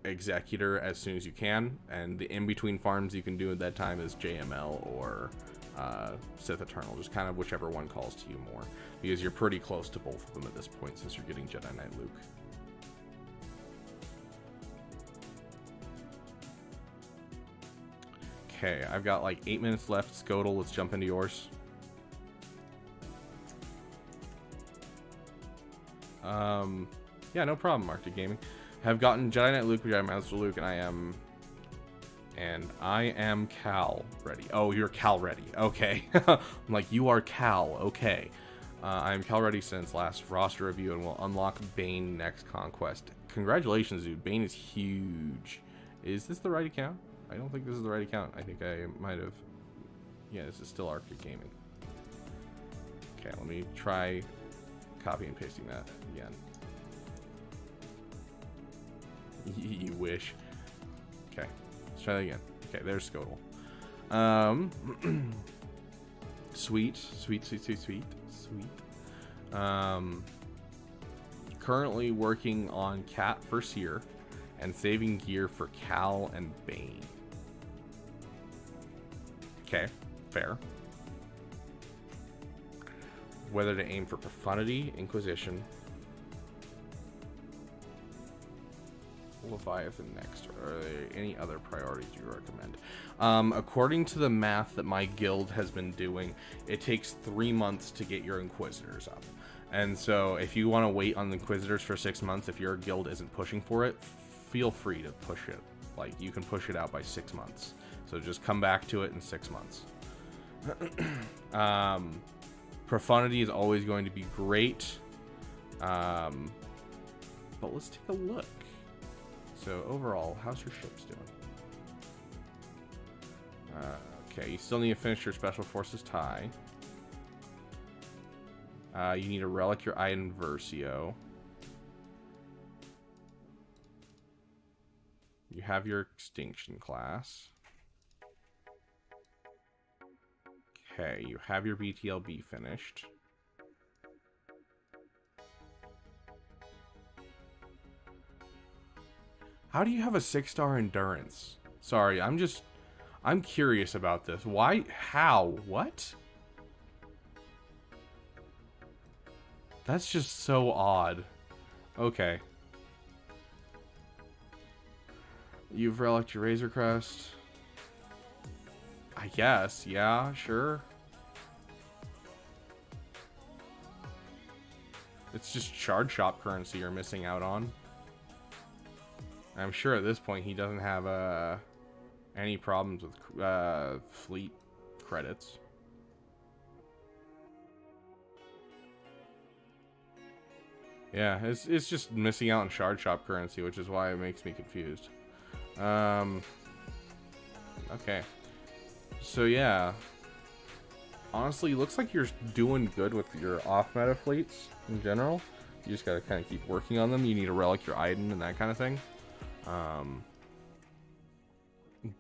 Speaker 1: Executor as soon as you can. And the in-between farms you can do at that time is JML or Sith Eternal, just kind of whichever one calls to you more, because you're pretty close to both of them at this point since you're getting Jedi Knight Luke. Okay, I've got like 8 minutes left. Scotal, let's jump into yours. Yeah, no problem, Arctic Gaming. Have gotten Jedi Knight Luke, Jedi Master Luke, and I am Cal ready. Oh, you're Cal ready. Okay. I'm like, you are Cal. Okay. I am Cal ready since last roster review, and will unlock Bane next conquest. Congratulations, dude. Bane is huge. Is this the right account? I don't think this is the right account. I think I might have Yeah, this is still Arctic Gaming. Okay, let me try copy and pasting that again. You wish. Okay, let's try that again. Okay, there's Scotle. Sweet. Currently working on Cat for Seer and saving gear for Cal and Bane. Okay, fair. Whether to aim for Profundity, Inquisition, Leviathan next, or are there any other priorities you recommend? According to the math that my guild has been doing, it takes 3 months to get your Inquisitors up. And so if you want to wait on the Inquisitors for 6 months, if your guild isn't pushing for it, feel free to push it. Like, you can push it out by 6 months. So just come back to it in 6 months. Profundity is always going to be great. But let's take a look. So overall, how's your ships doing? Okay, you still need to finish your Special Forces tie. You need to relic your item Versio. You have your Extinction class. Okay, you have your BTLB finished. How do you have a 6-star endurance? Sorry, I'm curious about this. Why? How? What? That's just so odd. Okay. You've reliced your Razor Crest. I guess. Yeah, sure. It's just shard shop currency you're missing out on. I'm sure at this point he doesn't have any problems with fleet credits. Yeah, it's just missing out on shard shop currency, which is why it makes me confused. Okay. So yeah. Honestly, looks like you're doing good with your off-meta fleets in general. You just gotta kind of keep working on them. You need to relic your Iden and that kind of thing.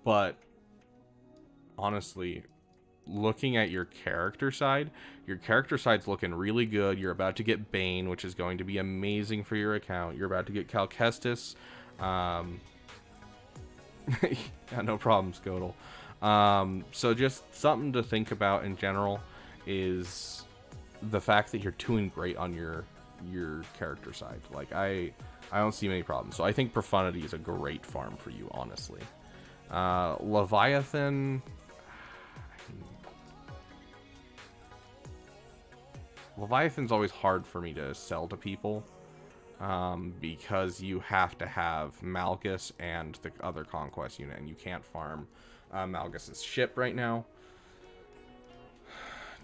Speaker 1: But honestly, looking at your character side's looking really good. You're about to get Bane, which is going to be amazing for your account. You're about to get Cal Kestis. Yeah, no problem, Scotle. So just something to think about in general is the fact that you're doing great on your character side. Like, I don't see many problems. So I think Profundity is a great farm for you, honestly. Leviathan... Leviathan's always hard for me to sell to people. Because you have to have Malgus and the other Conquest unit, and you can't farm Malgus's ship right now.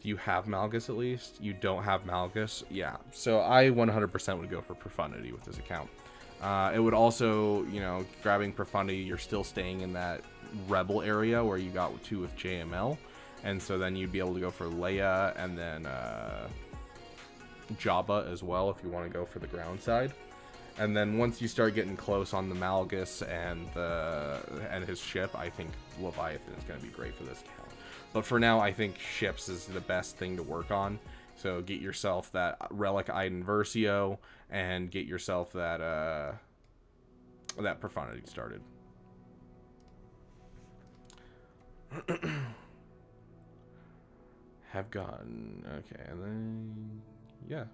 Speaker 1: Do you have Malgus at least? You don't have Malgus? Yeah. So I 100% would go for Profundity with this account. It would also, you know, grabbing Profundity, you're still staying in that Rebel area where you got 2 with JML. And so then you'd be able to go for Leia and then Jabba as well if you want to go for the ground side. And then once you start getting close on the Malgus and his ship, I think Leviathan is going to be great for this account. But for now, I think ships is the best thing to work on. So get yourself that Relic Iden Versio and get yourself that that Profundity started. Have gotten okay, and then yeah.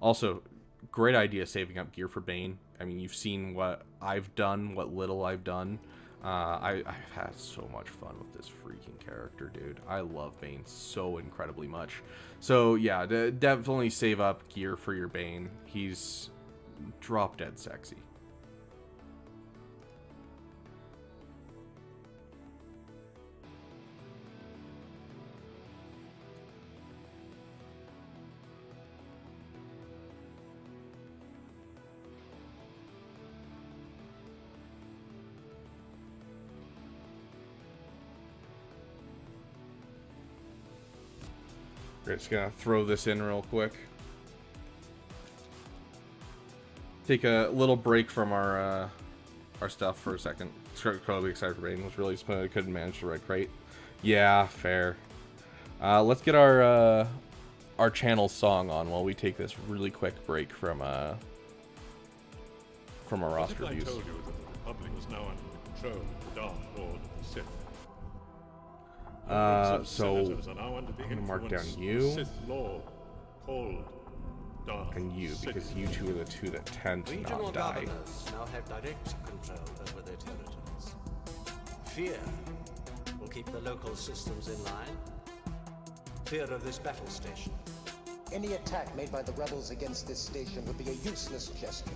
Speaker 1: Also, great idea saving up gear for Bane. I mean, you've seen what I've done, what little I've done. I've had so much fun with this freaking character, dude. I love Bane so incredibly much. So yeah, definitely save up gear for your Bane. He's drop dead sexy. We're just gonna throw this in real quick. Take a little break from our stuff for a second. Incredibly excited for Bane. Was really disappointed I couldn't manage the red crate. Yeah, fair. Let's get our channel song on while we take this really quick break from our roster
Speaker 2: I
Speaker 1: views.
Speaker 2: told you that the Republic was now under the control of the Dark Lord of the Sith.
Speaker 1: So
Speaker 2: Senators are now under the
Speaker 1: I'm gonna mark
Speaker 2: influence
Speaker 1: down
Speaker 2: of
Speaker 1: you
Speaker 2: the Sith Lord called Darth
Speaker 1: and you, because you two are the two that tend to
Speaker 4: Regional
Speaker 1: not die.
Speaker 4: governors now have direct control over their territories. Fear will keep the local systems in line. Fear of this battle station. Any attack made by the rebels against this station would be a useless gesture.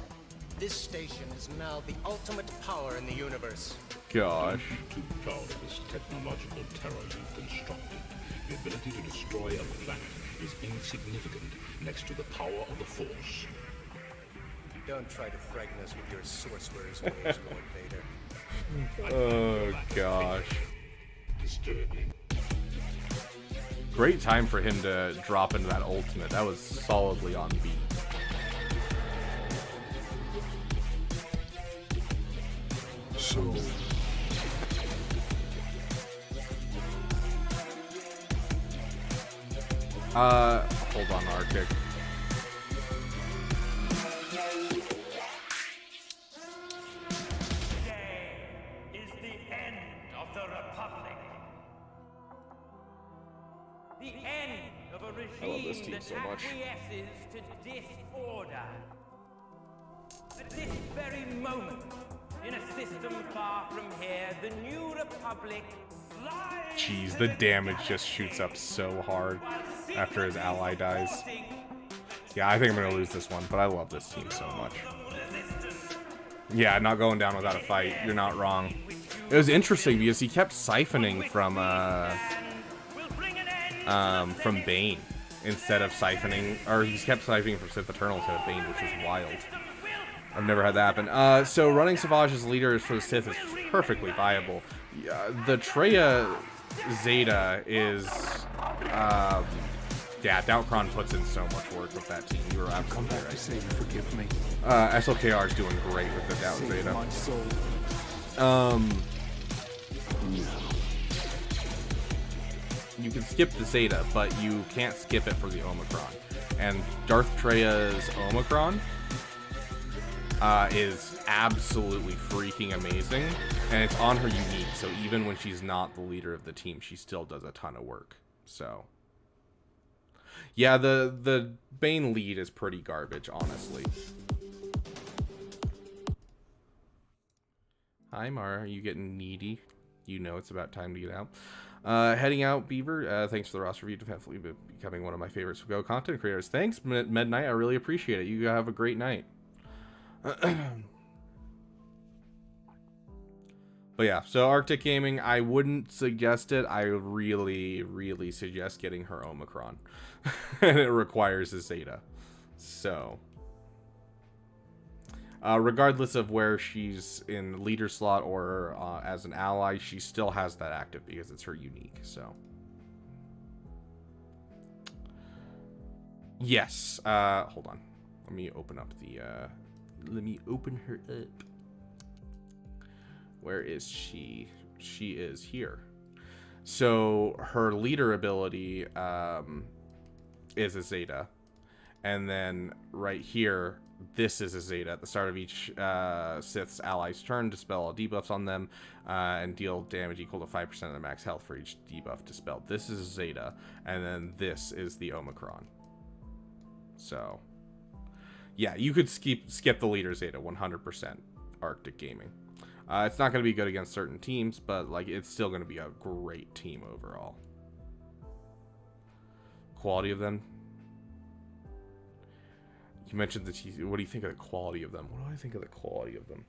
Speaker 4: This station is now the ultimate power in the universe.
Speaker 1: Gosh.
Speaker 5: Too proud of this technological terror you've constructed. The ability to destroy a planet is insignificant next to the power of the Force.
Speaker 4: Don't try to frighten us with your sorcerer's ways, Lord Vader.
Speaker 1: Oh gosh.
Speaker 5: Disturbing.
Speaker 1: Great time for him to drop into that ultimate. That was solidly on beat.
Speaker 9: So,
Speaker 1: Hold on, Arctic.
Speaker 7: Today is the end of the Republic. The end of a
Speaker 1: I love this
Speaker 7: regime
Speaker 1: team
Speaker 7: that
Speaker 1: so much.
Speaker 7: acquiesces to disorder. At this very moment, in a system far from here, the new Republic lies.
Speaker 1: Jeez, the damage just shoots up so hard after his ally dies. Yeah, I think I'm gonna lose this one, but I love this team so much. Yeah, not going down without a fight. You're not wrong. It was interesting because he kept siphoning from Bane instead of siphoning, or he kept siphoning from Sith Eternal instead of Bane, which was wild. I've never had that happen. So running Savage as leader for the Sith is perfectly viable. The Traya Zeta is, yeah, Doubtcron puts in so much work with that team. You were absolutely right.
Speaker 6: Say you forgive me.
Speaker 1: SLKR is doing great with the Doubt
Speaker 6: Save
Speaker 1: Zeta.
Speaker 6: my soul.
Speaker 1: You can skip the Zeta, but you can't skip it for the Omicron. And Darth Treya's Omicron is absolutely freaking amazing, and it's on her unique, so even when she's not the leader of the team, she still does a ton of work. So yeah, the Bane lead is pretty garbage, honestly. Hi Mara, are you getting needy? You know it's about time to get out. Heading out, Beaver. Thanks for the roster review. Definitely becoming one of my favorites for Go content creators. Thanks, Midnight. I really appreciate it. You have a great night. But yeah, so Arctic Gaming, I wouldn't suggest it. I really, really suggest getting her Omicron. And it requires a Zeta. So regardless of where she's in the leader slot or as an ally, she still has that active because it's her unique. So yes, hold on, let me open up the let me open her up. Where is she? She is here. So her leader ability is a Zeta, and then right here, this is a Zeta at the start of each Sith's ally's turn. Dispel all debuffs on them and deal damage equal to 5% of their max health for each debuff dispelled. This is a Zeta, and then this is the Omicron. So yeah, you could skip the leader Zeta 100%. Arctic Gaming. It's not going to be good against certain teams, but like it's still going to be a great team overall. Quality of them. You mentioned the what do you think of the quality of them? What do I think of the quality of them?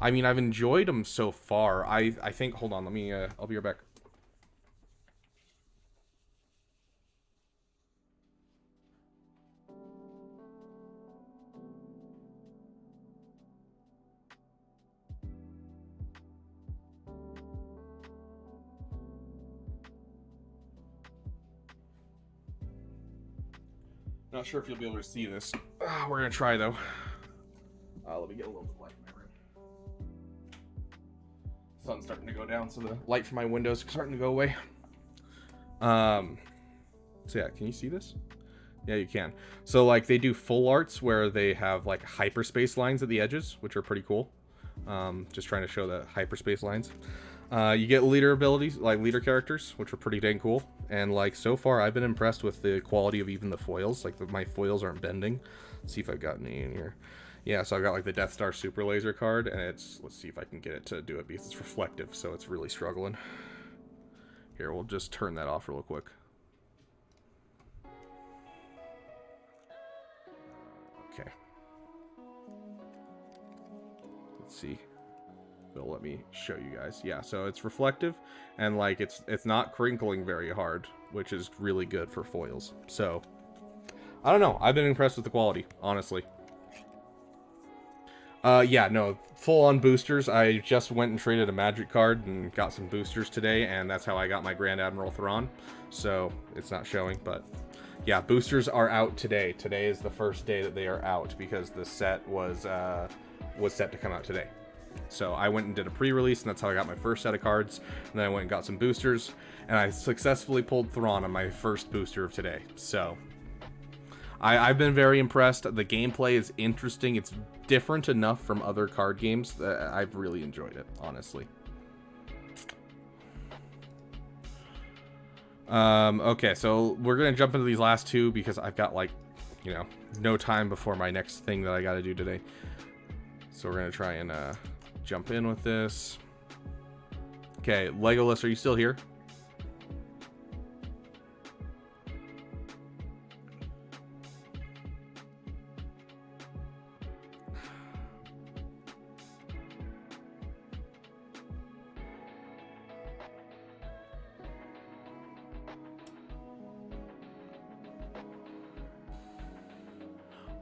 Speaker 1: I mean, I've enjoyed them so far. I think, hold on, let me I'll be right back. Not sure if you'll be able to see this. We're gonna try though. Let me get a little bit of light in my room. Sun's starting to go down, so the light from my windows is starting to go away. So yeah, can you see this? Yeah, you can. So like they do full arts where they have like hyperspace lines at the edges, which are pretty cool. Just trying to show the hyperspace lines. You get leader abilities, like leader characters, which are pretty dang cool. And like so far, I've been impressed with the quality of even the foils. Like my foils aren't bending. Let's see if I've got any in here. Yeah, so I've got like the Death Star Super Laser card, and it's, let's see if I can get it to do it because it's reflective, so it's really struggling. Here, we'll just turn that off real quick. Okay. Let's see. It'll let me show you guys. Yeah, so it's reflective, and like it's not crinkling very hard, which is really good for foils. So I don't know. I've been impressed with the quality, honestly. Yeah, no, full-on boosters. I just went and traded a magic card and got some boosters today, and that's how I got my Grand Admiral Thrawn. So it's not showing, but yeah, boosters are out today. Today is the first day that they are out because the set was set to come out today. So I went and did a pre-release, and that's how I got my first set of cards. And then I went and got some boosters, and I successfully pulled Thrawn on my first booster of today. So I've been very impressed. The gameplay is interesting. It's different enough from other card games that I've really enjoyed it, honestly. Okay, so we're gonna jump into these last two because I've got, like, you know, no time before my next thing that I gotta do today. So we're gonna try and jump in with this. Okay, Legolas, are you still here?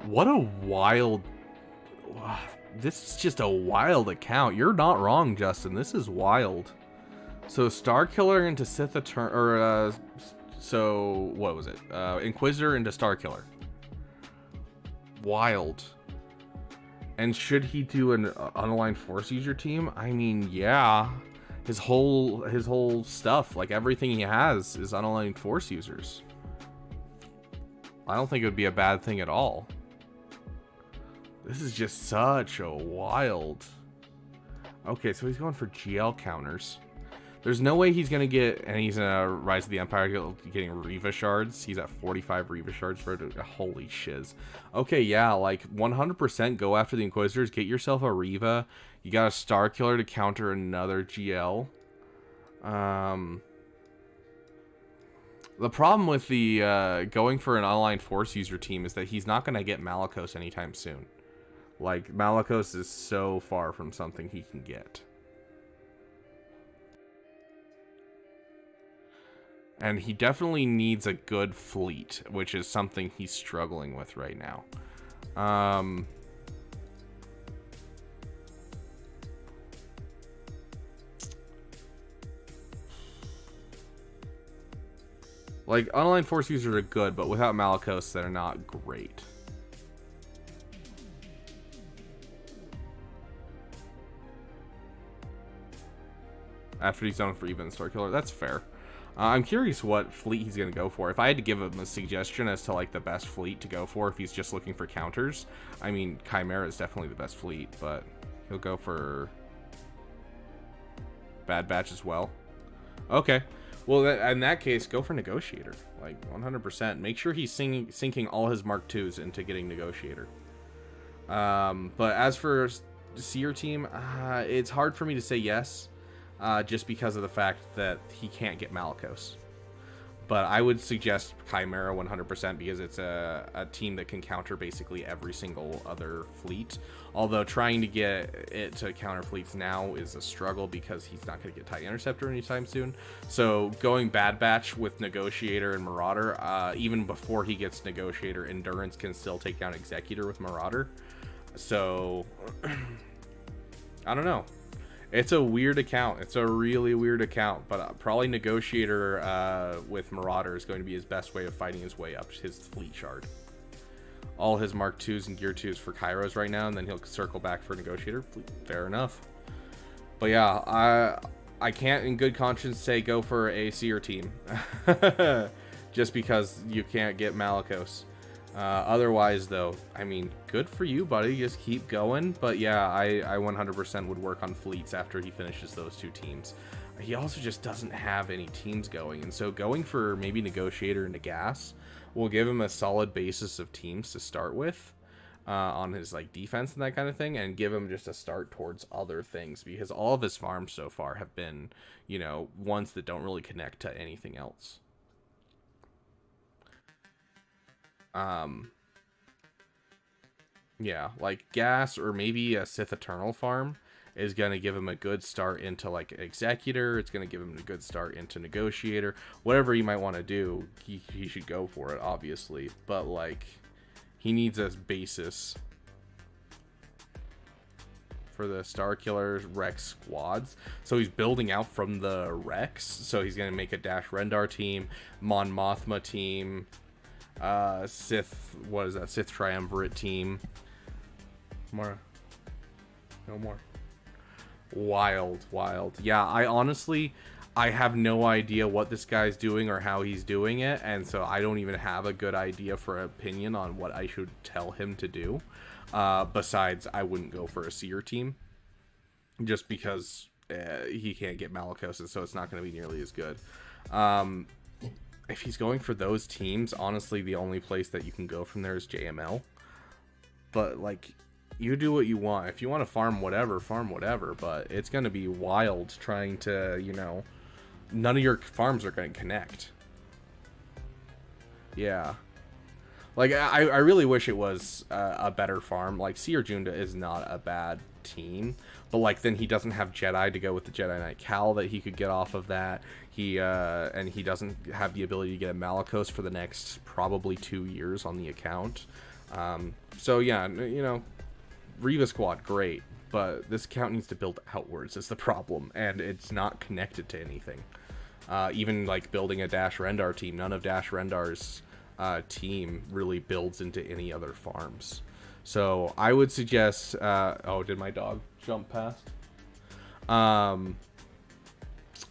Speaker 1: What a wild... This is just a wild account. You're not wrong, Justin. This is wild. So Starkiller into Sith or so what was it? Inquisitor into Starkiller. Wild. And should he do an unaligned Force user team? I mean, yeah. His whole stuff, like everything he has, is unaligned Force users. I don't think it would be a bad thing at all. This is just such a wild... Okay, so he's going for GL counters. There's no way he's going to get... And he's in a Rise of the Empire getting Reva shards. He's at 45 Reva shards for it. Holy shiz. Okay, yeah, like 100% go after the Inquisitors. Get yourself a Reva. You got a Star Killer to counter another GL. The problem with the going for an unaligned Force user team is that he's not going to get Malicos anytime soon. Like, Malicos is so far from something he can get. And he definitely needs a good fleet, which is something he's struggling with right now. Like, unaligned Force users are good, but without Malicos, they're not great. After he's done for even Starkiller, that's fair. I'm curious what fleet he's going to go for. If I had to give him a suggestion as to like the best fleet to go for if he's just looking for counters, I mean, Chimera is definitely the best fleet, but he'll go for Bad Batch as well. Okay. Well, in that case, go for Negotiator. Like, 100%. Make sure he's sinking all his Mark IIs into getting Negotiator. But as for Seer team, it's hard for me to say yes. Just because of the fact that he can't get Malicos. But I would suggest Chimera 100% because it's a team that can counter basically every single other fleet. Although trying to get it to counter fleets now is a struggle because he's not going to get TIE Interceptor anytime soon. So going Bad Batch with Negotiator and Marauder, even before he gets Negotiator, Endurance can still take down Executor with Marauder. So, I don't know. It's a weird account. It's a really weird account, but probably Negotiator with Marauder is going to be his best way of fighting his way up his fleet shard. all his Mark 2s and Gear 2s for Kairos right now, and then he'll circle back for Negotiator fleet. Fair enough. But yeah, I can't in good conscience say go for a Seer team. Just because you can't get Malicos. Otherwise, though, I mean, good for you, buddy. Just keep going. But yeah, I 100% would work on fleets after he finishes those 2 teams. He also just doesn't have any teams going. And so going for maybe Negotiator into Gas will give him a solid basis of teams to start with on his like defense and that kind of thing, and give him just a start towards other things, because all of his farms so far have been, you know, ones that don't really connect to anything else. Yeah, like Gas or maybe a Sith Eternal farm is going to give him a good start into like Executor. It's going to give him a good start into Negotiator. Whatever you might want to do, he should go for it, obviously. But like, he needs a basis for the Star Killers Rex squads. So he's building out from the Rex. So he's going to make a Dash Rendar team, Mon Mothma team, Sith, what is that? Sith Triumvirate team. More. No more. Wild. Yeah, I honestly, I have no idea what this guy's doing or how he's doing it, and so I don't even have a good idea for an opinion on what I should tell him to do. Besides, I wouldn't go for a Seer team, just because he can't get Malicos, so it's not going to be nearly as good. If he's going for those teams, honestly, the only place that you can go from there is JML. But, like, you do what you want. If you want to farm whatever, but it's going to be wild trying to, you know, none of your farms are going to connect. Yeah. Like, I really wish it was a better farm. Like, Seer Junda is not a bad team, but like then he doesn't have Jedi to go with the Jedi Knight Cal that he could get off of that. And he doesn't have the ability to get a Malicos for the next probably 2 years on the account. So yeah, you know, Reva squad, great, but this account needs to build outwards is the problem, and it's not connected to anything. Even like building a Dash Rendar team, none of Dash Rendar's team really builds into any other farms. So I would suggest, oh, did my dog jump past?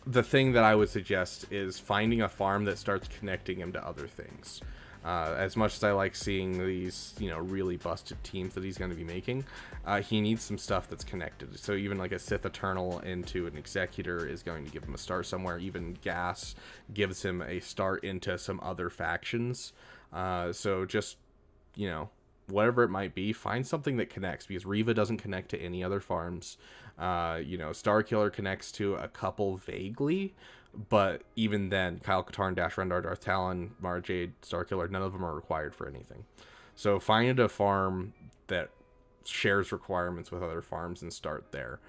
Speaker 1: The thing that I would suggest is finding a farm that starts connecting him to other things. As much as I like seeing these, you know, really busted teams that he's going to be making, he needs some stuff that's connected. So even like a Sith Eternal into an Executor is going to give him a start somewhere. Even Gas gives him a start into some other factions. So just, you know, whatever it might be, find something that connects, because Reva doesn't connect to any other farms. You know, Starkiller connects to a couple vaguely, but even then, Kyle Katarn, Dash Rendar, Darth Talon, Mara Jade, Starkiller, none of them are required for anything. So find a farm that shares requirements with other farms and start there.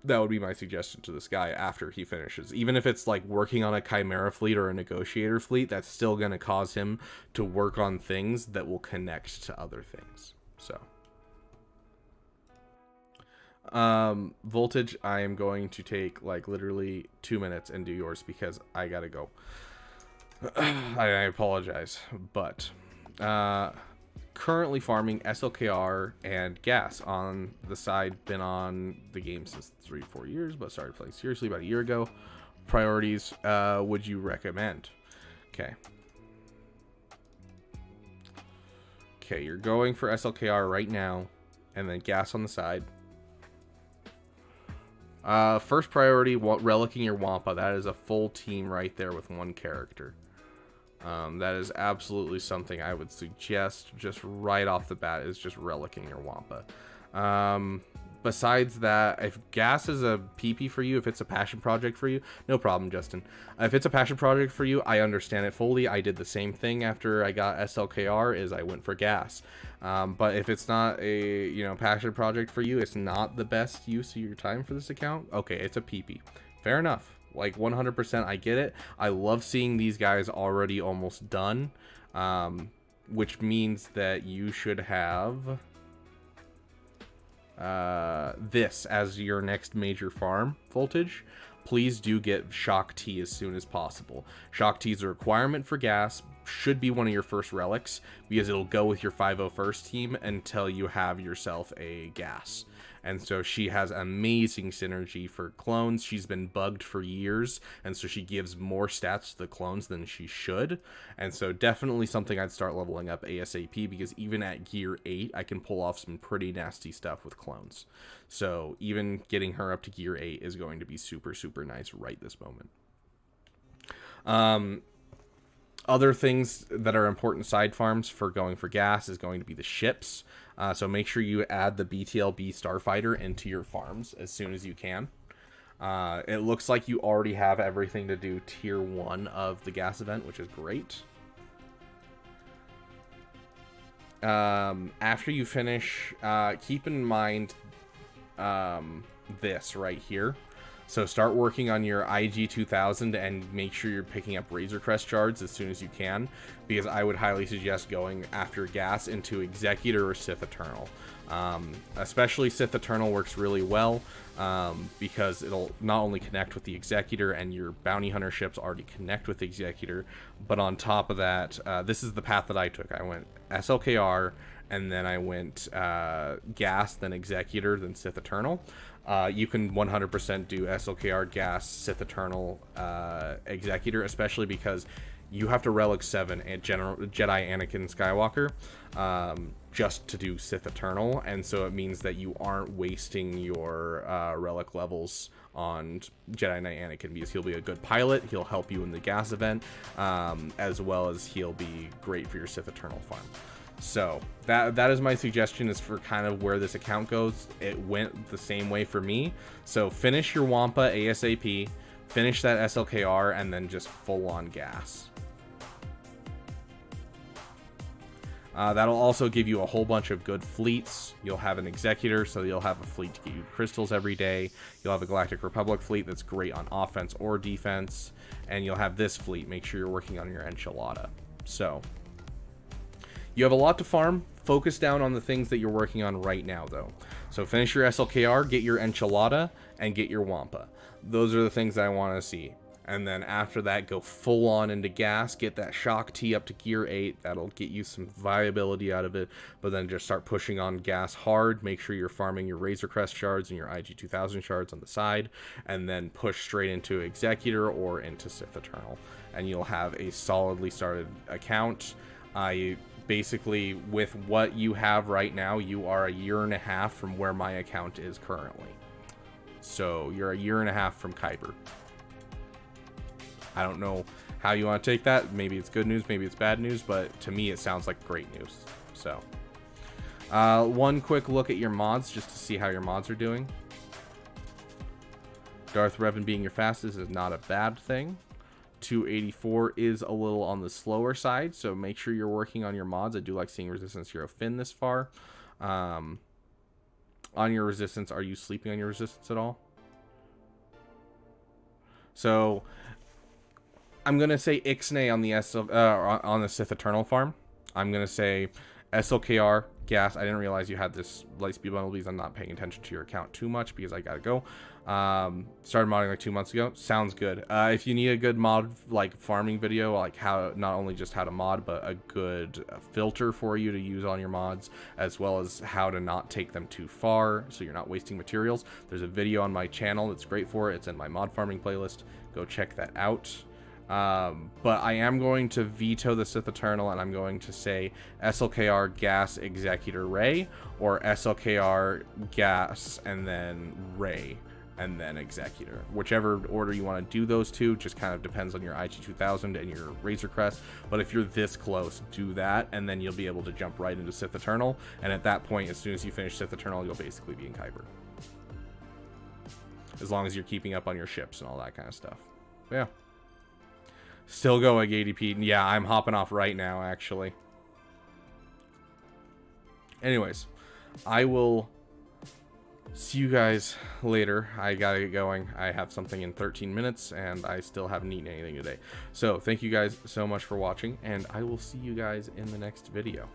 Speaker 1: That would be my suggestion to this guy after he finishes. Even if it's like working on a Chimera fleet or a Negotiator fleet, that's still going to cause him to work on things that will connect to other things. So Voltage, I am going to take like literally 2 minutes and do yours because I gotta go. I apologize, but currently farming SLKR and Gas on the side. Been on the game since 3-4 years, but started playing seriously about a year ago. Priorities, would you recommend? Okay, you're going for SLKR right now, and then Gas on the side. First priority, relicking your Wampa. That is a full team right there with one character. That is absolutely something I would suggest just right off the bat, is just relicking your Wampa. Besides that, if Gas is a PP for you, if it's a passion project for you, no problem, Justin. If it's a passion project for you, I understand it fully. I did the same thing after I got SLKR, is I went for Gas. But if it's not a, you know, passion project for you, it's not the best use of your time for this account, okay, it's a PP. Fair enough. Like 100%, I get it. I love seeing these guys already almost done, which means that you should have this as your next major farm, Voltage. Please do get Shock T as soon as possible. Shock T is a requirement for Gas. should be one of your first relics, because it'll go with your 501st team until you have yourself a gas. And so she has amazing synergy for clones. She's been bugged for years, and so she gives more stats to the clones than she should. And so definitely something I'd start leveling up ASAP, because even at gear 8, I can pull off some pretty nasty stuff with clones. So even getting her up to gear 8 is going to be super, super nice right this moment. Other things that are important side farms for going for gas is going to be the ships. So make sure you add the BTLB Starfighter into your farms as soon as you can. It looks like you already have everything to do tier 1 of the gas event, which is great. After you finish, keep in mind this right here. So start working on your IG 2000 and make sure you're picking up Razor Crest shards as soon as you can, because I would highly suggest going after gas into Executor or Sith Eternal. Especially Sith Eternal works really well, because it'll not only connect with the Executor, and your bounty hunter ships already connect with the Executor, but on top of that, this is the path that I took. I went SLKR, and then I went gas, then Executor, then Sith Eternal. You can 100% do SLKR, gas, Sith Eternal, Executor, especially because you have to Relic 7 at Jedi Anakin Skywalker just to do Sith Eternal, and so it means that you aren't wasting your Relic levels on Jedi Knight Anakin, because he'll be a good pilot, he'll help you in the gas event, as well as he'll be great for your Sith Eternal farm. So that is my suggestion, is for kind of where this account goes. It went the same way for me. So finish your Wampa ASAP, finish that SLKR, and then just full on gas. That'll also give you a whole bunch of good fleets. You'll have an Executor, so you'll have a fleet to get you crystals every day. You'll have a Galactic Republic fleet that's great on offense or defense. And you'll have this fleet. Make sure you're working on your Enchilada. So you have a lot to farm. Focus down on the things that you're working on right now, though. So finish your SLKR, get your Enchilada, and get your Wampa. Those are the things that I want to see. And then after that, go full on into gas, get that Shock T up to gear 8. That'll get you some viability out of it. But then just start pushing on gas hard. Make sure you're farming your Razor Crest shards and your IG 2000 shards on the side. And then push straight into Executor or into Sith Eternal. And you'll have a solidly started account. Basically, with what you have right now, you are a year and a half from where my account is currently. So you're a year and a half from Kuiper. I don't know how you want to take that. Maybe it's good news, maybe it's bad news, but to me it sounds like great news. So one quick look at your mods just to see how your mods are doing. Darth Revan being your fastest is not a bad thing. 284 is a little on the slower side, so make sure you're working on your mods. I do like seeing Resistance Hero Finn this far. On your Resistance, are you sleeping on your Resistance at all? So I'm gonna say Ixnay on the Sith Eternal farm. I'm gonna say SLKR, gas. I didn't realize you had this Lightspeed bundle because I'm not paying attention to your account too much because I gotta go. Started modding like 2 months ago. Sounds good. If you need a good mod like farming video, like how not only just how to mod, but a good filter for you to use on your mods, as well as how to not take them too far so you're not wasting materials, there's a video on my channel that's great for it. It's in my mod farming playlist. Go check that out. But I am going to veto the Sith Eternal, and I'm going to say SLKR, gas, Executor, Rey, or SLKR, gas, and then Rey, and then Executor. Whichever order you want to do those two, just kind of depends on your IG-2000 and your Razor Crest. But if you're this close, do that, and then you'll be able to jump right into Sith Eternal. And at that point, as soon as you finish Sith Eternal, you'll basically be in Kuiper. As long as you're keeping up on your ships and all that kind of stuff. But yeah. Still going ADP. Yeah, I'm hopping off right now, actually. Anyways, I will see you guys later. I gotta get going. I have something in 13 minutes, and I still haven't eaten anything today. So, thank you guys so much for watching, and I will see you guys in the next video.